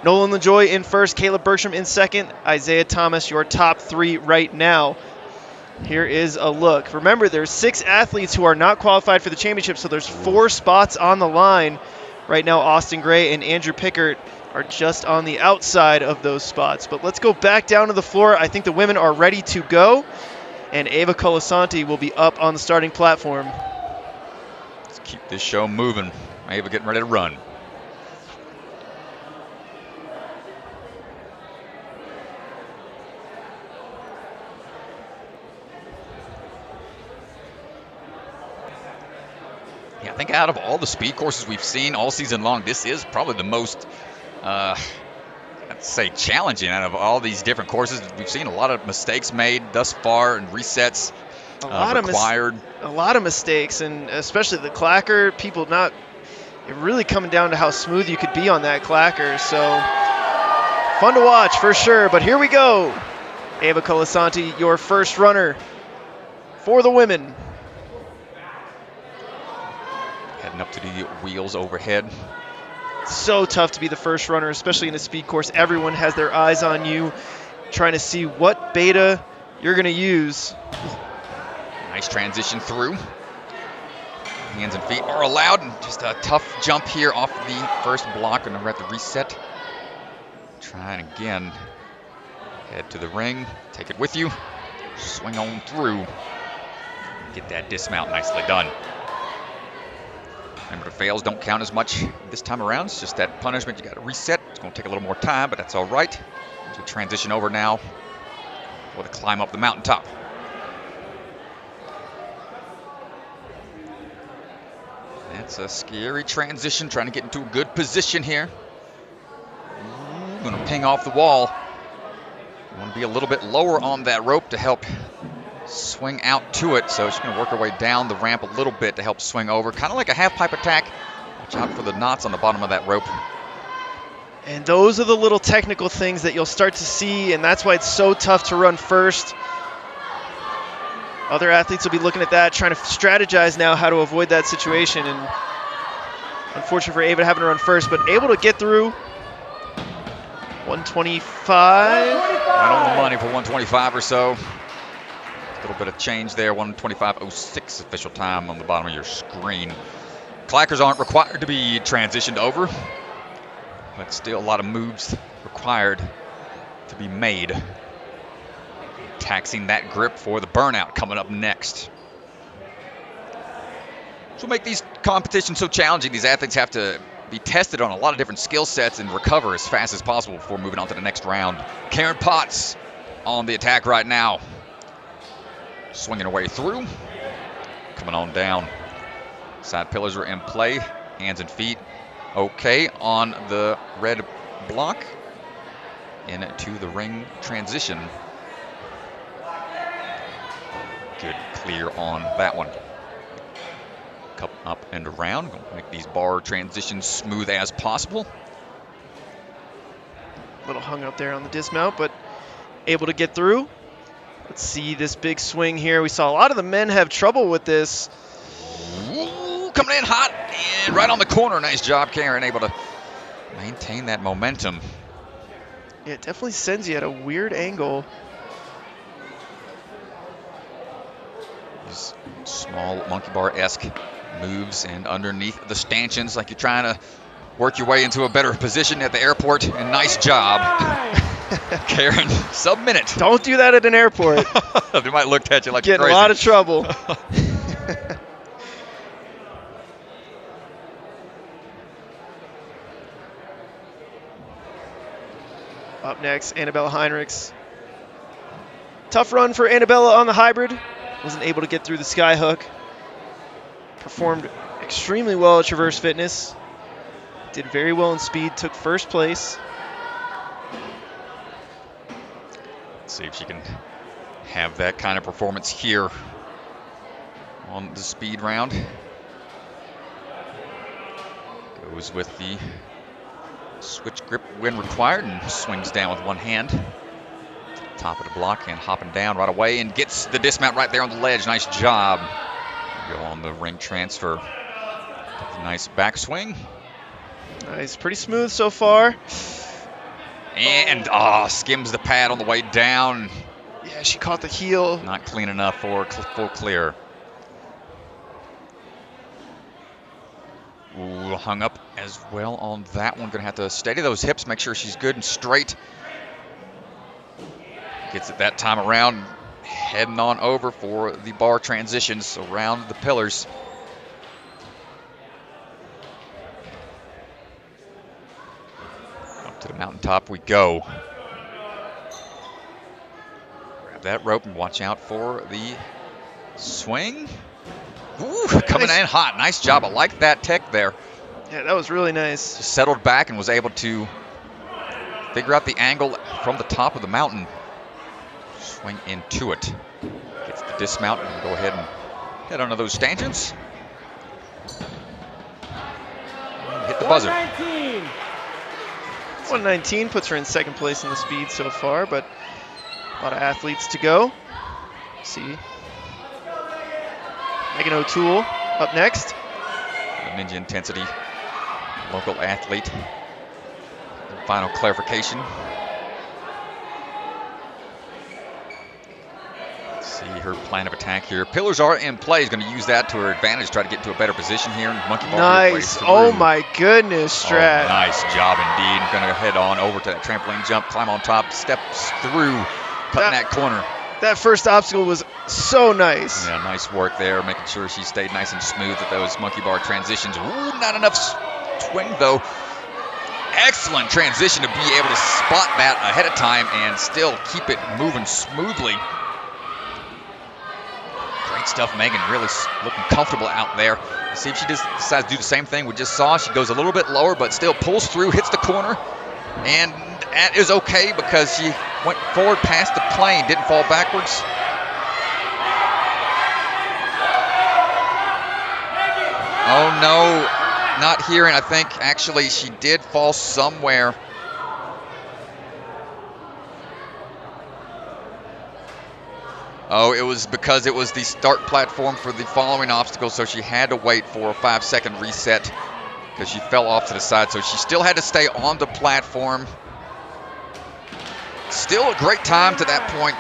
Nolan LaJoie in first, Caleb Bergstrom in second, Isaiah Thomas, your top 3 right now. Here is a look. Remember, there's 6 athletes who are not qualified for the championship, so there's 4 spots on the line. Right now, Austin Gray and Andrew Pickard are just on the outside of those spots. But let's go back down to the floor. I think the women are ready to go. And Ava Colasanti will be up on the starting platform. Let's keep this show moving. Ava getting ready to run. Yeah, I think out of all the speed courses we've seen all season long, this is probably the most I'd say challenging out of all these different courses. We've seen a lot of mistakes made thus far and resets required. A lot of mistakes, and especially the clacker, people not really coming down to how smooth you could be on that clacker. So fun to watch for sure, but here we go. Ava Colasanti, your first runner for the women. Heading up to the wheels overhead. So tough to be the first runner, especially in a speed course. Everyone has their eyes on you, trying to see what beta you're going to use. Nice transition through. Hands and feet are allowed. And just a tough jump here off the first block, and we're at the reset. Trying again. Head to the ring. Take it with you. Swing on through. Get that dismount. Nicely done. Remember, the fails don't count as much this time around. It's just that punishment. You got to reset. It's going to take a little more time, but that's all right. As we transition over now for the climb up the mountaintop. That's a scary transition, trying to get into a good position here. Going to ping off the wall. You want to be a little bit lower on that rope to help swing out to it. So she's going to work her way down the ramp a little bit to help swing over. Kind of like a half pipe attack. Watch out for the knots on the bottom of that rope. And those are the little technical things that you'll start to see, and that's why it's so tough to run first. Other athletes will be looking at that, trying to strategize now how to avoid that situation. And unfortunate for Ava having to run first, but able to get through 125. Right on the money for 125 or so. A little bit of change there, 125.06 official time on the bottom of your screen. Clackers aren't required to be transitioned over, but still a lot of moves required to be made. Taxing that grip for the burnout coming up next. So make these competitions so challenging. These athletes have to be tested on a lot of different skill sets and recover as fast as possible before moving on to the next round. Karen Potts on the attack right now. Swinging her way through. Coming on down. Side pillars are in play. Hands and feet okay on the red block. Into the ring transition. Good clear on that one. Cup up and around. Going to make these bar transitions smooth as possible. A little hung up there on the dismount, but able to get through. Let's see this big swing here. We saw a lot of the men have trouble with this. Ooh, coming in hot and right on the corner. Nice job, Karen, able to maintain that momentum. Yeah, it definitely sends you at a weird angle. These small monkey bar-esque moves and underneath the stanchions like you're trying to work your way into a better position at the airport. And nice job. Karen, sub-minute. Don't do that at an airport. They might look at you like you're crazy. Getting a lot of trouble. Up next, Annabella Heinrichs. Tough run for Annabella on the hybrid. Wasn't able to get through the sky hook. Performed extremely well at Traverse Fitness. Did very well in speed, took first place. Let's see if she can have that kind of performance here on the speed round. Goes with the switch grip when required and swings down with one hand. Top of the block and hopping down right away and gets the dismount right there on the ledge. Nice job. Go on the ring transfer. Nice backswing. Nice, pretty smooth so far. And skims the pad on the way down. Yeah, she caught the heel. Not clean enough for full clear. Ooh, hung up as well on that one. Gonna have to steady those hips, make sure she's good and straight. Gets it that time around, heading on over for the bar transitions around the pillars. Up to the mountaintop we go. Grab that rope and watch out for the swing. Ooh, coming in hot. Nice job. I like that tech there. Yeah, that was really nice. Just settled back and was able to figure out the angle from the top of the mountain. Swing into it. Gets the dismount and go ahead and head onto those stanchions. And hit the buzzer. 119 puts her in second place in the speed so far, but a lot of athletes to go. See. Megan O'Toole up next. Ninja Intensity, local athlete. Final clarification. Let's see her plan of attack here. Pillars are in play. She's going to use that to her advantage, try to get into a better position here. Monkey bar nice. Oh my goodness, Strat. Oh, nice job indeed. Going to head on over to that trampoline jump, climb on top, steps through, cutting that corner. That first obstacle was so nice. Yeah, nice work there, making sure she stayed nice and smooth at those monkey bar transitions. Ooh, not enough swing though. Excellent transition to be able to spot that ahead of time and still keep it moving smoothly. Great stuff, Megan. Really looking comfortable out there. Let's see if she decides to do the same thing we just saw. She goes a little bit lower, but still pulls through, hits the corner, and that is okay because she went forward past the plane, didn't fall backwards. Oh no, not here, and I think actually she did fall somewhere. Oh, it was because it was the start platform for the following obstacle, so she had to wait for a 5-second reset because she fell off to the side, so she still had to stay on the platform. Still a great time to that point.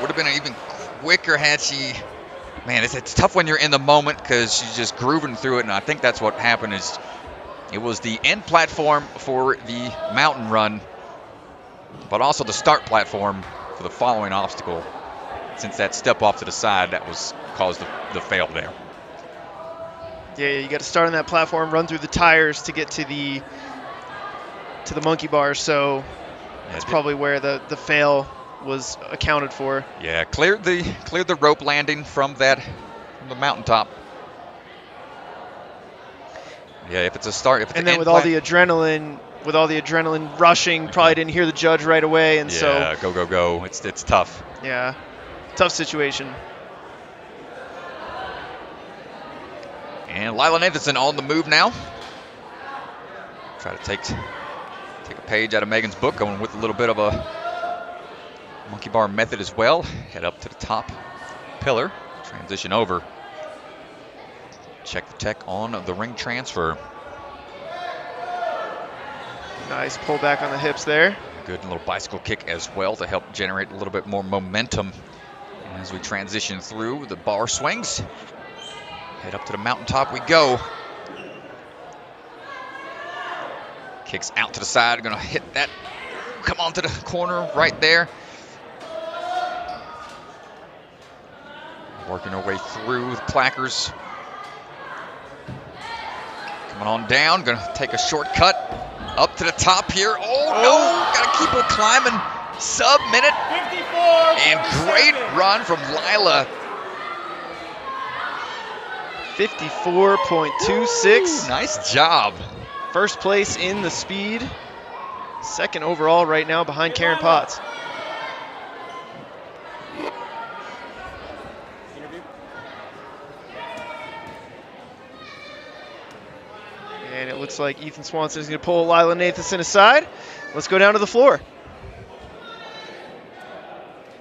Would have been even quicker had she... Man, it's tough when you're in the moment because she's just grooving through it, and I think that's what happened. Is it was the end platform for the mountain run, but also the start platform for the following obstacle. Since that step off to the side, that was caused the fail there. Yeah, you got to start on that platform, run through the tires to get to the monkey bars. So that's probably where the fail was accounted for. Yeah, cleared the rope landing from the mountaintop. Yeah, if it's a start, and then with all the adrenaline rushing, probably didn't hear the judge right away, and so go. It's tough. Yeah, tough situation. And Lila Nathanson on the move now. Try to take a page out of Megan's book, going with a little bit of a monkey bar method as well. Head up to the top pillar, transition over. Check the tech on the ring transfer. Nice pull back on the hips there. Good little bicycle kick as well to help generate a little bit more momentum as we transition through the bar swings. Head up to the mountaintop we go. Kicks out to the side, gonna hit that. Come on to the corner right there. Working our way through the plackers. Coming on down, gonna take a shortcut up to the top here. Oh no, gotta keep on climbing. Sub-minute. 54. And great run from Lila. 54.26. Nice job. First place in the speed. Second overall right now behind Karen Potts. And it looks like Ethan Swanson is going to pull Lila Nathanson aside. Let's go down to the floor.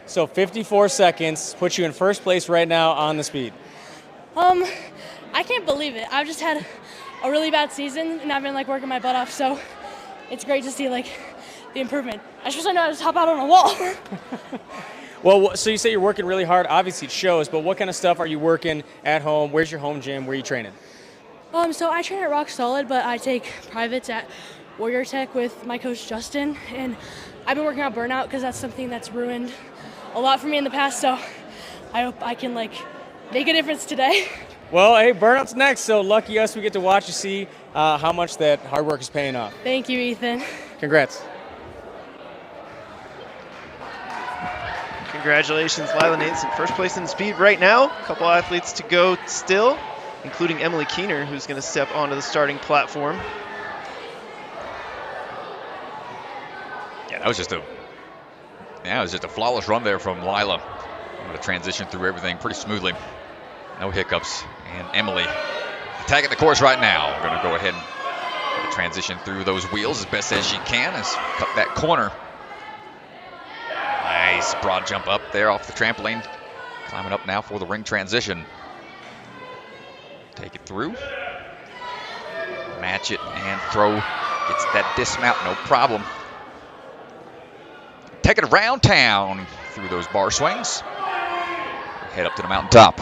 So 54 seconds puts you in first place right now on the speed. I can't believe it. I've just had a really bad season, and I've been working my butt off. So it's great to see the improvement. I just know how to top out on a wall. Well, so you say you're working really hard. Obviously, it shows. But what kind of stuff are you working at home? Where's your home gym? Where are you training? So I train at Rock Solid, but I take privates at Warrior Tech with my coach Justin, and I've been working on Burnout because that's something that's ruined a lot for me in the past. So I hope I can make a difference today. Well, hey, Burnout's next, so lucky us, we get to watch you see how much that hard work is paying off. Thank you, Ethan. Congrats. Congratulations, Lila Nathanson. First place in the speed right now. A couple athletes to go still, including Emily Keener, who's going to step onto the starting platform. Yeah, that was just a flawless run there from Lila. I'm going to transition through everything pretty smoothly. No hiccups. And Emily attacking the course right now. We're going to go ahead and transition through those wheels as best as she can as cut that corner. Nice broad jump up there off the trampoline. Climbing up now for the ring transition. Take it through. Match it and throw. Gets that dismount, no problem. Take it around town through those bar swings. Head up to the mountaintop.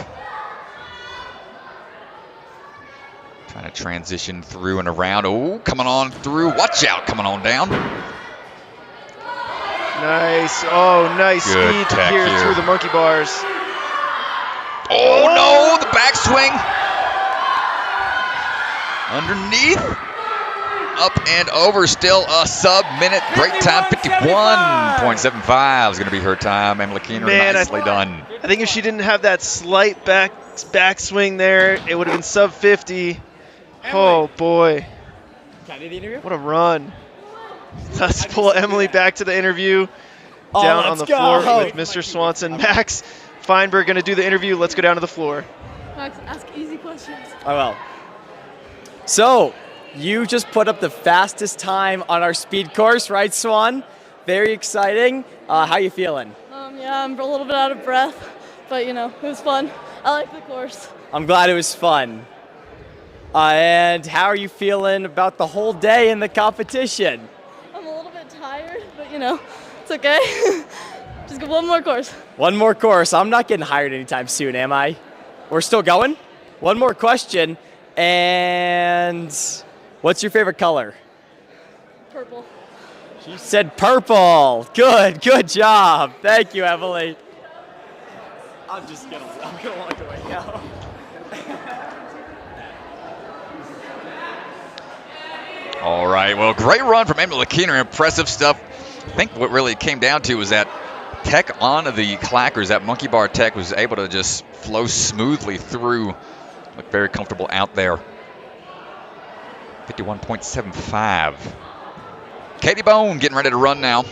Trying to transition through and around. Oh, coming on through. Watch out, coming on down. Nice. Oh, nice Good speed here through the monkey bars. Oh, no, the backswing. Underneath. Up and over. Still a sub-minute. Great time. 51.75 is going to be her time. Emily Keener, nicely done. I think if she didn't have that slight backswing there, it would have been sub 50. Oh, boy. Can I do the interview? What a run. Let's pull Emily back to the interview. Down on the floor with Mr. Swanson. Max Feinberg going to do the interview. Let's go down to the floor. Max, ask easy questions. I will. So, you just put up the fastest time on our speed course, right, Swan? Very exciting. How you feeling? Yeah, I'm a little bit out of breath, but it was fun. I like the course. I'm glad it was fun. And how are you feeling about the whole day in the competition? I'm a little bit tired, but it's okay. Just go one more course. One more course. I'm not getting hired anytime soon, am I? We're still going? One more question. And what's your favorite color? Purple. She said purple. Good job. Thank you, Emily. I'm gonna walk away now. All right, well, great run from Annabella Keener. Impressive stuff. I think what really came down to was that tech on the clackers, that monkey bar tech was able to just flow smoothly through. Looked very comfortable out there. 51.75. Katie Bone getting ready to run now.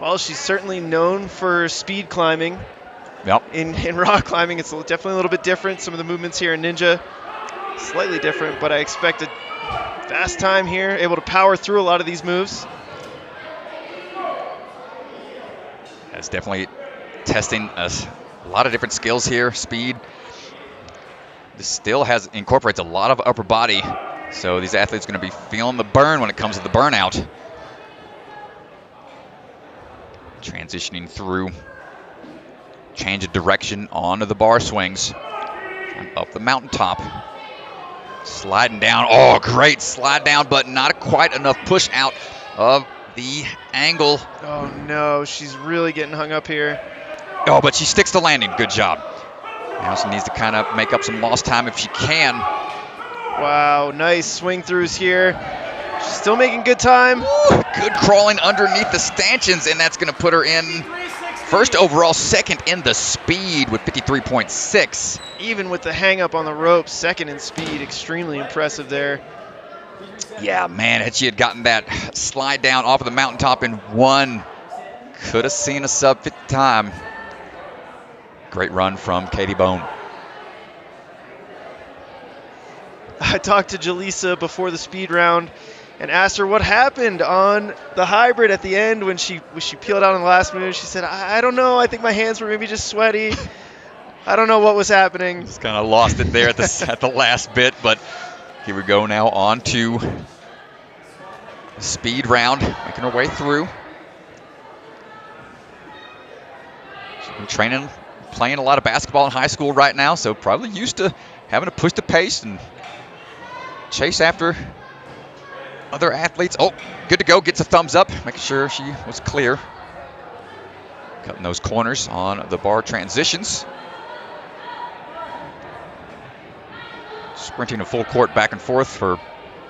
Well, she's certainly known for speed climbing. Yep. In rock climbing, it's definitely a little bit different. Some of the movements here in Ninja, slightly different, but I expect a fast time here, able to power through a lot of these moves. That's definitely testing a lot of different skills here. Speed. This still incorporates a lot of upper body, so these athletes are going to be feeling the burn when it comes to the burnout. Transitioning through. Change of direction onto the bar swings. Up the mountaintop. Sliding down. Oh, great slide down, but not quite enough push out of the angle. Oh, no. She's really getting hung up here. Oh, but she sticks the landing. Good job. Now she needs to kind of make up some lost time if she can. Wow, nice swing throughs here. She's still making good time. Ooh, good crawling underneath the stanchions, and that's going to put her in first overall, second in the speed with 53.6. Even with the hang up on the ropes, second in speed, extremely impressive there. Yeah, man, had she had gotten that slide down off of the mountaintop in one, could have seen a sub 50 time. Great run from Katie Bone. I talked to Jalisa before the speed round and asked her what happened on the hybrid at the end when she peeled out on the last move. She said, I don't know. I think my hands were maybe just sweaty. I don't know what was happening. Just kind of lost it there at the last bit, but here we go now on to the speed round, making her way through. She's been training, playing a lot of basketball in high school right now, so probably used to having to push the pace and chase after other athletes. Oh, good to go. Gets a thumbs up, making sure she was clear. Cutting those corners on the bar transitions. Sprinting a full court back and forth for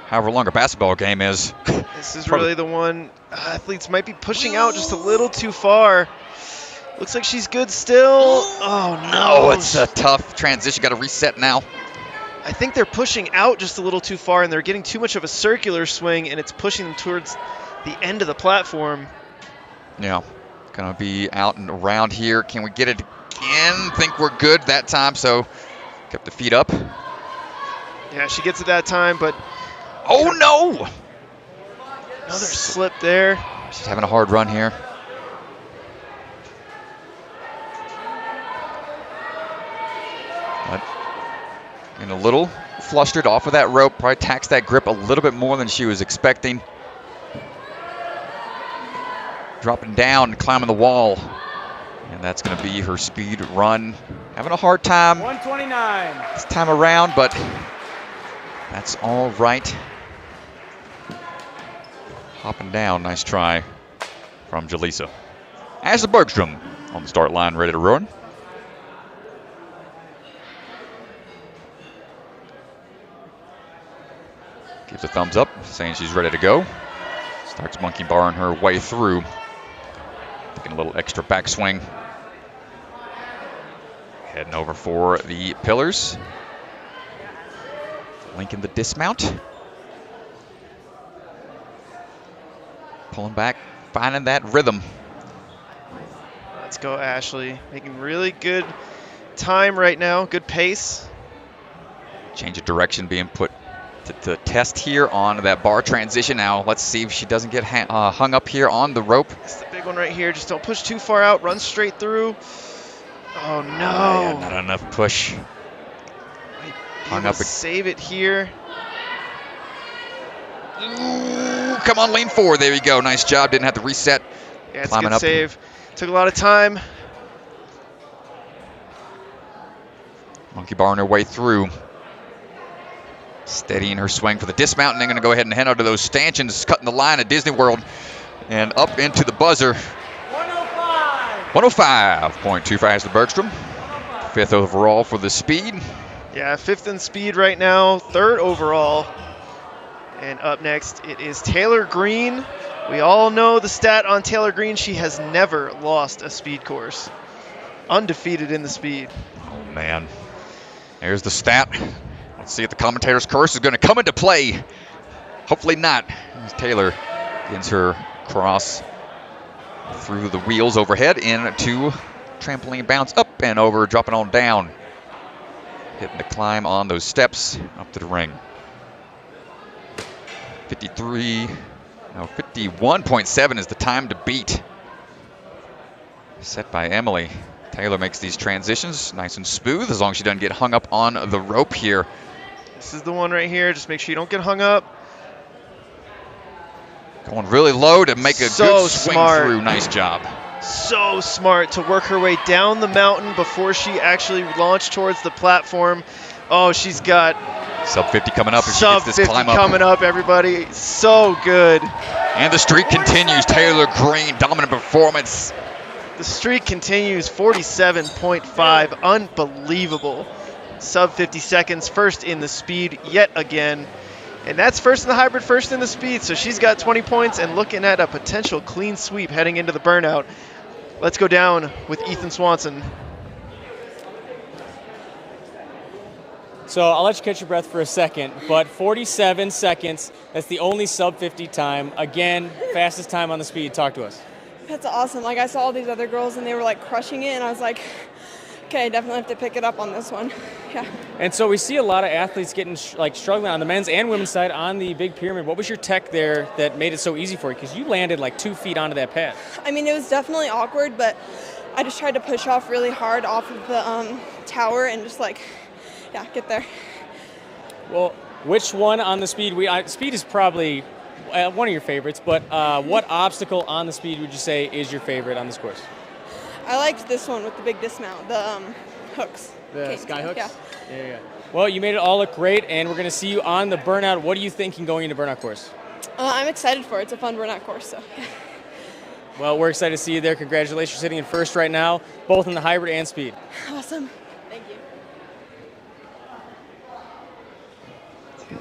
however long a basketball game is. This is really the one athletes might be pushing out just a little too far. Looks like she's good still. Oh, no. Oh, it's a tough transition. Got to reset now. I think they're pushing out just a little too far, and they're getting too much of a circular swing, and it's pushing them towards the end of the platform. Yeah, going to be out and around here. Can we get it again? Think we're good that time, so kept the feet up. Yeah, she gets it that time, but... Oh, no! Another slip there. She's having a hard run here. But getting a little flustered off of that rope. Probably taxed that grip a little bit more than she was expecting. Dropping down, climbing the wall. And that's going to be her speed run. Having a hard time 129 this time around, but that's all right. Hopping down, nice try from Jalisa. As the Bergstrom on the start line, ready to run. Gives a thumbs up, saying she's ready to go. Starts monkey barring her way through. Taking a little extra backswing. Heading over for the pillars. Linking the dismount. Pulling back, finding that rhythm. Let's go, Ashley. Making really good time right now, good pace. Change of direction being put to test here on that bar transition. Now let's see if she doesn't get hung up here on the rope. It's the big one right here. Just don't push too far out. Run straight through. Oh, no. Yeah, not enough push. Hung up. Save it here. Ooh, come on, lean forward. There we go. Nice job. Didn't have to reset. Yeah, it's a good save. Took a lot of time. Monkey barring her way through. Steadying her swing for the dismount, and then going to go ahead and head under those stanchions, cutting the line at Disney World, and up into the buzzer. 105.25 is the Bergstrom. 5th overall for the speed. Yeah, 5th in speed right now, 3rd overall. And up next, it is Taylor Greene. We all know the stat on Taylor Greene. She has never lost a speed course. Undefeated in the speed. Oh, man. There's the stat. Let's see if the commentator's curse is going to come into play. Hopefully not. As Taylor gets her cross through the wheels overhead into trampoline bounce up and over, dropping on down. Hitting the climb on those steps up to the ring. 51.7 is the time to beat. Set by Emily. Taylor makes these transitions nice and smooth as long as she doesn't get hung up on the rope here. This is the one right here. Just make sure you don't get hung up. Going really low to make a good swing through. Nice job. So smart to work her way down the mountain before she actually launched towards the platform. Oh, she's got sub 50 coming up. If she gets this climb up. Coming up, everybody. So good. And the streak continues. Taylor Greene, dominant performance. The streak continues. 47.5. Unbelievable. Sub 50 seconds. First in the speed yet again. And that's first in the hybrid, first in the speed. So she's got 20 points and looking at a potential clean sweep heading into the burnout. Let's go down with Ethan Swanson. So I'll let you catch your breath for a second, but 47 seconds, that's the only sub 50 time. Again, fastest time on the speed. Talk to us. That's awesome. Like, I saw all these other girls and they were like crushing it, and I was like, okay, I definitely have to pick it up on this one. Yeah. And so we see a lot of athletes getting struggling on the men's and women's side on the big pyramid. What was your tech there that made it so easy for you? Because you landed like 2 feet onto that pad. I mean, it was definitely awkward, but I just tried to push off really hard off of the tower and just like, yeah, get there. Well, which one on the speed? Speed is probably one of your favorites, but what obstacle on the speed would you say is your favorite on this course? I liked this one with the big dismount, the hooks. The sky hooks? Yeah. Yeah. Well, you made it all look great, and we're going to see you on the burnout. What are you thinking going into burnout course? I'm excited for it. It's a fun burnout course, so yeah. Well, we're excited to see you there. Congratulations, sitting in first right now, both in the hybrid and speed. Awesome. Thank you.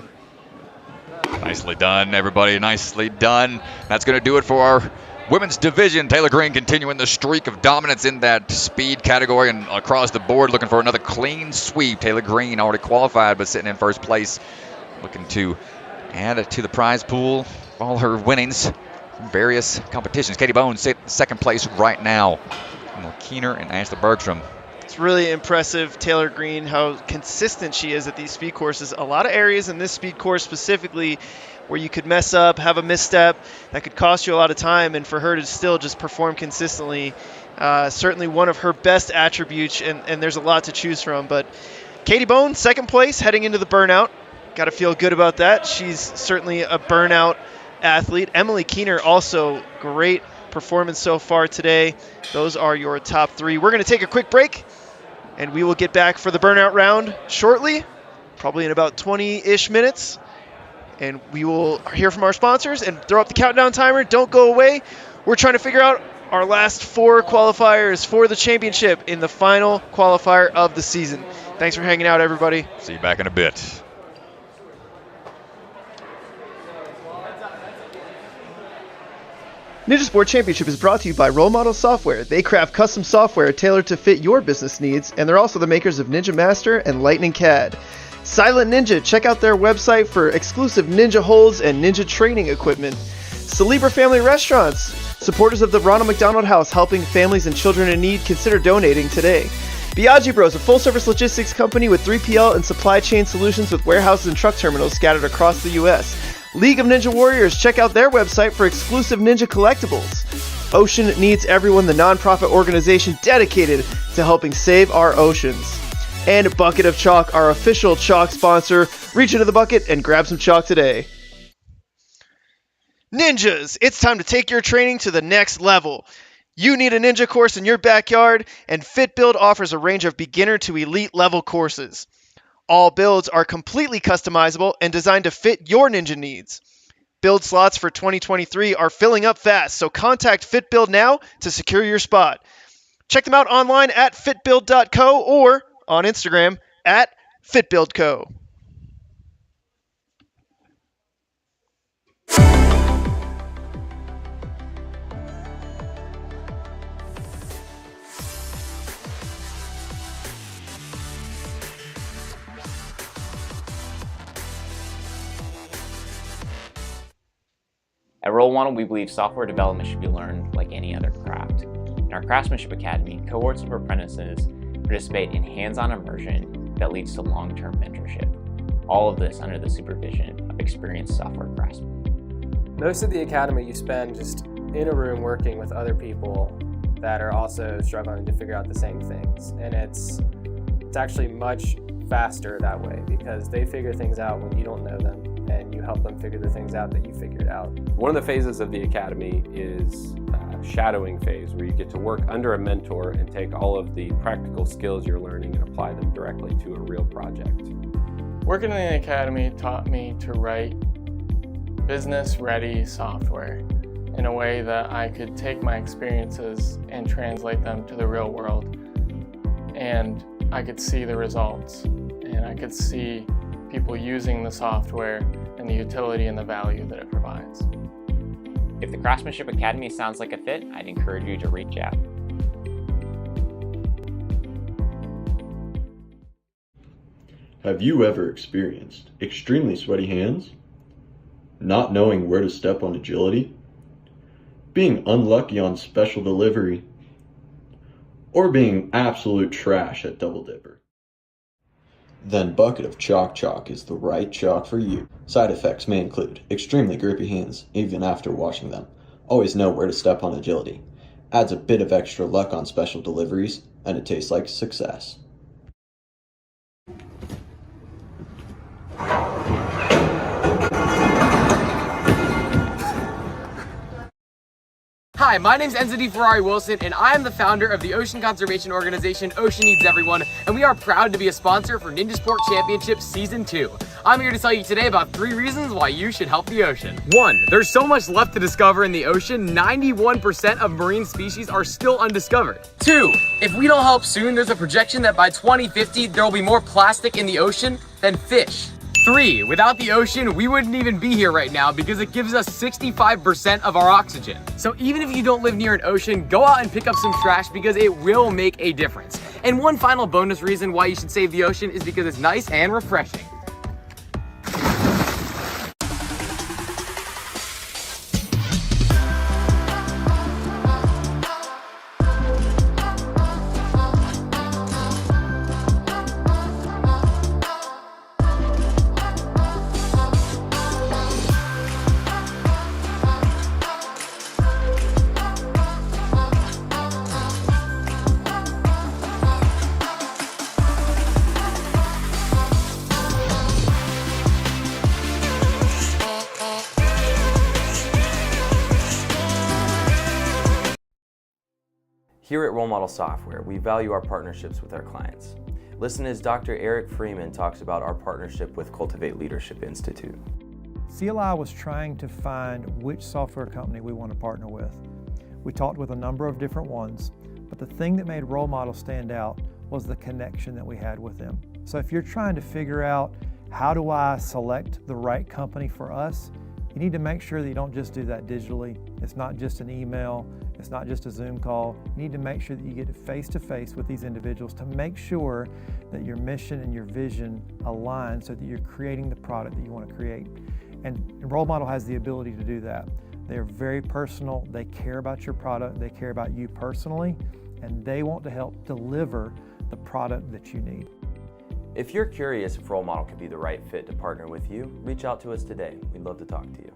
Nicely done, everybody. Nicely done. That's going to do it for our women's division. Taylor Greene continuing the streak of dominance in that speed category and across the board, looking for another clean sweep. Taylor Greene already qualified, but sitting in first place, looking to add it to the prize pool. All her winnings from various competitions. Katie Bones sit second place right now. Keener and Ashley Bergstrom. It's really impressive, Taylor Greene, how consistent she is at these speed courses. A lot of areas in this speed course specifically where you could mess up, have a misstep that could cost you a lot of time, and for her to still just perform consistently, certainly one of her best attributes, and there's a lot to choose from. But Katie Bone, second place, heading into the burnout. Got to feel good about that. She's certainly a burnout athlete. Emily Keener, also great performance so far today. Those are your top three. We're going to take a quick break, and we will get back for the burnout round shortly, probably in about 20-ish minutes. And we will hear from our sponsors and throw up the countdown timer. Don't go away. We're trying to figure out our last 4 qualifiers for the championship in the final qualifier of the season. Thanks for hanging out, everybody. See you back in a bit. Ninja Sport Championship is brought to you by Role Model Software. They craft custom software tailored to fit your business needs, and they're also the makers of Ninja Master and Lightning CAD. Silent Ninja, check out their website for exclusive ninja holds and ninja training equipment. Celebra Family Restaurants, supporters of the Ronald McDonald House, helping families and children in need. Consider donating today. Biaggi Bros, a full-service logistics company with 3PL and supply chain solutions with warehouses and truck terminals scattered across the U.S. League of Ninja Warriors, check out their website for exclusive ninja collectibles. Ocean Needs Everyone, the nonprofit organization dedicated to helping save our oceans. And Bucket of Chalk, our official chalk sponsor. Reach into the bucket and grab some chalk today. Ninjas, it's time to take your training to the next level. You need a ninja course in your backyard, and FitBuild offers a range of beginner to elite level courses. All builds are completely customizable and designed to fit your ninja needs. Build slots for 2023 are filling up fast, so contact FitBuild now to secure your spot. Check them out online at fitbuild.co or on Instagram at Fit Build Co. At Roll Model, we believe software development should be learned like any other craft. In our Craftsmanship Academy, cohorts of apprentices participate in hands-on immersion that leads to long-term mentorship. All of this under the supervision of experienced software craftsmen. Most of the academy you spend just in a room working with other people that are also struggling to figure out the same things. And it's actually much faster that way because they figure things out when you don't know them and you help them figure the things out that you figured out. One of the phases of the academy is shadowing phase, where you get to work under a mentor and take all of the practical skills you're learning and apply them directly to a real project. Working in the academy taught me to write business-ready software in a way that I could take my experiences and translate them to the real world. And I could see the results, and I could see people using the software and the utility and the value that it provides. If the Craftsmanship Academy sounds like a fit, I'd encourage you to reach out. Have you ever experienced extremely sweaty hands? Not knowing where to step on agility? Being unlucky on special delivery? Or being absolute trash at Double Dipper? Then Bucket of Chalk is the right chalk for you. Side effects may include extremely grippy hands even after washing them. Always know where to step on agility. Adds a bit of extra luck on special deliveries, and it tastes like success. Hi, my name's Enzo D. Ferrari Wilson, and I am the founder of the ocean conservation organization Ocean Needs Everyone, and we are proud to be a sponsor for Ninja Sport Championship Season 2. I'm here to tell you today about 3 reasons why you should help the ocean. 1. There's so much left to discover in the ocean, 91% of marine species are still undiscovered. 2. If we don't help soon, there's a projection that by 2050, there will be more plastic in the ocean than fish. 3. Without the ocean, we wouldn't even be here right now because it gives us 65% of our oxygen. So even if you don't live near an ocean, go out and pick up some trash because it will make a difference. And one final bonus reason why you should save the ocean is because it's nice and refreshing. Here at Role Model Software, we value our partnerships with our clients. Listen as Dr. Eric Freeman talks about our partnership with Cultivate Leadership Institute. CLI was trying to find which software company we want to partner with. We talked with a number of different ones, but the thing that made Role Model stand out was the connection that we had with them. So if you're trying to figure out how do I select the right company for us, you need to make sure that you don't just do that digitally. It's not just an email, it's not just a Zoom call. You need to make sure that you get face-to-face with these individuals to make sure that your mission and your vision align so that you're creating the product that you want to create. And Role Model has the ability to do that. They're very personal, they care about your product, they care about you personally, and they want to help deliver the product that you need. If you're curious if Role Model could be the right fit to partner with you, reach out to us today. We'd love to talk to you.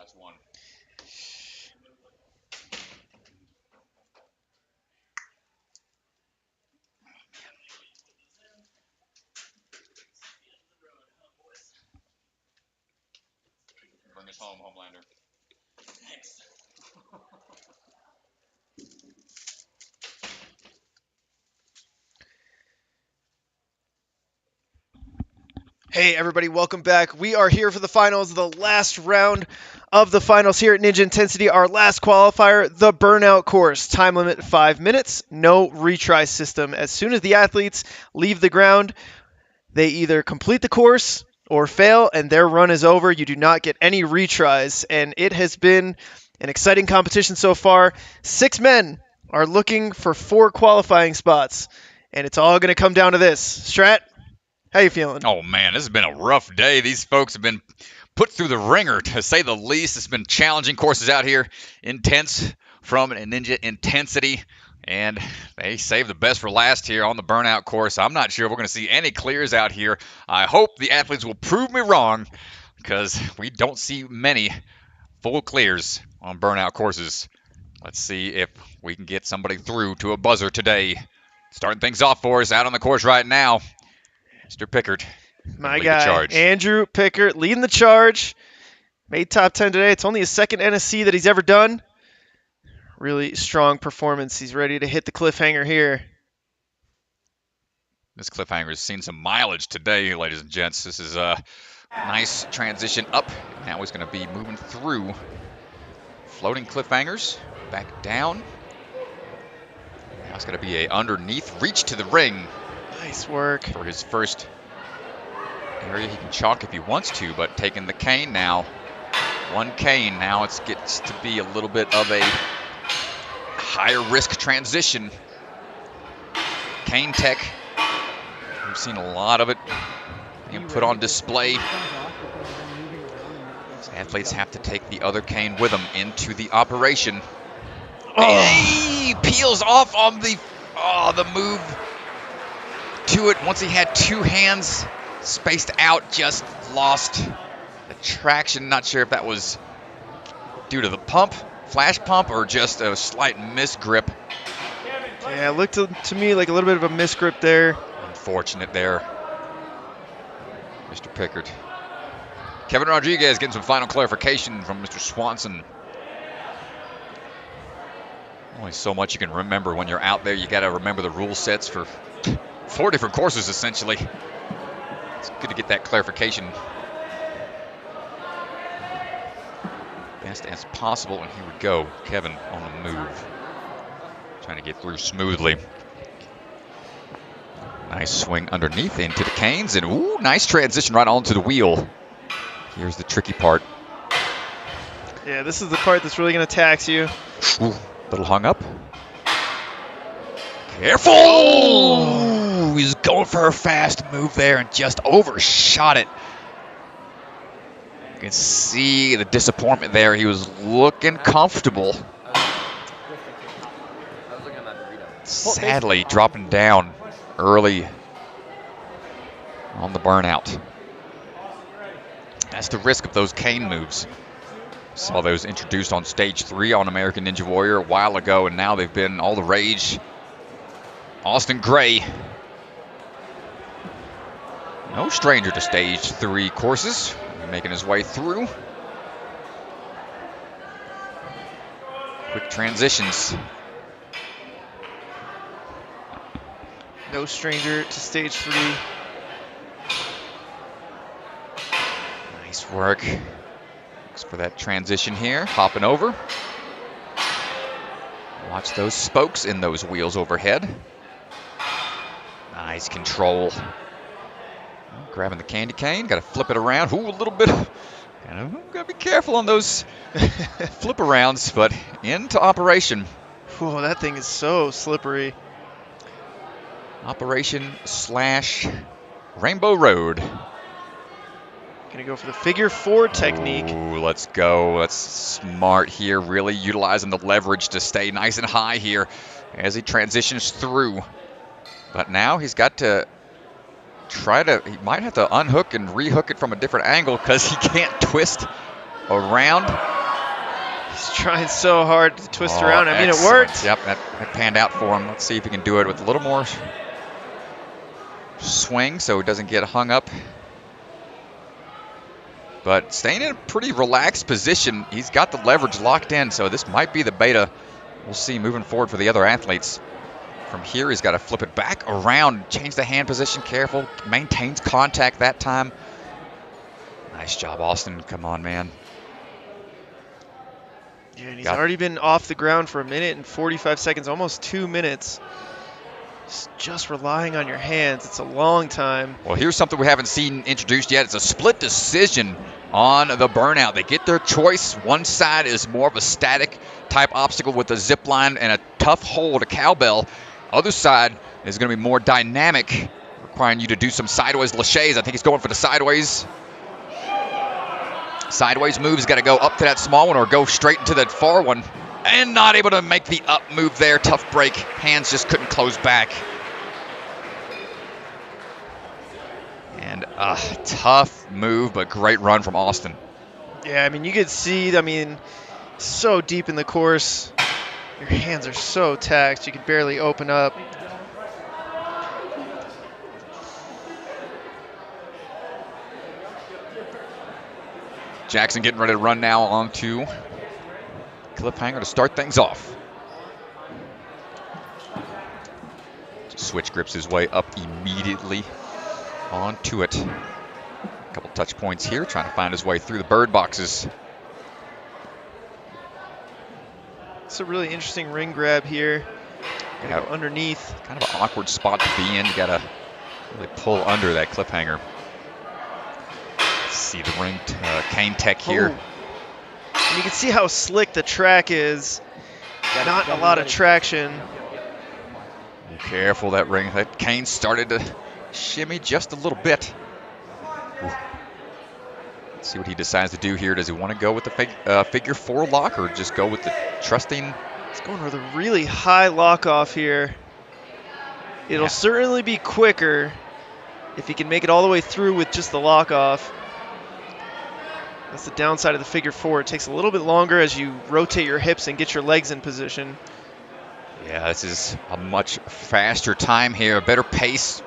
last one. Bring us home, Homelander. Thanks. Hey everybody, welcome back. We are here for the finals, the last round of the finals here at Ninja Intensity. Our last qualifier, the Burnout course. Time limit 5 minutes, no retry system. As soon as the athletes leave the ground, they either complete the course or fail, and their run is over. You do not get any retries, and it has been an exciting competition so far. 6 men are looking for 4 qualifying spots, and it's all going to come down to this. Strat, how you feeling? Oh, man, this has been a rough day. These folks have been put through the ringer, to say the least. It's been challenging courses out here, intense from Ninja Intensity, and they saved the best for last here on the Burnout course. I'm not sure we're going to see any clears out here. I hope the athletes will prove me wrong, because we don't see many full clears on Burnout courses. Let's see if we can get somebody through to a buzzer today. Starting things off for us out on the course right now, Mr. Pickard. My guy, Andrew Pickard, leading the charge. Made top 10 today. It's only his second NSC that he's ever done. Really strong performance. He's ready to hit the cliffhanger here. This cliffhanger has seen some mileage today, ladies and gents. This is a nice transition up. Now he's going to be moving through floating cliffhangers. Back down. Now it's going to be a underneath reach to the ring. Nice work. For his first area he can chalk if he wants to, but taking the cane now. 1 cane. Now it gets to be a little bit of a higher risk transition. Cane tech. We've seen a lot of it being put on display. These athletes have to take the other cane with them into the operation. Oh. He peels off on the move to it. Once he had 2 hands spaced out, just lost the traction. Not sure if that was due to the pump, flash pump, or just a slight misgrip. Yeah, it looked to me like a little bit of a misgrip there. Unfortunate there, Mr. Pickard. Kevin Rodriguez getting some final clarification from Mr. Swanson. Only so much you can remember when you're out there. You got to remember the rule sets for 4 different courses, essentially. It's good to get that clarification best as possible. And here we go, Kevin on the move, trying to get through smoothly. Nice swing underneath into the canes, and ooh, nice transition right onto the wheel. Here's the tricky part. Yeah, this is the part that's really going to tax you. Ooh, little hung up. Careful! Oh. He's going for a fast move there and just overshot it. You can see the disappointment there. He was looking comfortable. Sadly, dropping down early on the Burnout. That's the risk of those cane moves. Saw those introduced on stage 3 on American Ninja Warrior a while ago, and now they've been all the rage. Austin Gray, no stranger to stage 3 courses, making his way through. Quick transitions. No stranger to stage 3. Nice work. Looks for that transition here, hopping over. Watch those spokes in those wheels overhead. Nice control. Grabbing the candy cane, got to flip it around. Ooh, a little bit. Gotta be careful on those flip arounds, but into operation. Whoa, that thing is so slippery. Operation / Rainbow Road. Gonna go for the figure 4 technique. Ooh, let's go. That's smart here, really utilizing the leverage to stay nice and high here as he transitions through. But now he's got to he might have to unhook and rehook it from a different angle because he can't twist around. He's trying so hard to twist around. I mean, it worked. Yep, that panned out for him. Let's see if he can do it with a little more swing so he doesn't get hung up. But staying in a pretty relaxed position. He's got the leverage locked in, so this might be the beta we'll see moving forward for the other athletes. From here, he's got to flip it back around, change the hand position, careful, maintains contact that time. Nice job, Austin. Come on, man. Yeah, and he's already been off the ground for 1 minute and 45 seconds, almost 2 minutes. Just relying on your hands. It's a long time. Well, here's something we haven't seen introduced yet. It's a split decision on the burnout. They get their choice. One side is more of a static type obstacle with a zip line and a tough hold, a cowbell. Other side is going to be more dynamic, requiring you to do some sideways laches. I think he's going for the sideways. Sideways move. He's got to go up to that small one or go straight into that far one. And not able to make the up move there. Tough break. Hands just couldn't close back. And a tough move, but great run from Austin. Yeah, I mean, you could see, so deep in the course. Your hands are so taxed, you could barely open up. Jackson getting ready to run now onto Cliffhanger to start things off. Just switch grips his way up immediately onto it. A couple touch points here, trying to find his way through the bird boxes. It's a really interesting ring grab here. Go underneath. Kind of an awkward spot to be in. You gotta really pull under that Cliffhanger. See the ring cane tech here. And you can see how slick the track is. Not a lot of traction. Be careful, that ring. That cane started to shimmy just a little bit. Ooh. Let's see what he decides to do here. Does he want to go with the figure 4 lock or just go with the trusting? He's going with a really high lock off here. It'll certainly be quicker if he can make it all the way through with just the lock off. That's the downside of the figure 4. It takes a little bit longer as you rotate your hips and get your legs in position. Yeah, this is a much faster time here, a better pace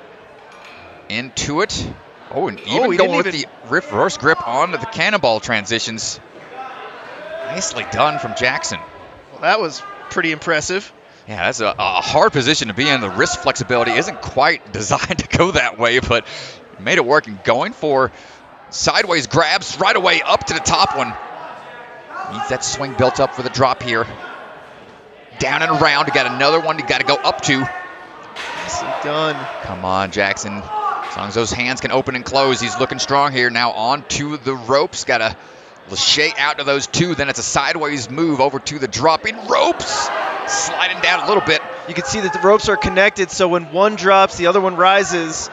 into it. Oh, and even going with the reverse grip onto the cannonball transitions. Nicely done from Jackson. Well, that was pretty impressive. Yeah, that's a hard position to be in. The wrist flexibility isn't quite designed to go that way, but made it work. And going for sideways grabs right away up to the top one. Needs that swing built up for the drop here. Down and around. You got another one you got to go up to. Nicely done. Come on, Jackson. As long as those hands can open and close, he's looking strong here. Now on to the ropes. Got to lache out to those two. Then it's a sideways move over to the dropping ropes. Sliding down a little bit. You can see that the ropes are connected, so when one drops, the other one rises.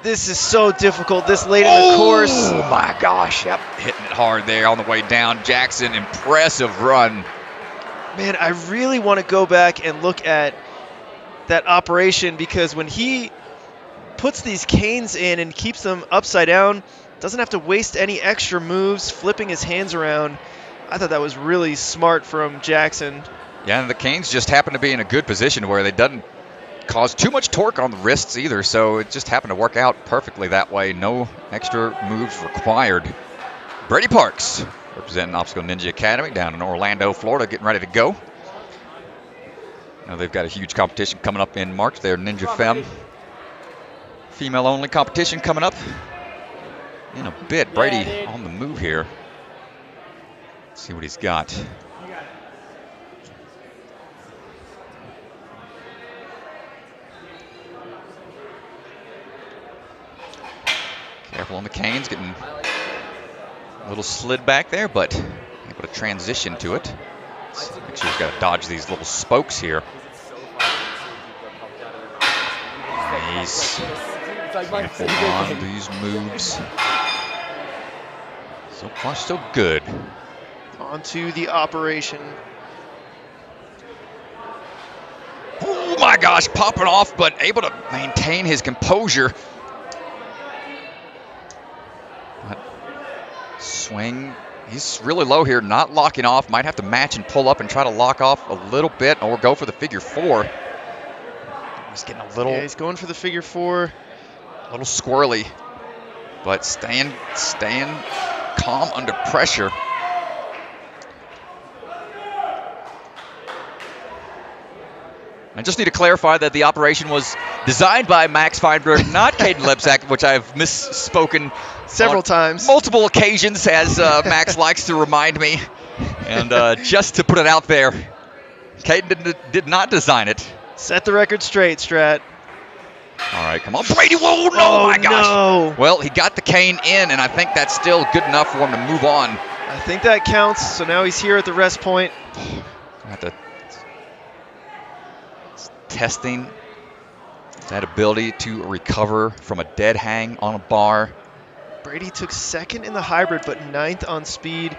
This is so difficult this late in the course. Oh my gosh, yep. Hitting it hard there on the way down. Jackson, impressive run. Man, I really want to go back and look at that operation because when he puts these canes in and keeps them upside down, doesn't have to waste any extra moves, flipping his hands around. I thought that was really smart from Jackson. Yeah, and the canes just happen to be in a good position where they doesn't cause too much torque on the wrists either, so it just happened to work out perfectly that way. No extra moves required. Brady Parks, representing Obstacle Ninja Academy down in Orlando, Florida, getting ready to go. Now they've got a huge competition coming up in March. Their Ninja Femme female-only competition coming up in a bit. Brady on the move here. Let's see what he's got. Careful on the canes, getting a little slid back there, but able to transition to it. So make sure he's got to dodge these little spokes here. Nice. Careful on these moves. So far, so good. On to the operation. Oh my gosh, popping off, but able to maintain his composure. Swing He's really low here, not locking off. Might have to match and pull up and try to lock off a little bit or go for the figure 4. He's getting a little... Yeah, he's going for the figure 4. A little squirrely, but staying calm under pressure. I just need to clarify that the operation was designed by Max Feinberg, not Caden Lebsack, which I've misspoken several times. Multiple occasions, as Max likes to remind me. And just to put it out there, Caden did not design it. Set the record straight, Strat. All right, come on, Brady. Whoa, no, oh my gosh. No. Well, he got the cane in, and I think that's still good enough for him to move on. I think that counts, so now he's here at the rest point. Testing that ability to recover from a dead hang on a bar. Brady took 2nd in the hybrid, but 9th on speed.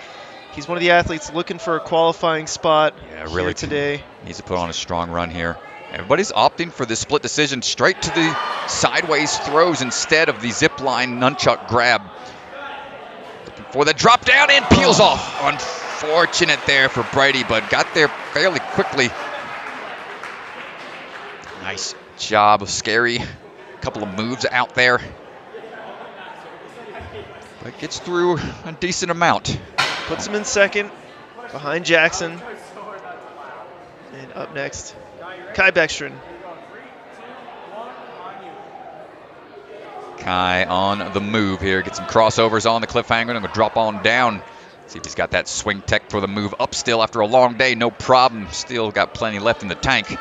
He's one of the athletes looking for a qualifying spot here today. Needs to put on a strong run here. Everybody's opting for the split decision straight to the sideways throws instead of the zip line nunchuck grab. Looking for the drop down and peels off. Unfortunate there for Brady, but got there fairly quickly. Nice job, scary. Couple of moves out there. But gets through a decent amount. Puts him in 2nd, behind Jackson. And up next, Kai Beckstrand. Kai on the move here. Get some crossovers on the cliffhanger and we'll drop on down. See if he's got that swing tech for the move up still after a long day. No problem. Still got plenty left in the tank.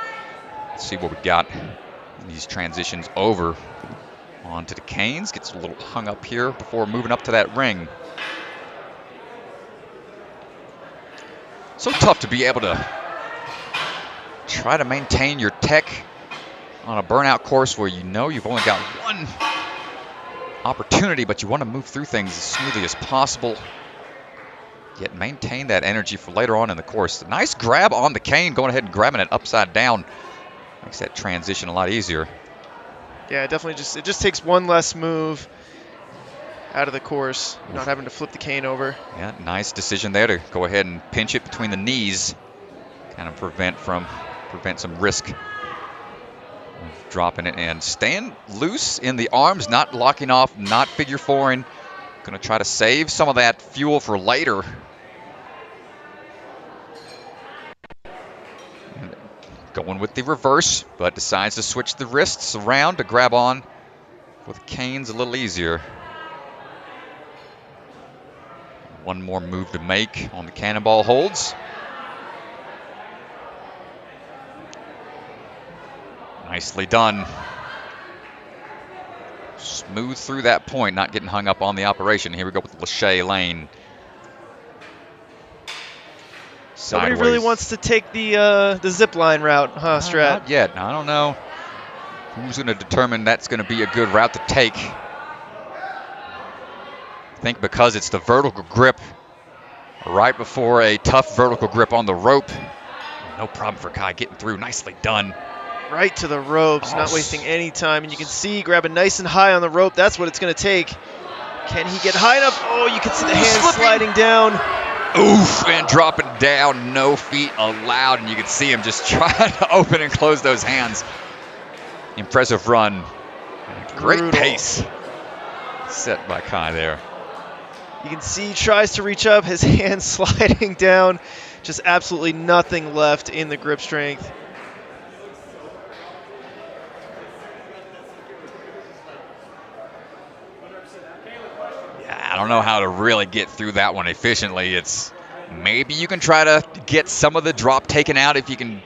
Let's see what we got. These transitions over onto the canes. Gets a little hung up here before moving up to that ring. So tough to be able to try to maintain your tech on a burnout course where you know you've only got one opportunity, but you want to move through things as smoothly as possible. Yet maintain that energy for later on in the course. Nice grab on the cane, going ahead and grabbing it upside down. Makes that transition a lot easier. Yeah, definitely it just takes one less move out of the course, not having to flip the cane over. Yeah, nice decision there to go ahead and pinch it between the knees. Kind of prevent some risk of dropping it and staying loose in the arms, not locking off, not figure 4-ing. Going to try to save some of that fuel for later. And going with the reverse, but decides to switch the wrists around to grab on with the canes a little easier. One more move to make on the cannonball holds. Nicely done. Smooth through that point, not getting hung up on the operation. Here we go with Lachey Lane. Nobody really wants to take the zip line route, huh, Strat? Not yet. I don't know who's going to determine that's going to be a good route to take. I think because it's the vertical grip right before a tough vertical grip on the rope. No problem for Kai getting through. Nicely done. Right to the ropes, not wasting any time. And you can see grabbing nice and high on the rope. That's what it's going to take. Can he get high enough? Oh, you can see the hand sliding down. Oof, and dropping down. No feet allowed. And you can see him just trying to open and close those hands. Impressive run. Great pace set by Kai there. You can see he tries to reach up, his hand sliding down. Just absolutely nothing left in the grip strength. I don't know how to really get through that one efficiently. It's maybe you can try to get some of the drop taken out if you can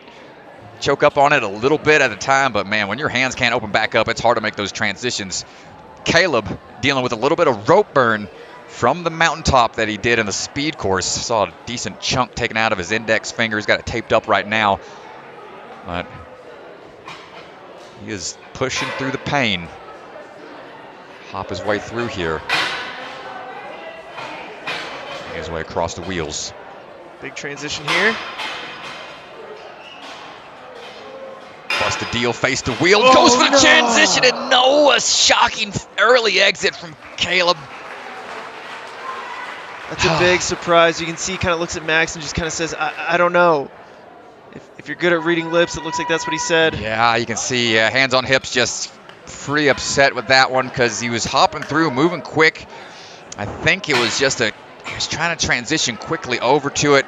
choke up on it a little bit at a time, but man, when your hands can't open back up, it's hard to make those transitions. Caleb dealing with a little bit of rope burn from the mountaintop that he did in the speed course. Saw a decent chunk taken out of his index finger. He's got it taped up right now, but he is pushing through the pain. Hop his way through here. His way across the wheels. Big transition here. Bust the deal, face the wheel, goes for the transition, and no, a shocking early exit from Caleb. That's a big surprise. You can see he kind of looks at Max and just kind of says, I don't know. If you're good at reading lips, it looks like that's what he said. Yeah, you can see hands on hips, just pretty upset with that one because he was hopping through, moving quick. I think it was just he was trying to transition quickly over to it.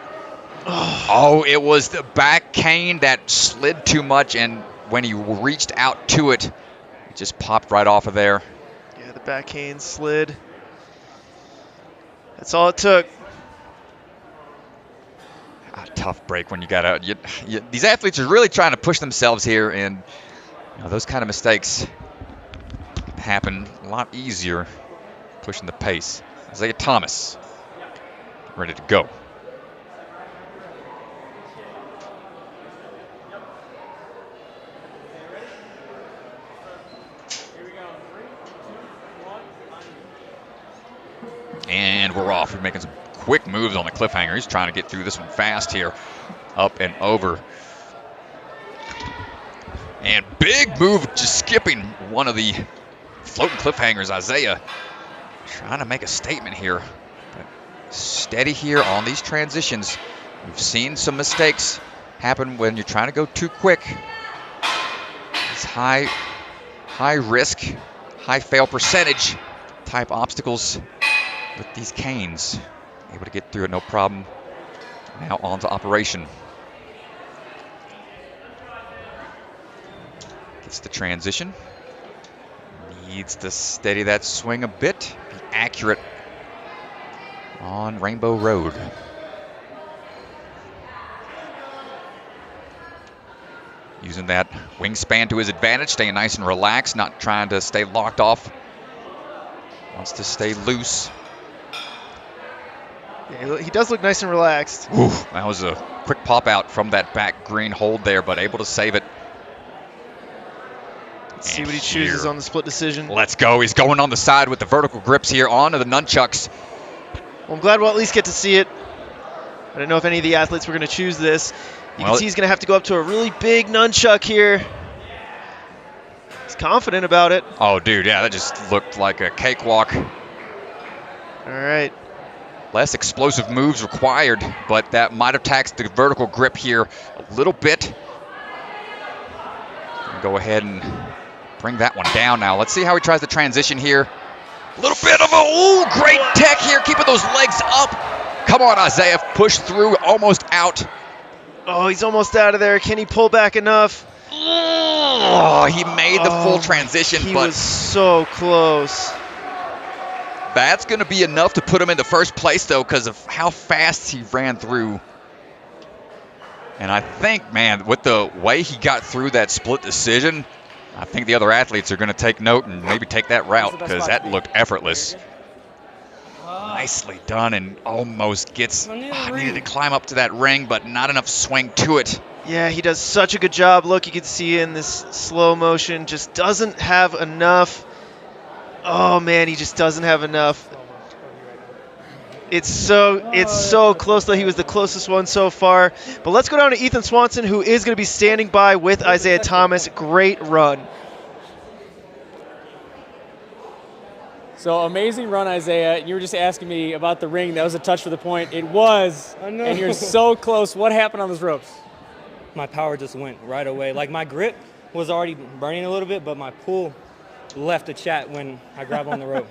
Oh, it was the back cane that slid too much, and when he reached out to it, it just popped right off of there. Yeah, the back cane slid. That's all it took. A tough break when you got these athletes are really trying to push themselves here, and those kind of mistakes happen a lot easier pushing the pace. Isaiah Thomas ready to go. And we're off. We're making some quick moves on the cliffhanger. He's trying to get through this one fast here. Up and over. And big move, just skipping one of the floating cliffhangers. Isaiah trying to make a statement here. But steady here on these transitions. We've seen some mistakes happen when you're trying to go too quick. It's high risk, high fail percentage type obstacles. With these canes, able to get through it no problem. Now on to operation. Gets the transition. Needs to steady that swing a bit. Be accurate on Rainbow Road. Using that wingspan to his advantage, staying nice and relaxed, not trying to stay locked off. Wants to stay loose. Yeah, he does look nice and relaxed. Ooh, that was a quick pop out from that back green hold there, but able to save it. Let's see what he chooses on the split decision. Let's go. He's going on the side with the vertical grips here onto the nunchucks. Well, I'm glad we'll at least get to see it. I don't know if any of the athletes were going to choose this. You can see he's going to have to go up to a really big nunchuck here. He's confident about it. Oh, dude, yeah, that just looked like a cakewalk. All right. Less explosive moves required, but that might have taxed the vertical grip here a little bit. Go ahead and bring that one down now. Let's see how he tries to transition here. A little bit of a great tech here, keeping those legs up. Come on, Isaiah, push through, almost out. Oh, he's almost out of there. Can he pull back enough? Oh, he made the full transition, he but was so close. That's going to be enough to put him in the first place, though, because of how fast he ran through. And I think, man, with the way he got through that split decision, I think the other athletes are going to take note and maybe take that route, because that looked effortless. Nicely done, and almost gets needed to climb up to that ring, but not enough swing to it. Yeah, he does such a good job. Look, you can see in this slow motion, just doesn't have enough. Oh man, he just doesn't have enough. It's so close, though. He was the closest one so far. But let's go down to Ethan Swanson, who is going to be standing by with Isaiah Thomas. Great run. So amazing run, Isaiah. You were just asking me about the ring. That was a touch for the point. It was. I know. And you're so close. What happened on those ropes? My power just went right away. Like, my grip was already burning a little bit, but my pull left a chat when I grabbed on the rope.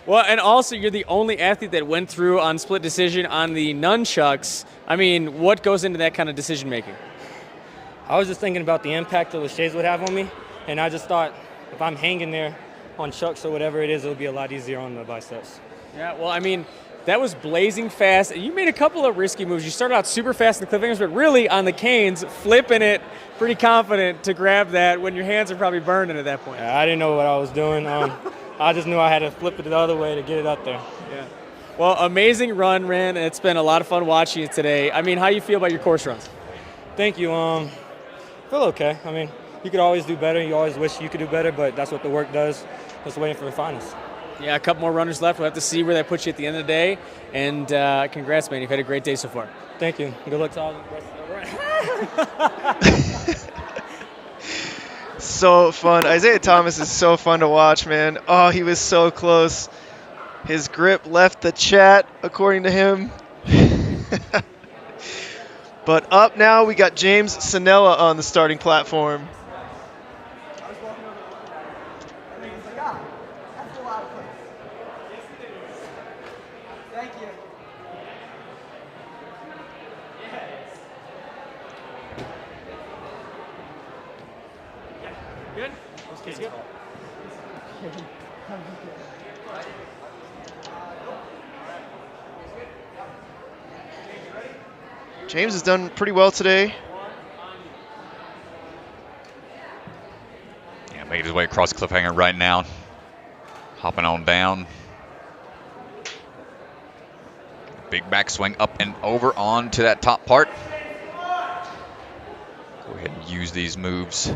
Well, and also you're the only athlete that went through on split decision on the nunchucks. I mean, what goes into that kind of decision making? I was just thinking about the impact that the shades would have on me, and I just thought if I'm hanging there on chucks or whatever it is, it'll be a lot easier on the biceps. Yeah, well, I mean, that was blazing fast. You made a couple of risky moves. You started out super fast in the cliffhangers, but really on the canes, flipping it, pretty confident to grab that when your hands are probably burning at that point. Yeah, I didn't know what I was doing. I just knew I had to flip it the other way to get it up there. Yeah. Well, amazing run, Ran. It's been a lot of fun watching you today. I mean, how you feel about your course runs? Thank you. I feel okay. I mean, you could always do better. You always wish you could do better, but that's what the work does. Just waiting for the finals. Yeah, a couple more runners left. We'll have to see where that puts you at the end of the day. And congrats, man. You've had a great day so far. Thank you. Good luck to all the rest of the run. So fun. Isaiah Thomas is so fun to watch, man. Oh, he was so close. His grip left the chat, according to him. But up now, we got James Cinella on the starting platform. Thank you. Good? Let's go. James has done pretty well today. Yeah, made his way across the cliffhanger right now. Hopping on down. Big backswing up and over onto that top part. Go ahead and use these moves.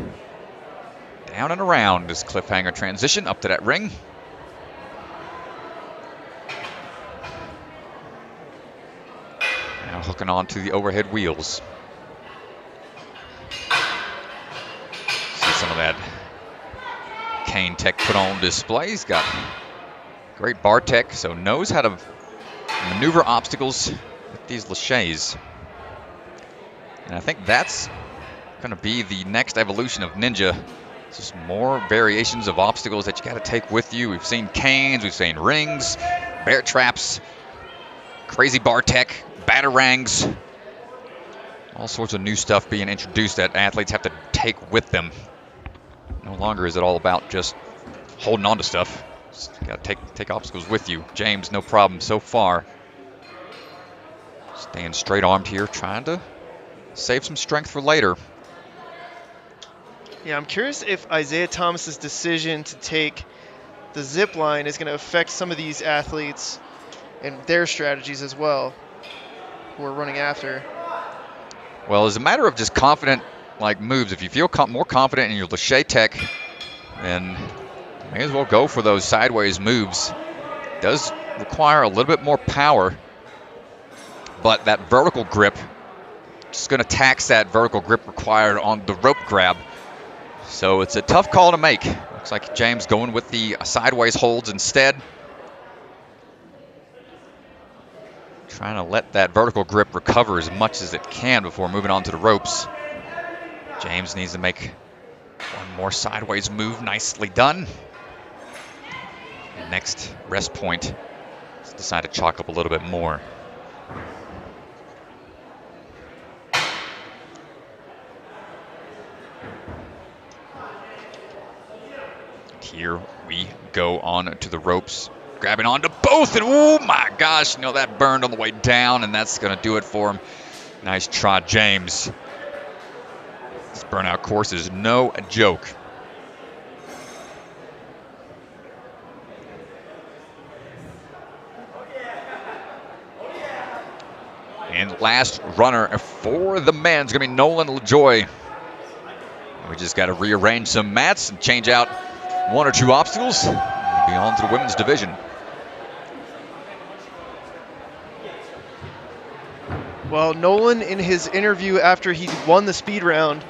Down and around this cliffhanger transition up to that ring. Now hooking on to the overhead wheels. See some of that cane tech put on display. He's got great bar tech, so knows how to maneuver obstacles with these laches. And I think that's going to be the next evolution of Ninja. It's just more variations of obstacles that you got to take with you. We've seen canes, we've seen rings, bear traps, crazy bar tech, batarangs, all sorts of new stuff being introduced that athletes have to take with them. No longer is it all about just holding on to stuff. You got to take obstacles with you. James, no problem so far. Staying straight armed here, trying to save some strength for later. Yeah, I'm curious if Isaiah Thomas's decision to take the zip line is going to affect some of these athletes and their strategies as well, who are running after. Well, it's a matter of just confident moves. If you feel more confident in your lache tech, then you may as well go for those sideways moves. It does require a little bit more power, but that vertical grip is going to tax that vertical grip required on the rope grab. So it's a tough call to make. Looks like James going with the sideways holds instead. Trying to let that vertical grip recover as much as it can before moving on to the ropes. James needs to make one more sideways move. Nicely done. Next rest point, let's decide to chalk up a little bit more. Here we go on to the ropes, grabbing onto both, and oh my gosh, that burned on the way down, and that's going to do it for him. Nice try, James. This burnout course is no joke. And last runner for the men is going to be Nolan LaJoie. We just got to rearrange some mats and change out one or two obstacles and be on to the women's division. Well, Nolan, in his interview after he won the speed round,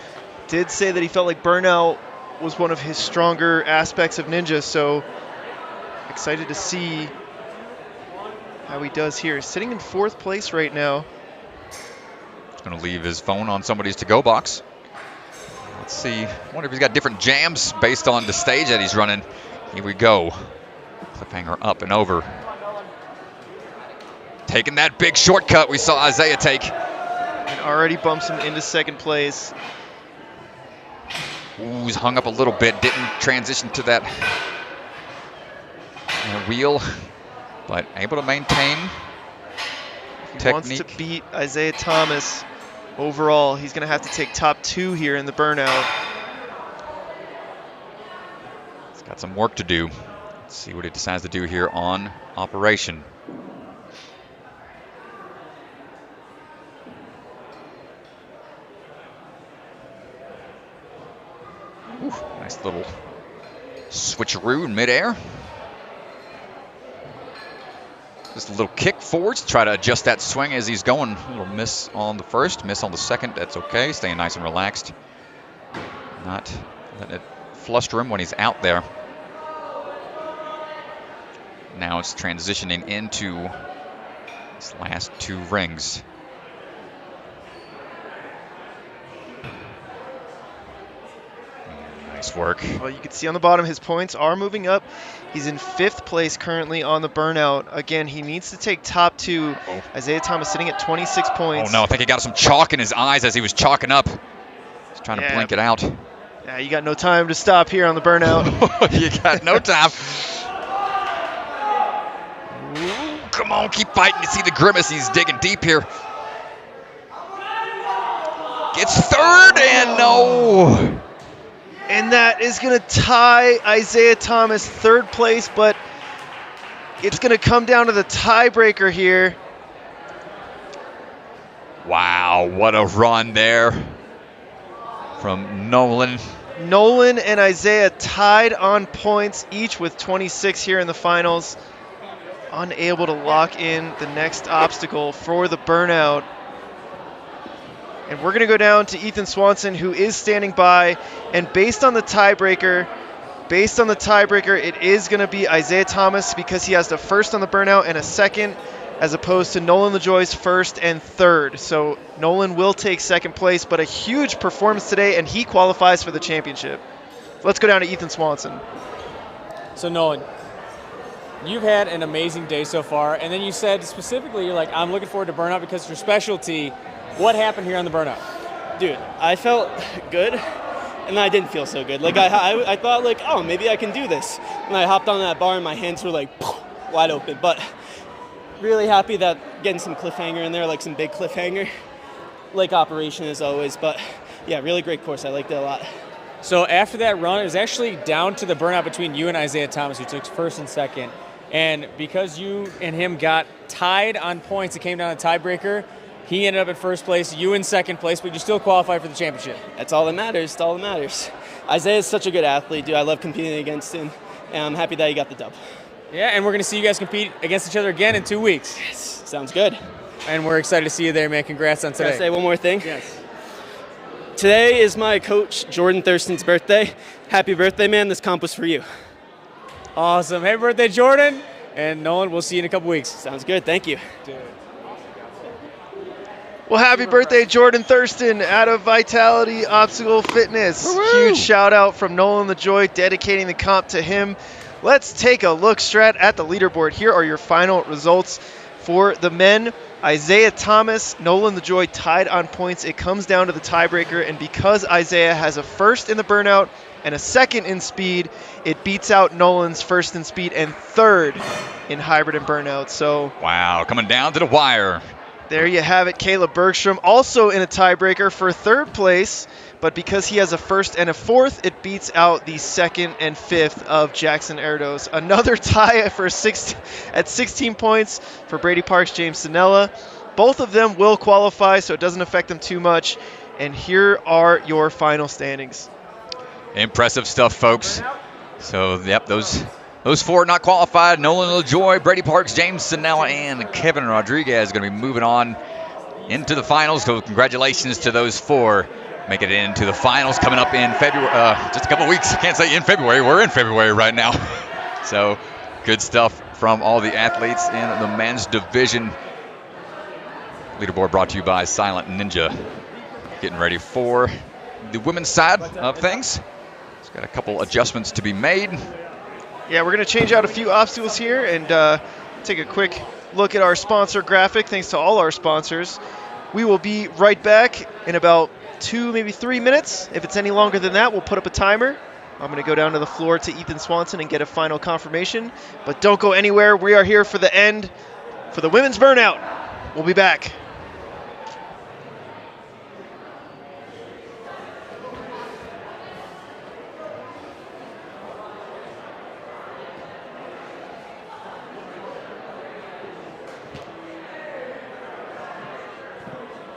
did say that he felt like Burnout was one of his stronger aspects of Ninja, so excited to see how he does here. He's sitting in 4th place right now. He's going to leave his phone on somebody's to-go box. Let's see. I wonder if he's got different jams based on the stage that he's running. Here we go. Cliffhanger up and over. Taking that big shortcut we saw Isaiah take. And already bumps him into 2nd place. Ooh, he's hung up a little bit. Didn't transition to that wheel, but able to maintain technique. He wants to beat Isaiah Thomas. Overall, he's going to have to take top 2 here in the Burnout. He's got some work to do. Let's see what he decides to do here on Operation. Ooh, nice little switcheroo in midair. Just a little kick forwards to try to adjust that swing as he's going. A little miss on the first, miss on the second. That's okay. Staying nice and relaxed. Not letting it fluster him when he's out there. Now it's transitioning into these last 2 rings. Nice work. Well, you can see on the bottom his points are moving up. He's in 5th place currently on the Burnout. Again, he needs to take top 2. Isaiah Thomas sitting at 26 points. Oh no, I think he got some chalk in his eyes as he was chalking up. He's trying to blink it out. Yeah, you got no time to stop here on the Burnout. You got no time. Ooh, come on, keep fighting. You see the grimace. He's digging deep here. Gets 3rd and no. And that is going to tie Isaiah Thomas 3rd place, but it's going to come down to the tiebreaker here. Wow, what a run there from Nolan. Nolan and Isaiah tied on points, each with 26 here in the finals. Unable to lock in the next obstacle for the Burnout. And we're going to go down to Ethan Swanson, who is standing by. And based on the tiebreaker, it is going to be Isaiah Thomas because he has the 1st on the Burnout and a 2nd, as opposed to Nolan LaJoie's 1st and 3rd. So Nolan will take 2nd place, but a huge performance today, and he qualifies for the championship. Let's go down to Ethan Swanson. So Nolan, you've had an amazing day so far, and then you said specifically, you're like, I'm looking forward to Burnout because it's your specialty. What happened here on the Burnout? Dude, I felt good, and then I didn't feel so good. Like, I thought, like, oh, maybe I can do this. And I hopped on that bar, and my hands were, like, wide open. But really happy that getting some cliffhanger in there, like some big cliffhanger. Lake operation as always, but, yeah, really great course. I liked it a lot. So after that run, it was actually down to the Burnout between you and Isaiah Thomas, who took 1st and 2nd. And because you and him got tied on points, it came down to tiebreaker. He ended up in 1st place, you in 2nd place, but you still qualified for the championship. That's all that matters. That's all that matters. Isaiah's such a good athlete, dude. I love competing against him, and I'm happy that he got the dub. Yeah, and we're going to see you guys compete against each other again in 2 weeks. Yes, sounds good. And we're excited to see you there, man. Congrats on today. Can I say one more thing? Yes. Today is my coach, Jordan Thurston's birthday. Happy birthday, man. This comp was for you. Awesome. Happy birthday, Jordan. And Nolan, we'll see you in a couple weeks. Sounds good. Thank you. Dude. Well, happy birthday, Jordan Thurston, out of Vitality Obstacle Fitness. Woo-hoo! Huge shout out from Nolan LaJoie, dedicating the comp to him. Let's take a look, Strat, at the leaderboard. Here are your final results for the men. Isaiah Thomas, Nolan LaJoie tied on points. It comes down to the tiebreaker, and because Isaiah has a 1st in the Burnout and a 2nd in speed, it beats out Nolan's 1st in speed and 3rd in hybrid and Burnout. So wow, coming down to the wire. There you have it. Caleb Bergstrom also in a tiebreaker for 3rd place, but because he has a 1st and a 4th, it beats out the 2nd and 5th of Jackson Erdos. Another tie for at 16 points for Brady Parks, James Cinella. Both of them will qualify, so it doesn't affect them too much. And here are your final standings. Impressive stuff, folks. So, yep, those 4 not qualified. Nolan LaJoie, Brady Parks, James Cinella, and Kevin Rodriguez going to be moving on into the finals. So congratulations to those 4 making it into the finals coming up in February. Just a couple weeks. I can't say in February. We're in February right now. So good stuff from all the athletes in the men's division. Leaderboard brought to you by Silent Ninja. Getting ready for the women's side of things. It's got a couple adjustments to be made. Yeah, we're going to change out a few obstacles here and take a quick look at our sponsor graphic. Thanks to all our sponsors. We will be right back in about 2, maybe 3 minutes. If it's any longer than that, we'll put up a timer. I'm going to go down to the floor to Ethan Swanson and get a final confirmation. But don't go anywhere. We are here for the end, for the women's Burnout. We'll be back.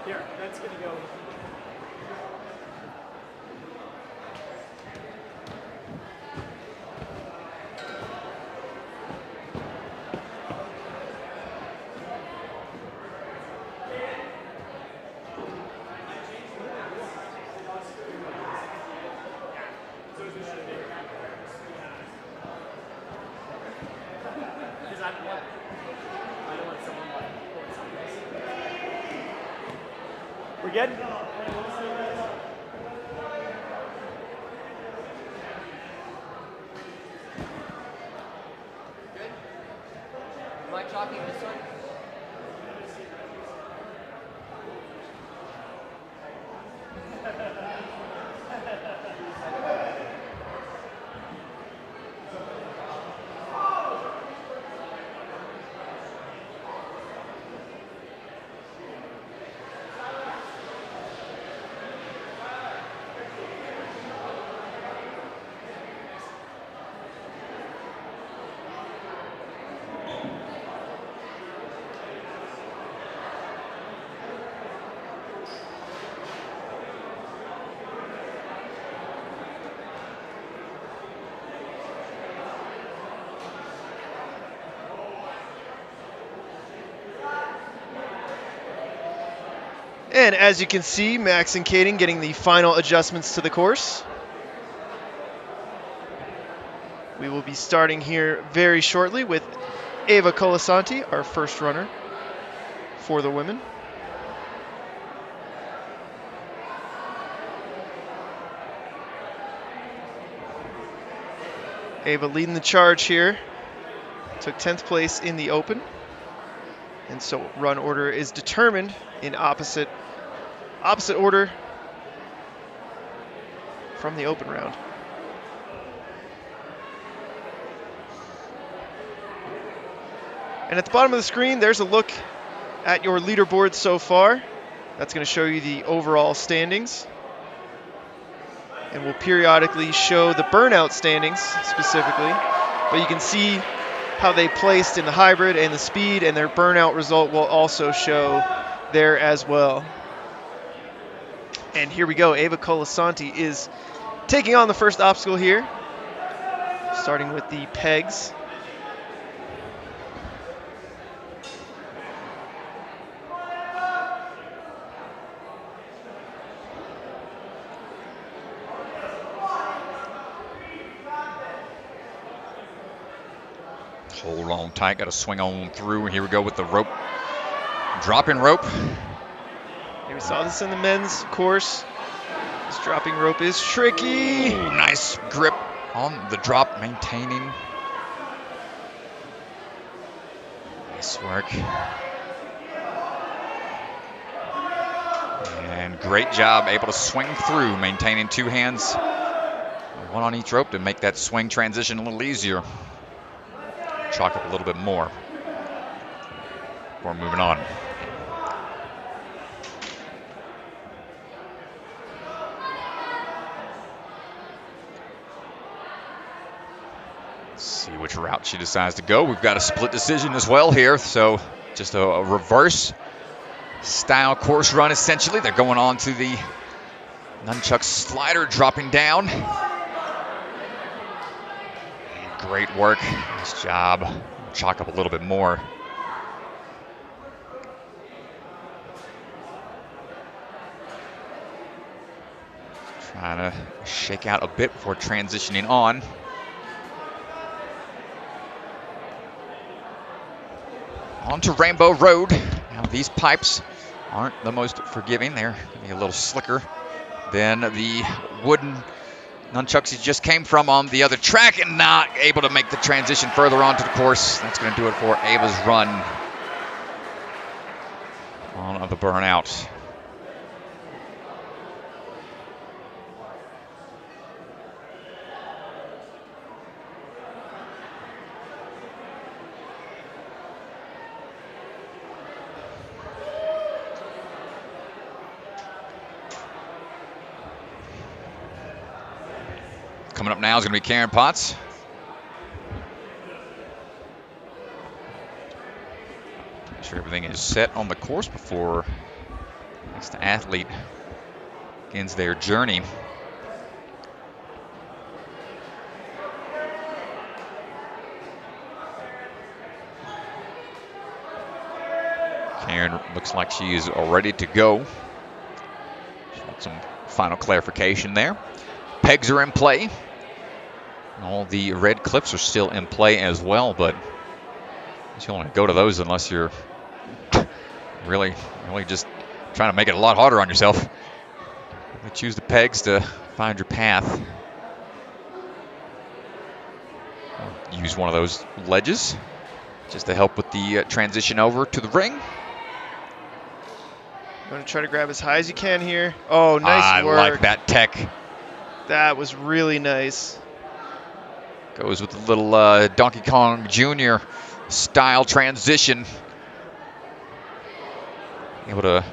Here, that's going to go. We're good? Am I chalking this one? And as you can see, Max and Caden getting the final adjustments to the course. We will be starting here very shortly with Ava Colasanti, our first runner for the women. Ava leading the charge here. Took 10th place in the Open. And so run order is determined in opposite order from the Open round. And at the bottom of the screen, there's a look at your leaderboard so far. That's going to show you the overall standings. And we'll periodically show the Burnout standings specifically. But you can see how they placed in the hybrid and the speed, and their Burnout result will also show there as well. And here we go. Ava Colasanti is taking on the first obstacle here, starting with the pegs. Hold on tight, got to swing on through. Here we go with the rope, dropping rope. Yeah, we saw this in the men's course. This dropping rope is tricky. Ooh, nice grip on the drop, maintaining. Nice work. And great job, able to swing through, maintaining two hands, one on each rope to make that swing transition a little easier. Chalk up a little bit more before moving on. Let's see which route she decides to go. We've got a split decision as well here, so just a reverse style course run essentially. They're going on to the nunchuck slider, dropping down. Great work. Nice job. Chalk up a little bit more. Trying to shake out a bit before transitioning on. On to Rainbow Road. Now these pipes aren't the most forgiving. They're a little slicker than the wooden nunchucks he just came from on the other track, and not able to make the transition further onto the course. That's going to do it for Ava's run on the Burnout. Coming up now is going to be Karen Potts. Make sure everything is set on the course before the next athlete begins their journey. Karen looks like she is ready to go. Some final clarification there. Pegs are in play. All the red clips are still in play as well, but You only go to those unless you're really just trying to make it a lot harder on yourself. You choose the pegs to find your path. Use one of those ledges just to help with the transition over to the ring. You want to try to grab as high as you can here. Oh, nice work. I like that tech. That was really nice. Goes with the little Donkey Kong Jr. style transition. Able to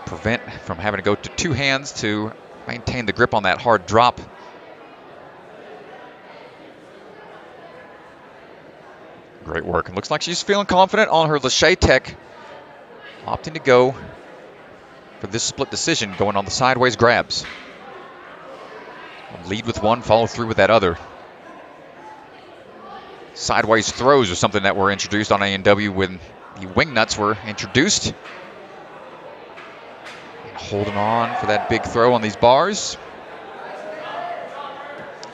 prevent from having to go to two hands to maintain the grip on that hard drop. Great work. It looks like she's feeling confident on her LaJoie tech. Opting to go for this split decision, going on the sideways grabs. Lead with one, follow through with that other. Sideways throws are something that were introduced on A&W when the wing nuts were introduced. And holding on for that big throw on these bars.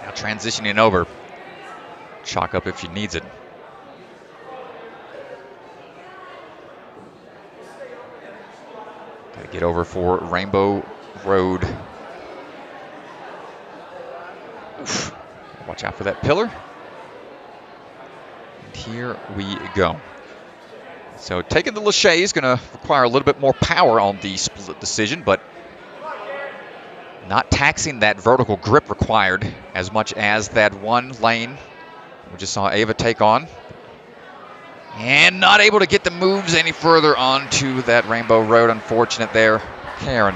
Now transitioning over. Chalk up if she needs it. Got to get over for Rainbow Road. Oof. Watch out for that pillar. And here we go. So taking the LaJoie is going to require a little bit more power on the split decision, but not taxing that vertical grip required as much as that one lane we just saw Ava take on. And not able to get the moves any further onto that Rainbow Road. Unfortunate there, Karen.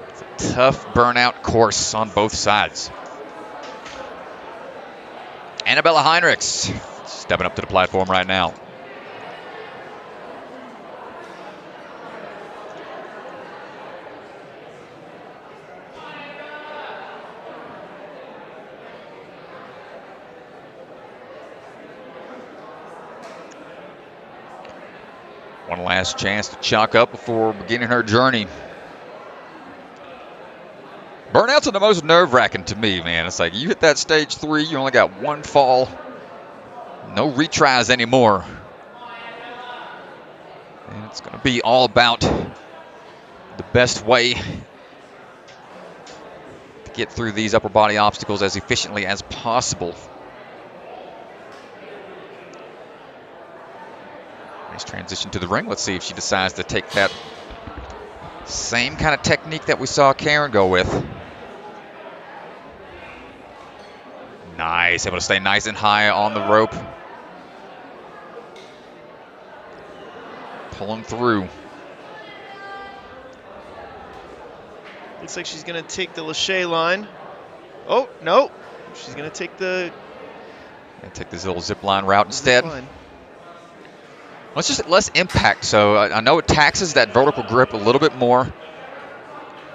It's a tough burnout course on both sides. Annabella Heinrichs stepping up to the platform right now. One last chance to chalk up before beginning her journey. Burnouts are the most nerve-wracking to me, man. It's like you hit that stage 3, you only got one fall. No retries anymore. And it's going to be all about the best way to get through these upper body obstacles as efficiently as possible. Nice transition to the ring. Let's see if she decides to take that same kind of technique that we saw Karen go with. Nice, able to stay nice and high on the rope. Pulling through. Looks like she's going to take the LaJoie line. Oh, no. She's going to take the... Take this little zip line route instead. Well, it's just less impact, so I know it taxes that vertical grip a little bit more,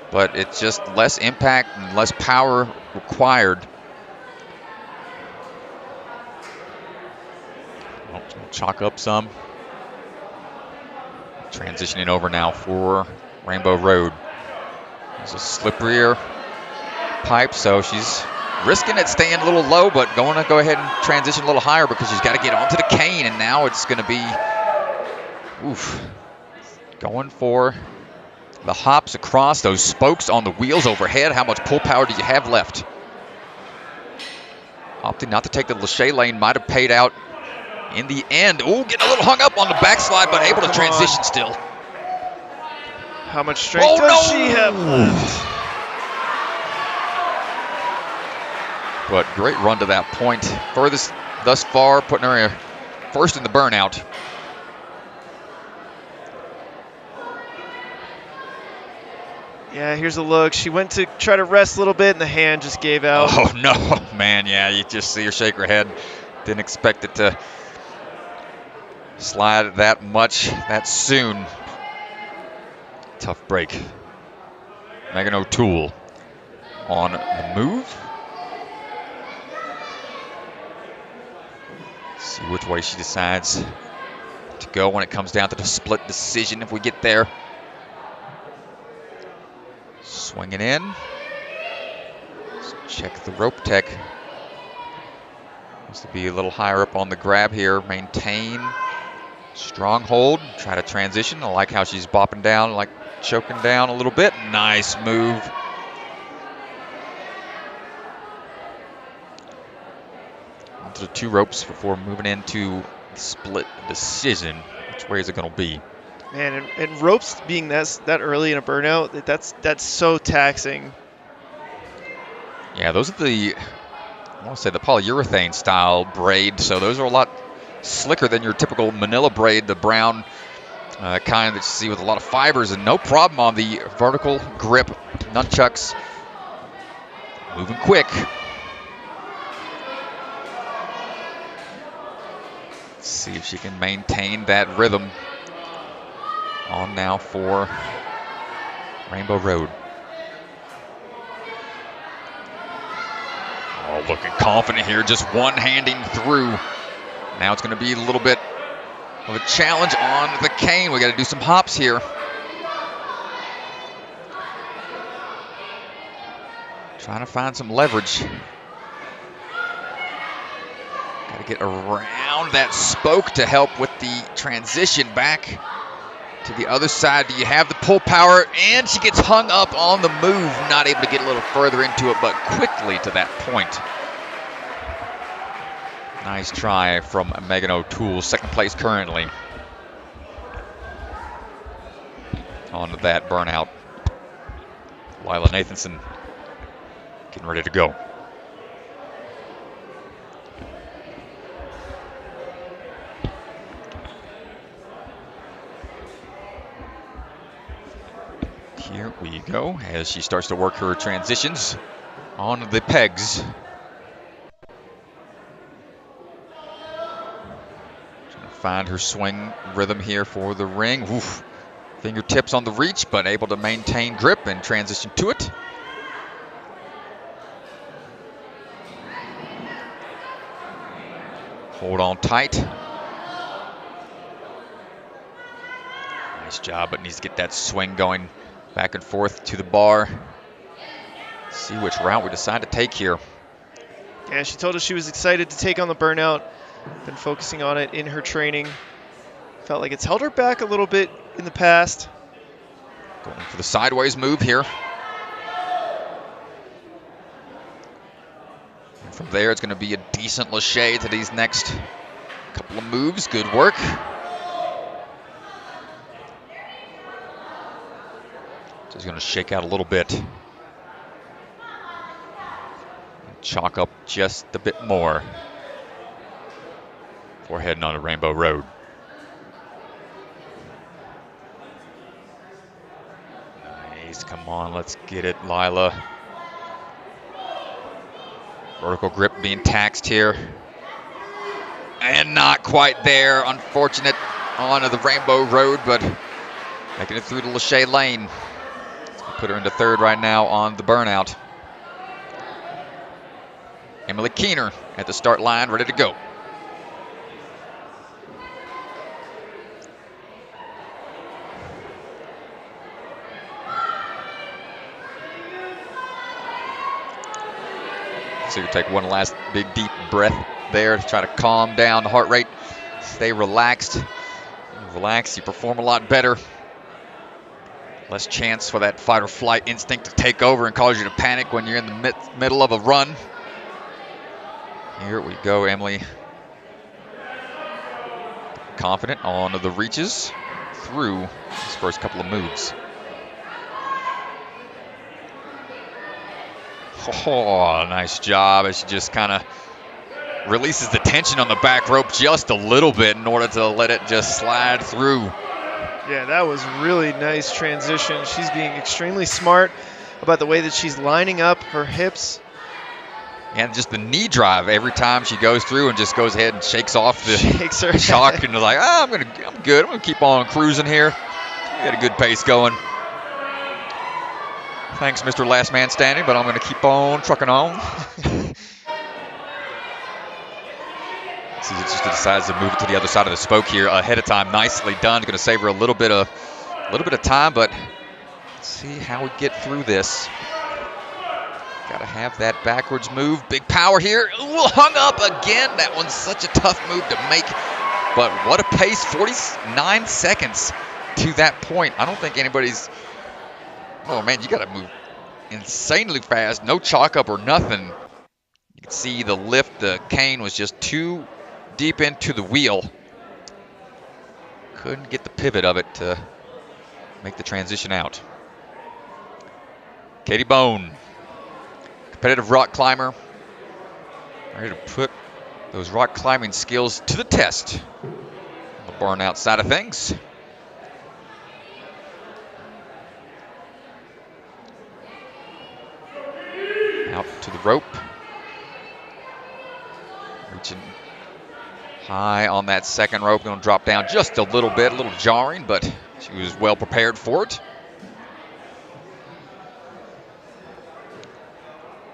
but it's just less impact and less power required. Oh, chalk up some. Transitioning over now for Rainbow Road. There's a slipperier pipe, so she's risking it staying a little low, but going to go ahead and transition a little higher because she's got to get onto the cane, and now it's going to be going for the hops across those spokes on the wheels overhead. How much pull power do you have left? Opting not to take the LaJoie lane might have paid out in the end. Ooh, getting a little hung up on the backslide, but able to transition still. How much strength does she have left? But great run to that point. Furthest thus far, putting her first in the burnout. Yeah, here's a look. She went to try to rest a little bit, and the hand just gave out. Oh, no, man. Yeah, you just see her shake her head. Didn't expect it to slide that much that soon. Tough break. Megan O'Toole on the move. See which way she decides to go when it comes down to the split decision if we get there. Swinging in. Check the rope tech. Needs to be a little higher up on the grab here. Maintain strong hold. Try to transition. I like how she's bopping down, like choking down a little bit. Nice move. Onto the 2 ropes before moving into the split decision. Which way is it going to be? Man, and ropes being that early in a burnout, that's so taxing. Yeah, those are the, I want to say the polyurethane style braid, so those are a lot slicker than your typical manila braid, the brown kind that you see with a lot of fibers, and no problem on the vertical grip nunchucks. Moving quick. Let's see if she can maintain that rhythm. On now for Rainbow Road. Oh, looking confident here, just one-handing through. Now it's going to be a little bit of a challenge on the cane. We got to do some hops here. Trying to find some leverage. Got to get around that spoke to help with the transition back to the other side. Do you have the pull power? And she gets hung up on the move, not able to get a little further into it, but quickly to that point. Nice try from Megan O'Toole, 2nd place currently. On to that burnout. Lila Nathanson getting ready to go. Here we go as she starts to work her transitions on the pegs. Trying to find her swing rhythm here for the ring. Oof. Fingertips on the reach, but able to maintain grip and transition to it. Hold on tight. Nice job, but needs to get that swing going. Back and forth to the bar. See which route we decide to take here. Yeah, she told us she was excited to take on the burnout. Been focusing on it in her training. Felt like it's held her back a little bit in the past. Going for the sideways move here. And from there, it's going to be a decent lache to these next couple of moves. Good work. Just going to shake out a little bit. Chalk up just a bit more before heading on to Rainbow Road. Nice, come on, let's get it, Lila. Vertical grip being taxed here. And not quite there, unfortunate onto the Rainbow Road, but making it through the lache lane. Put her into 3rd right now on the burnout. Emily Keener at the start line, ready to go. So you take one last big deep breath there to try to calm down the heart rate. Stay relaxed. Relax, you perform a lot better. Less chance for that fight or flight instinct to take over and cause you to panic when you're in the middle of a run. Here we go, Emily. Confident on the reaches through these first couple of moves. Oh, nice job as she just kind of releases the tension on the back rope just a little bit in order to let it just slide through. Yeah, that was really nice transition. She's being extremely smart about the way that she's lining up her hips. And just the knee drive every time she goes through and just goes ahead and shakes off the chalk and like, I'm good. I'm gonna keep on cruising here. We got a good pace going. Thanks, Mr. Last Man Standing, but I'm gonna keep on trucking on. She just decides to move it to the other side of the spoke here ahead of time. Nicely done. Going to save her a little bit of time, but let's see how we get through this. Got to have that backwards move. Big power here. Ooh, hung up again. That one's such a tough move to make. But what a pace. 49 seconds to that point. I don't think anybody's... Oh, man, you got to move insanely fast. No chalk up or nothing. You can see the lift. The cane was just too deep into the wheel. Couldn't get the pivot of it to make the transition out. Katie Bone, competitive rock climber, ready to put those rock climbing skills to the test on the burnout side of things. Out to the rope. Reaching high on that second rope. Going to drop down just a little bit, a little jarring, but she was well prepared for it.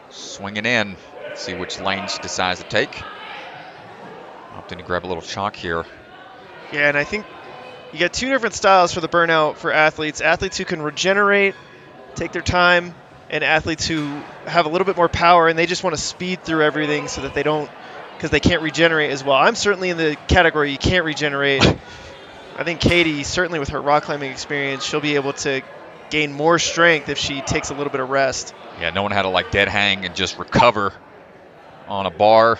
Swinging in. Let's see which lane she decides to take. Opting to grab a little chalk here. Yeah, and I think you got two different styles for the burnout for athletes. Athletes who can regenerate, take their time, and athletes who have a little bit more power and they just want to speed through everything so that they don't, because they can't regenerate as well. I'm certainly in the category you can't regenerate. I think Katie, certainly with her rock climbing experience, she'll be able to gain more strength if she takes a little bit of rest. Yeah, knowing how to like dead hang and just recover on a bar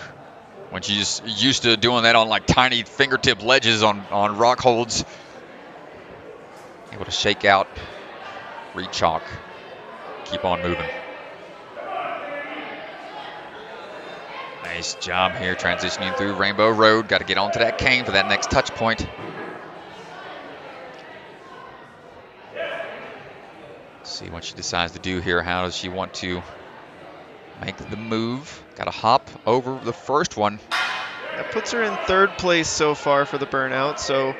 when she's used to doing that on like tiny fingertip ledges on rock holds. Able to shake out, re-chalk, keep on moving. Nice job here transitioning through Rainbow Road. Got to get onto that cane for that next touch point. See what she decides to do here. How does she want to make the move? Got to hop over the first one. That puts her in third place so far for the burnout, so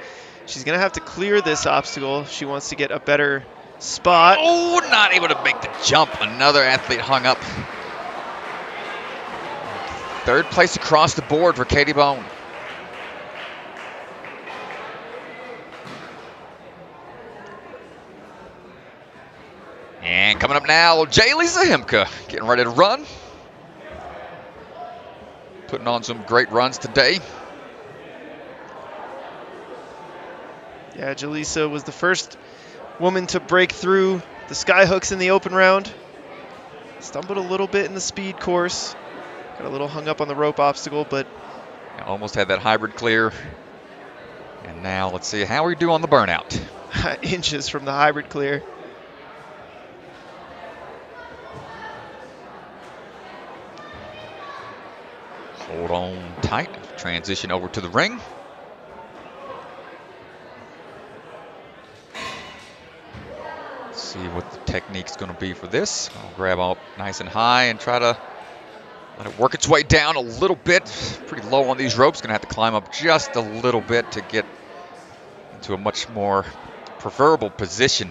she's going to have to clear this obstacle if she wants to get a better spot. Oh, not able to make the jump. Another athlete hung up. Third place across the board for Katie Bone. And coming up now, Jalisa Chimka getting ready to run. Putting on some great runs today. Yeah, Jalisa was the first woman to break through the sky hooks in the open round. Stumbled a little bit in the speed course. Got a little hung up on the rope obstacle, but almost had that hybrid clear. And now let's see how we do on the burnout. Inches from the hybrid clear. Hold on tight. Transition over to the ring. Let's see what the technique's going to be for this. I'll grab up nice and high and try to let it work its way down a little bit. Pretty low on these ropes. Going to have to climb up just a little bit to get into a much more preferable position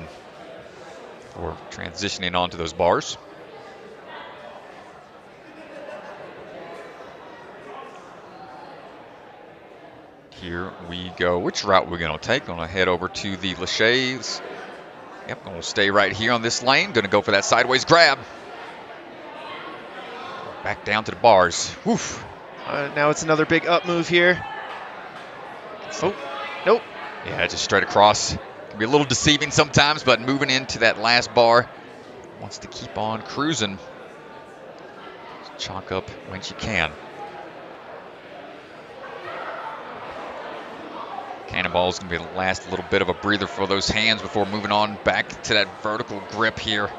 for transitioning onto those bars. Here we go. Which route we're going to take? Going to head over to the Lachey's. Yep, going to stay right here on this lane. Going to go for that sideways grab. Back down to the bars. Woof. Now it's another big up move here. Oh, nope. Yeah, just straight across. Can be a little deceiving sometimes, but moving into that last bar. Wants to keep on cruising. Just chalk up when she can. Cannonball is going to be the last little bit of a breather for those hands before moving on back to that vertical grip here.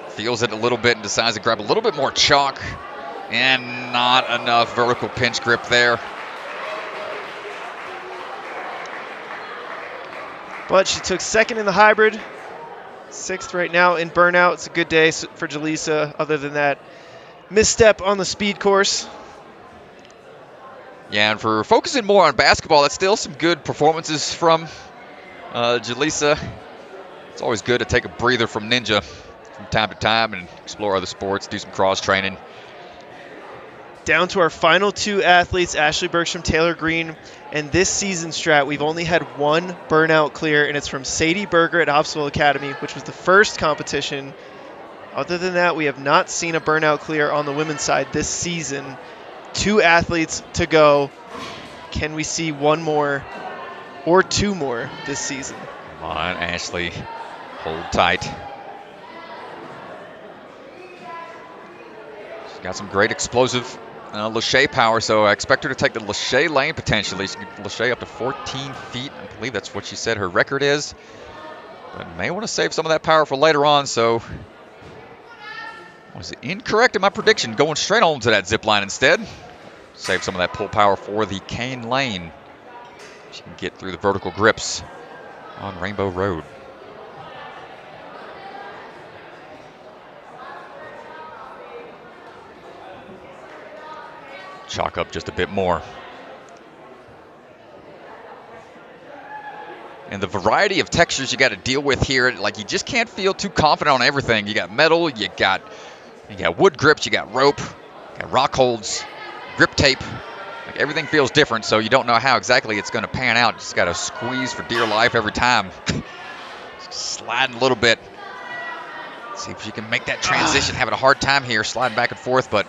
Feels it a little bit and decides to grab a little bit more chalk. And not enough vertical pinch grip there. But she took second in the hybrid. Sixth right now in burnout. It's a good day for Jalisa other than that misstep on the speed course. Yeah, and for focusing more on basketball, that's still some good performances from Jalisa. It's always good to take a breather from Ninja from time to time and explore other sports, do some cross training. Down to our final two athletes, Ashley Bergstrom, Taylor Greene. And this season strat, we've only had one burnout clear, and it's from Sadie Berger at Hopsville Academy, which was the first competition. Other than that, we have not seen a burnout clear on the women's side this season. 2 athletes to go. Can we see one more or 2 more this season? Come on, Ashley. Hold tight. She's got some great explosive LaJoie power, so I expect her to take the LaJoie lane potentially. She can get LaJoie up to 14 feet. I believe that's what she said her record is. But may want to save some of that power for later on, so was it incorrect in my prediction? Going straight on to that zip line instead. Save some of that pull power for the cane lane. She can get through the vertical grips on Rainbow Road. Chalk up just a bit more. And the variety of textures you got to deal with here, like you just can't feel too confident on everything. You got metal, you got wood grips, you got rope, you got rock holds, grip tape. Like everything feels different, so you don't know how exactly it's going to pan out. Just got to squeeze for dear life every time. Sliding a little bit. See if she can make that transition. Having a hard time here, sliding back and forth, but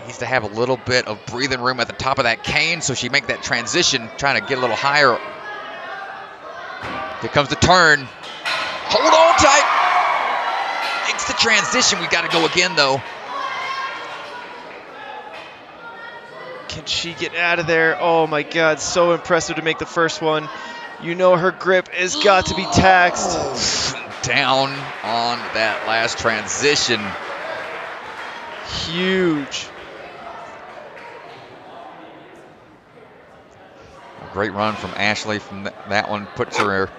needs to have a little bit of breathing room at the top of that cane so she make that transition, trying to get a little higher. Here comes the turn. Hold on tight. Makes the transition. We got to go again, though. Can she get out of there? Oh, my God. So impressive to make the first one. You know her grip has got to be taxed. Down on that last transition. Huge. Great run from Ashley from that one. Puts her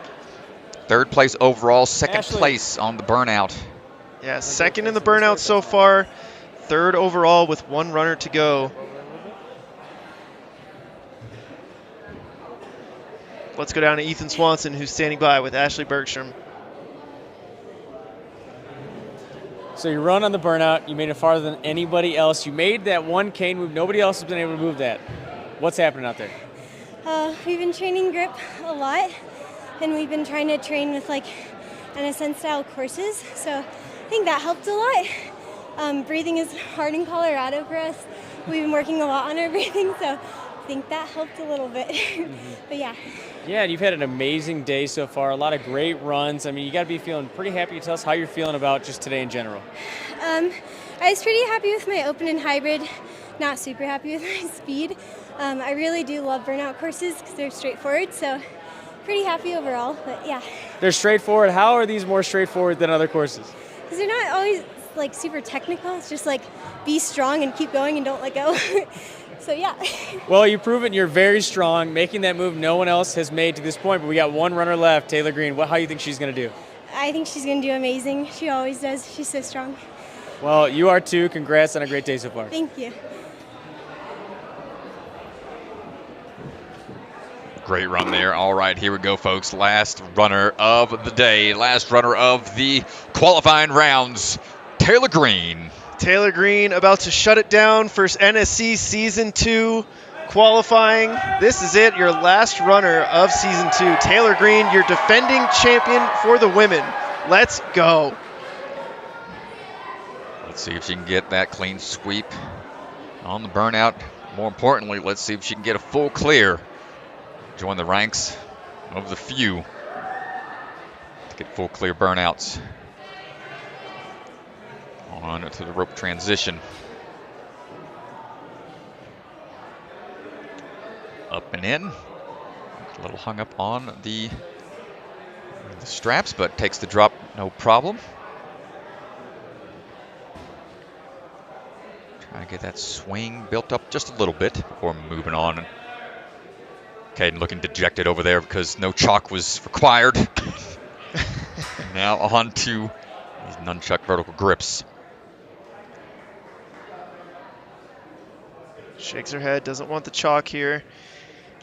3rd place overall, 2nd place on the burnout. Yeah, 2nd in the burnout so far, 3rd overall with 1 runner to go. Let's go down to Ethan Swanson, who's standing by with Ashley Bergstrom. So you run on the burnout. You made it farther than anybody else. You made that one cane move. Nobody else has been able to move that. What's happening out there? We've been training grip a lot, and we've been trying to train with like NSC style courses. So I think that helped a lot. Breathing is hard in Colorado for us. We've been working a lot on our breathing, so I think that helped a little bit. But yeah. Yeah, and you've had an amazing day so far. A lot of great runs. I mean, you got to be feeling pretty happy. Tell us how you're feeling about just today in general. I was pretty happy with my open and hybrid. Not super happy with my speed. I really do love burnout courses because they're straightforward, so pretty happy overall, but yeah. They're straightforward. How are these more straightforward than other courses? Because they're not always like super technical. It's just like be strong and keep going and don't let go. So yeah. Well, you've proven you're very strong, making that move no one else has made to this point, but we got 1 runner left, Taylor Greene. How do you think she's going to do? I think she's going to do amazing. She always does. She's so strong. Well, you are too. Congrats on a great day so far. Thank you. Great run there. All right, here we go, folks. Last runner of the day, last runner of the qualifying rounds, Taylor Greene. Taylor Greene about to shut it down for NSC Season 2 qualifying. This is it, your last runner of Season 2. Taylor Greene, your defending champion for the women. Let's go. Let's see if she can get that clean sweep on the burnout. More importantly, let's see if she can get a full clear. Join the ranks of the few to get full clear burnouts. On to the rope transition. Up and in. A little hung up on the straps, but takes the drop no problem. Trying to get that swing built up just a little bit before moving on. Caden looking dejected over there because no chalk was required. Now on to these nunchuck vertical grips. Shakes her head, doesn't want the chalk here.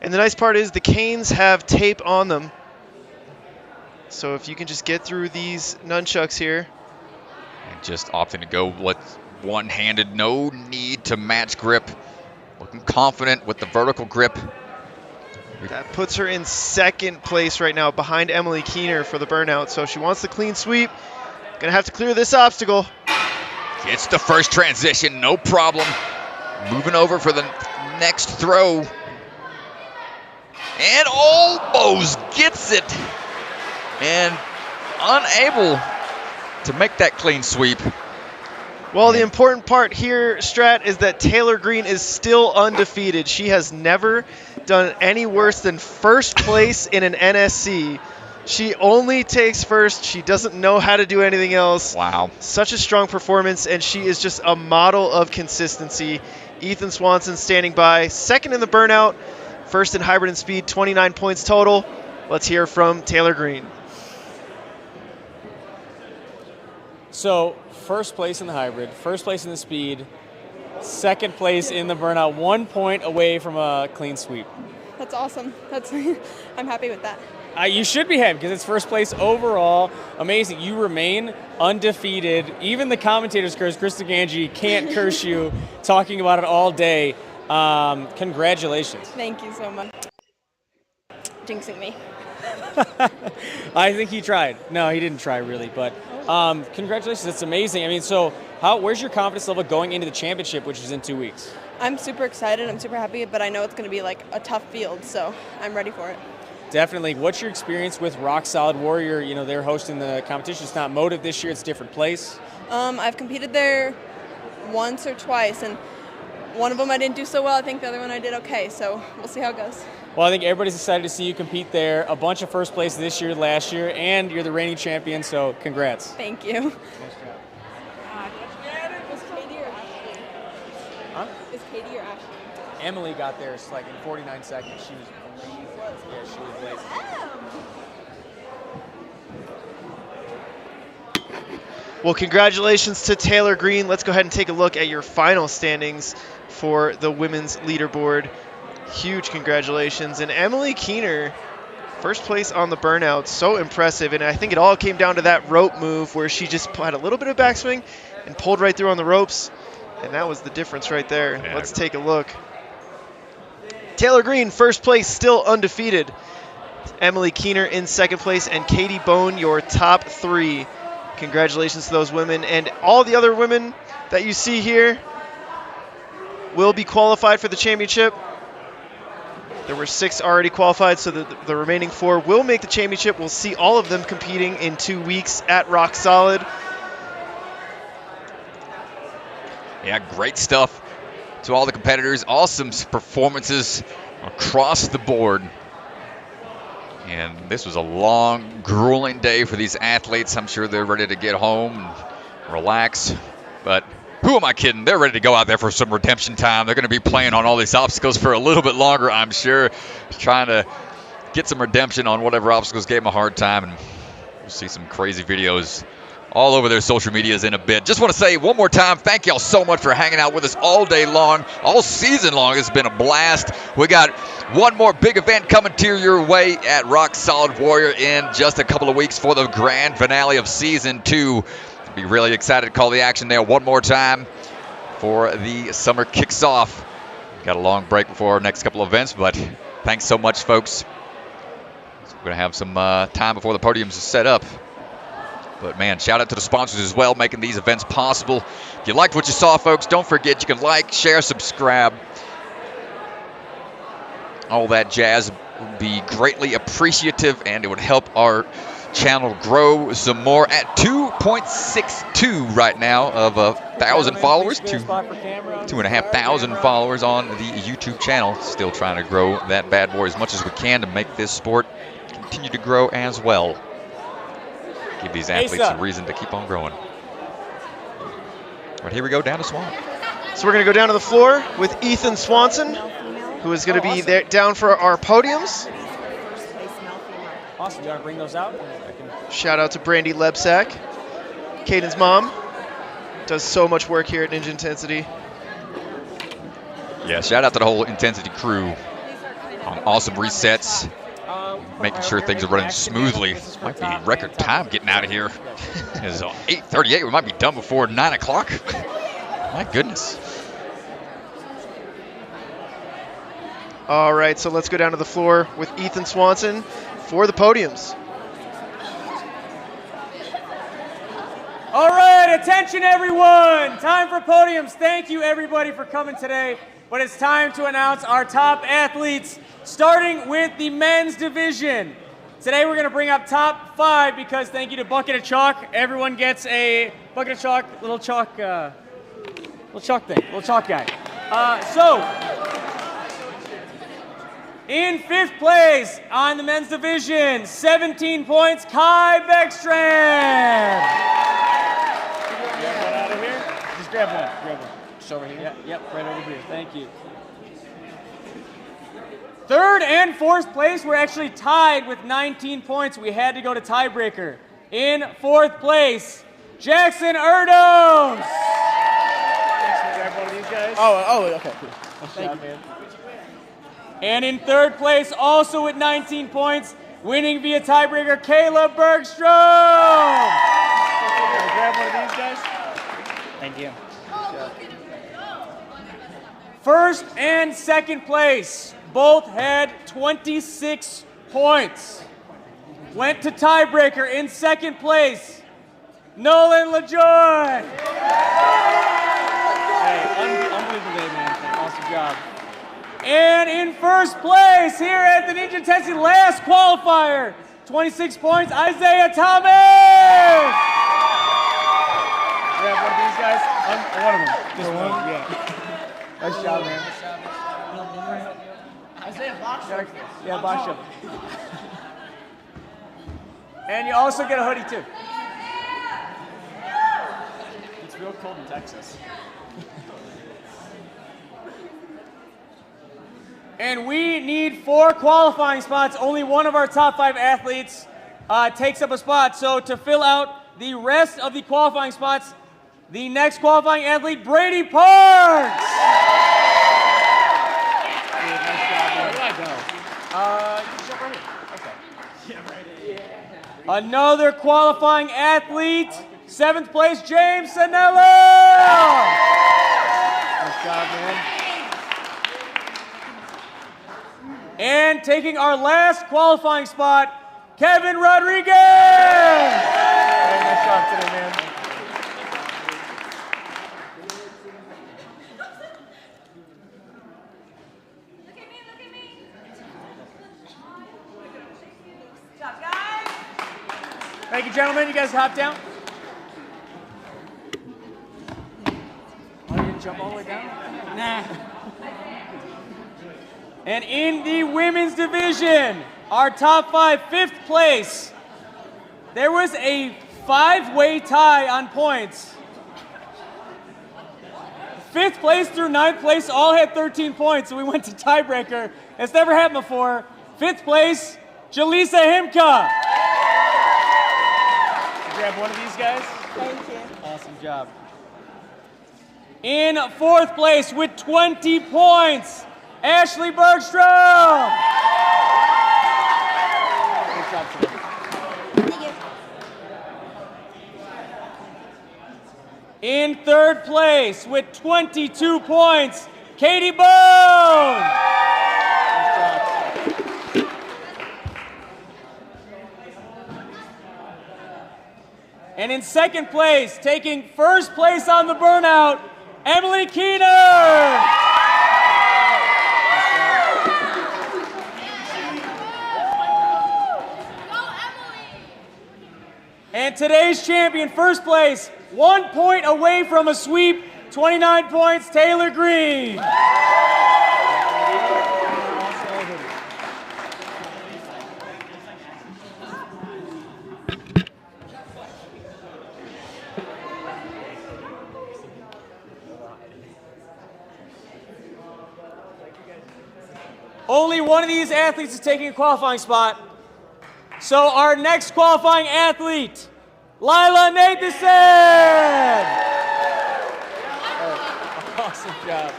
And the nice part is the canes have tape on them. So if you can just get through these nunchucks here. And just opting to go one-handed, no need to match grip. Looking confident with the vertical grip. That puts her in 2nd place right now behind Emily Keener for the burnout. So she wants the clean sweep. Gonna have to clear this obstacle. Gets the first transition, no problem. Moving over for the next throw. And almost gets it. And unable to make that clean sweep. Well, the important part here, Strat, is that Taylor Greene is still undefeated. She has never done any worse than first place in an NSC. She only takes first. She doesn't know how to do anything else. Wow. Such a strong performance, and she is just a model of consistency. Ethan Swanson standing by, second in the Burnout, first in hybrid and speed, 29 points total. Let's hear from Taylor Greene. So, first place in the hybrid, first place in the speed, second place in the Burnout, 1 point away from a clean sweep. That's awesome. I'm happy with that. You should be happy because it's first place overall. Amazing. You remain undefeated. Even the commentators curse. Krista Ganji can't curse you, talking about it all day. Congratulations. Thank you so much. Jinxing me. I think he tried. No, he didn't try really, but congratulations. It's amazing. I mean, so where's your confidence level going into the championship, which is in 2 weeks? I'm super excited. I'm super happy, but I know it's going to be like a tough field, so I'm ready for it. Definitely. What's your experience with Rock Solid Warrior? You know, they're hosting the competition. It's not Motive this year. It's a different place. I've competed there once or twice, and one of them I didn't do so well. I think the other one I did okay, so we'll see how it goes. Well, I think everybody's excited to see you compete there. A bunch of first place this year, last year, and you're the reigning champion, so congrats. Thank you. Nice job. Is Katie or Ashley? Huh? Is Katie or Ashley? Emily got there like in 49 seconds. She was amazing. Yeah, she was late. Well, congratulations to Taylor Greene. Let's go ahead and take a look at your final standings for the women's leaderboard. Huge congratulations. And Emily Keener, first place on the Burnout. So impressive. And I think it all came down to that rope move where she just had a little bit of backswing and pulled right through on the ropes. And that was the difference right there. Yeah. Let's take a look. Taylor Greene, first place, still undefeated. Emily Keener in second place, and Katie Bone, your top three. Congratulations to those women. And all the other women that you see here will be qualified for the championship. There were 6 already qualified, so the remaining 4 will make the championship. We'll see all of them competing in 2 weeks at Rock Solid. Yeah, great stuff to all the competitors. Awesome performances across the board. And this was a long, grueling day for these athletes. I'm sure they're ready to get home and relax. But who am I kidding? They're ready to go out there for some redemption time. They're going to be playing on all these obstacles for a little bit longer, I'm sure, trying to get some redemption on whatever obstacles gave them a hard time. And we'll see some crazy videos all over their social medias in a bit. Just want to say one more time, thank y'all so much for hanging out with us all day long, all season long. It's been a blast. We got one more big event coming to your way at Rock Solid Warrior in just a couple of weeks for the grand finale of Season 2. Be really excited to call the action there one more time for the summer kicks off. Got a long break before our next couple of events, but thanks so much, folks. So we're going to have some time before the podiums are set up. But, man, shout out to the sponsors as well, making these events possible. If you liked what you saw, folks, don't forget you can like, share, subscribe. All that jazz would be greatly appreciative, and it would help our channel grow some more at 2.62 right now of 1,000 followers, 2,500 followers on the YouTube channel. Still trying to grow that bad boy as much as we can to make this sport continue to grow as well. Give these athletes a reason to keep on growing. But here we go down to Swan. So we're going to go down to the floor with Ethan Swanson, who is going to be there down for our podiums. Awesome. Do you want to bring those out? Shout out to Brandy Lebsack, Caden's mom. Does so much work here at Ninja Intensity. Yeah, shout out to the whole Intensity crew on awesome resets. Making sure things are running smoothly. Might be record time getting out of here. It's 8:38. We might be done before 9 o'clock. My goodness. All right, so let's go down to the floor with Ethan Swanson for the podiums. attention, everyone. Time for podiums. Thank you, everybody, for coming today. But it's time to announce our top athletes, starting with the men's division. Today, we're going to bring up top 5 because thank you to Bucket of Chalk. Everyone gets a bucket of chalk, little chalk guy. In 5th place on the men's division, 17 points, Kai Beckstrand. Grab one out of here. Just grab one. Just over here. Yep, right over here. Thank you. 3rd and 4th place were actually tied with 19 points. We had to go to tiebreaker. In 4th place, Jackson Erdos. Grab one of these guys. Oh, okay. Cool. Thank you, man. And in 3rd place, also with 19 points, winning via tiebreaker, Caleb Bergstrom. Grab one of these guys. Thank you. 1st and 2nd place both had 26 points. Went to tiebreaker in 2nd place, Nolan LaJoie. Hey, unbelievable day, man. Awesome job. And in 1st place here at the Ninja Testing last qualifier, 26 points, Isaiah Thomas. Grab one of these guys. One of them. Just one? Yeah. Nice job, man. Isaiah box. Yeah, box jump. And you also get a hoodie, too. It's real cold in Texas. And we need 4 qualifying spots. Only one of our top 5 athletes takes up a spot. So to fill out the rest of the qualifying spots, the next qualifying athlete, Brady Parks. Where do I go? You can jump right here. Okay. Yeah, right here. Another qualifying athlete, 7th place, James Cinella. Nice job, man. And taking our last qualifying spot, Kevin Rodriguez. Very nice job today, man. Thank you, gentlemen. You guys hop down. Oh, you didn't jump all the way down? Nah. And in the women's division, our top 5, 5th place, there was a 5-way tie on points. 5th place through 9th place all had 13 points, so we went to tiebreaker. It's never happened before. 5th place, Jalisa Chimka. Grab one of these guys. Thank you. Awesome job. In 4th place with 20 points, Ashley Bergstrom. Good job today. Thank you. In 3rd place with 22 points, Katie Bone. And in 2nd place, taking 1st place on the Burnout, Emily Keener. And today's champion, 1st place, 1 point away from a sweep, 29 points, Taylor Greene. Only one of these athletes is taking a qualifying spot. So our next qualifying athlete, Lila Nathanson. Awesome job.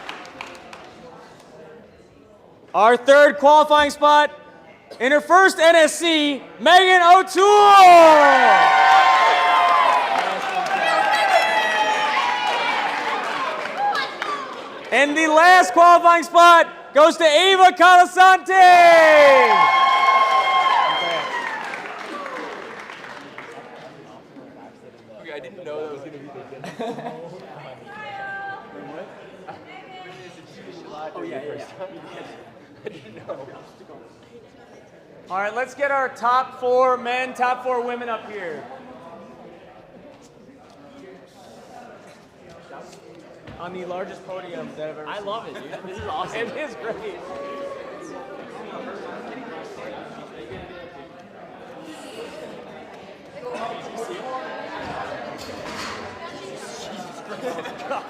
Our 3rd qualifying spot, in her 1st NSC, Megan O'Toole. And the last qualifying spot goes to Ava Colasanti. I didn't know that was going to be the Oh, yeah. I didn't know. All right, let's get our top 4 men, top 4 women up here. On the largest podium that I've ever seen. I love it, dude. This is awesome. It is great.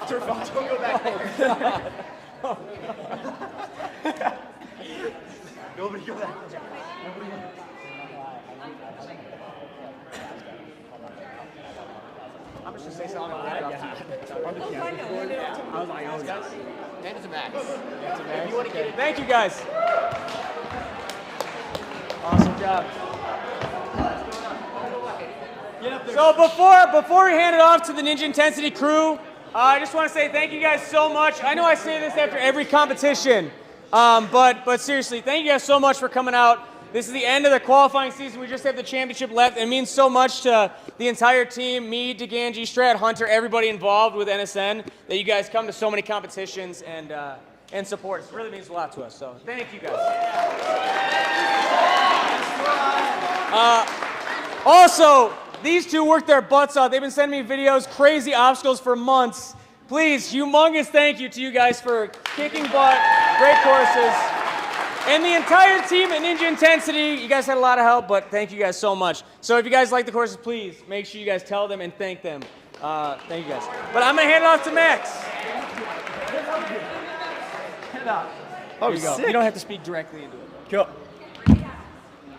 Don't go back there. Nobody go back there. I'm just going to say something on that. I was like, oh, guys. Hand it to Max. If you want to get it. Thank you, guys. Awesome job. So before we hand it off to the Ninja Intensity crew, I just want to say thank you guys so much. I know I say this after every competition, but seriously, thank you guys so much for coming out. This is the end of the qualifying season. We just have the championship left. It means so much to the entire team, me, DeGangi, Strat, Hunter, everybody involved with NSN, that you guys come to so many competitions and support us. It really means a lot to us, so thank you guys. Also, these two worked their butts off. They've been sending me videos, crazy obstacles for months. Please, humongous thank you to you guys for kicking butt, great courses. And the entire team at Ninja Intensity, you guys had a lot of help, but thank you guys so much. So if you guys like the courses, please make sure you guys tell them and thank them. Thank you guys. But I'm going to hand it off to Max. Oh, you go. sick. You don't have to speak directly into it. Cool.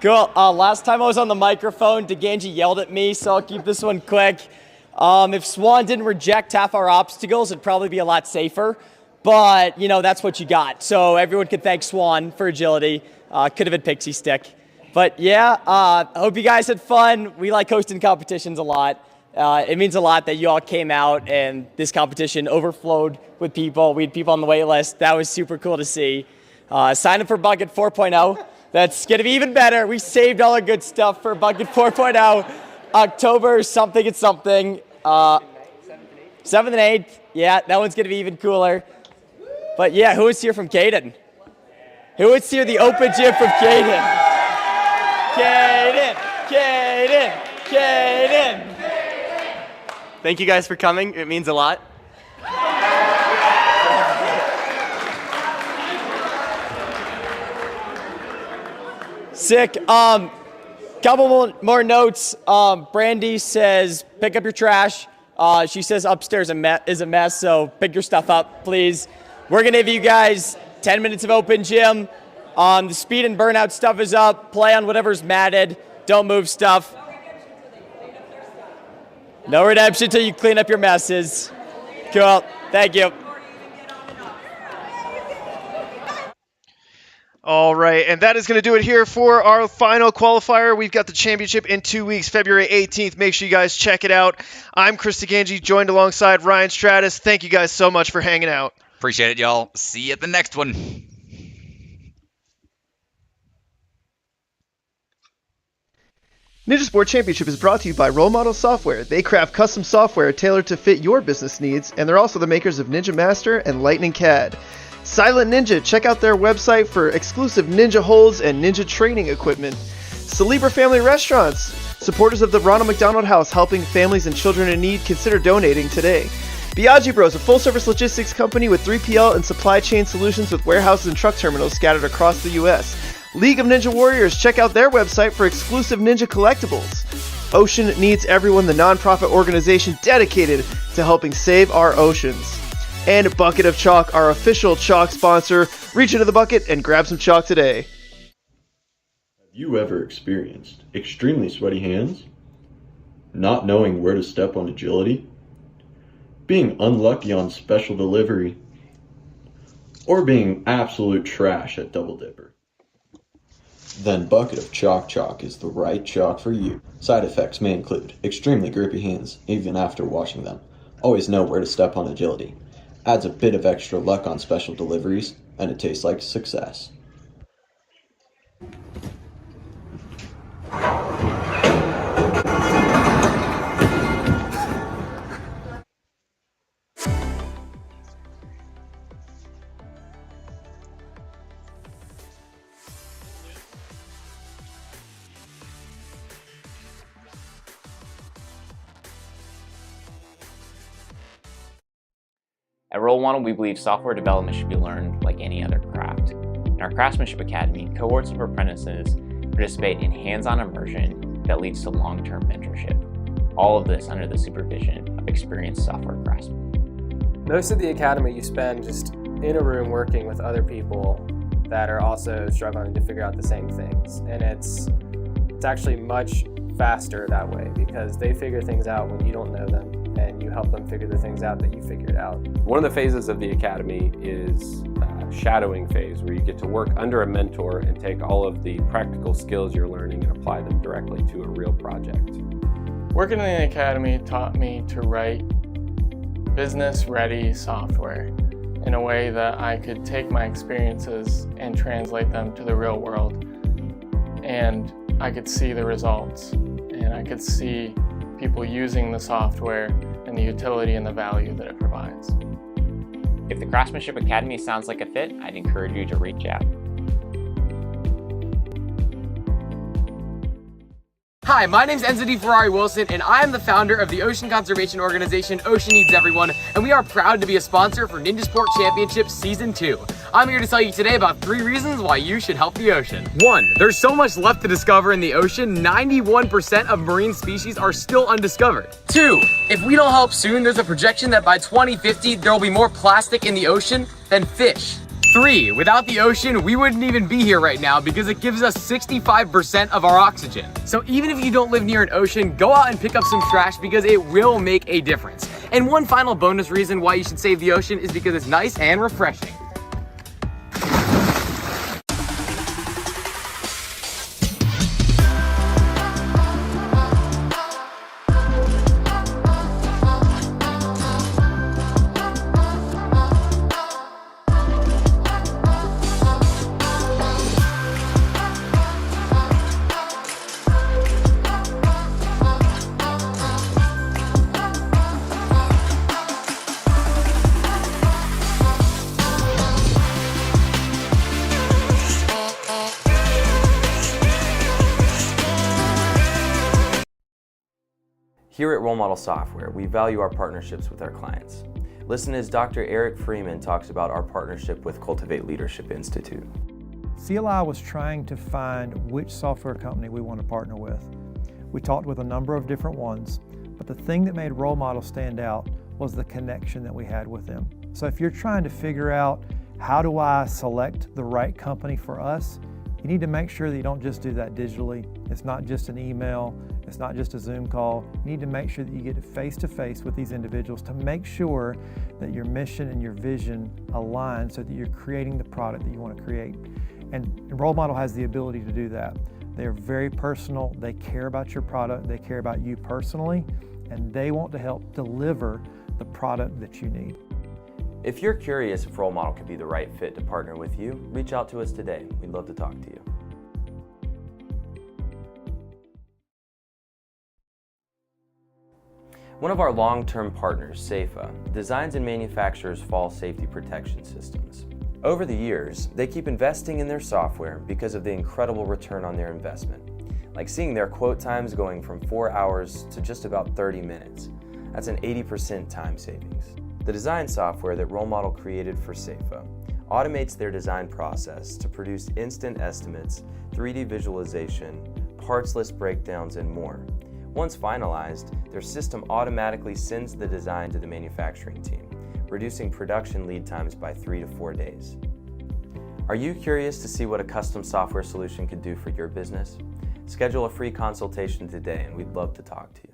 Cool. Last time I was on the microphone, DeGangi yelled at me, so I'll keep this one quick. If Swan didn't reject half our obstacles, it'd probably be a lot safer. But, you know, that's what you got. So everyone could thank Swan for agility. Could have been Pixie Stick. But, yeah, I hope you guys had fun. We like hosting competitions a lot. It means a lot that you all came out and this competition overflowed with people. We had people on the wait list. That was super cool to see. Sign up for Bucket 4.0. That's going to be even better. We saved all our good stuff for Bucket 4.0. October something and something. 7th and 8th. Yeah, that one's going to be even cooler. But yeah, who is here from Caden? Who is here the open gym from Caden? Caden. Thank you guys for coming. It means a lot. Sick. Couple more notes. Brandy says, pick up your trash. She says upstairs is a mess, so pick your stuff up, please. We're going to give you guys 10 minutes of open gym. The speed and burnout stuff is up. Play on whatever's matted. Don't move stuff. No redemption until you clean up your messes. Cool. Thank you. All right, and that is going to do it here for our final qualifier. We've got the championship in 2 weeks, February 18th. Make sure you guys check it out. I'm Chris DeGangi, joined alongside Ryan Stratus. Thank you guys so much for hanging out. Appreciate it, y'all. See you at the next one. Ninja Sport Championship is brought to you by Role Model Software. They craft custom software tailored to fit your business needs, and they're also the makers of Ninja Master and Lightning CAD. Silent Ninja, check out their website for exclusive ninja holds and ninja training equipment. Celebra Family Restaurants, supporters of the Ronald McDonald House, helping families and children in need. Consider donating today. Biagi Bros, a full-service logistics company with 3PL and supply chain solutions with warehouses and truck terminals scattered across the U.S. League of Ninja Warriors, check out their website for exclusive ninja collectibles. Ocean Needs Everyone, the nonprofit organization dedicated to helping save our oceans. And Bucket of Chalk, our official chalk sponsor. Reach into the bucket and grab some chalk today. Have you ever experienced extremely sweaty hands? Not knowing where to step on agility? Being unlucky on special delivery? Or being absolute trash at Double Dipper? Then Bucket of Chalk is the right chalk for you. Side effects may include extremely grippy hands, even after washing them. Always know where to step on agility. Adds a bit of extra luck on special deliveries, and it tastes like success. At Roll Model, we believe software development should be learned like any other craft. In our Craftsmanship Academy, cohorts of apprentices participate in hands-on immersion that leads to long-term mentorship. All of this under the supervision of experienced software craftsmen. Most of the academy you spend just in a room working with other people that are also struggling to figure out the same things. And it's actually much faster that way because they figure things out when you don't know them and you help them figure the things out that you figured out. One of the phases of the academy is shadowing phase, where you get to work under a mentor and take all of the practical skills you're learning and apply them directly to a real project. Working in the academy taught me to write business-ready software in a way that I could take my experiences and translate them to the real world. And I could see the results, and I could see people using the software and the utility and the value that it provides. If the Craftsmanship Academy sounds like a fit, I'd encourage you to reach out. Hi, my name's Enzo D. Ferrari Wilson, and I am the founder of the ocean conservation organization Ocean Needs Everyone, and we are proud to be a sponsor for Ninja Sport Championship Season 2. I'm here to tell you today about 3 reasons why you should help the ocean. 1, there's so much left to discover in the ocean. 91% of marine species are still undiscovered. 2, if we don't help soon, there's a projection that by 2050, there will be more plastic in the ocean than fish. 3, without the ocean, we wouldn't even be here right now because it gives us 65% of our oxygen. So even if you don't live near an ocean, go out and pick up some trash because it will make a difference. And one final bonus reason why you should save the ocean is because it's nice and refreshing. Here at Role Model Software, we value our partnerships with our clients. Listen as Dr. Eric Freeman talks about our partnership with Cultivate Leadership Institute. CLI was trying to find which software company we want to partner with. We talked with a number of different ones, but the thing that made Role Model stand out was the connection that we had with them. So if you're trying to figure out how do I select the right company for us, you need to make sure that you don't just do that digitally. It's not just an email, it's not just a Zoom call. You need to make sure that you get face-to-face with these individuals to make sure that your mission and your vision align so that you're creating the product that you want to create. And Role Model has the ability to do that. They're very personal, they care about your product, they care about you personally, and they want to help deliver the product that you need. If you're curious if Role Model could be the right fit to partner with you, reach out to us today. We'd love to talk to you. One of our long-term partners, Safa, designs and manufactures fall safety protection systems. Over the years, they keep investing in their software because of the incredible return on their investment, like seeing their quote times going from 4 hours to just about 30 minutes. That's an 80% time savings. The design software that Role Model created for Safa automates their design process to produce instant estimates, 3D visualization, parts list breakdowns, and more. Once finalized, their system automatically sends the design to the manufacturing team, reducing production lead times by 3 to 4 days. Are you curious to see what a custom software solution could do for your business? Schedule a free consultation today and we'd love to talk to you.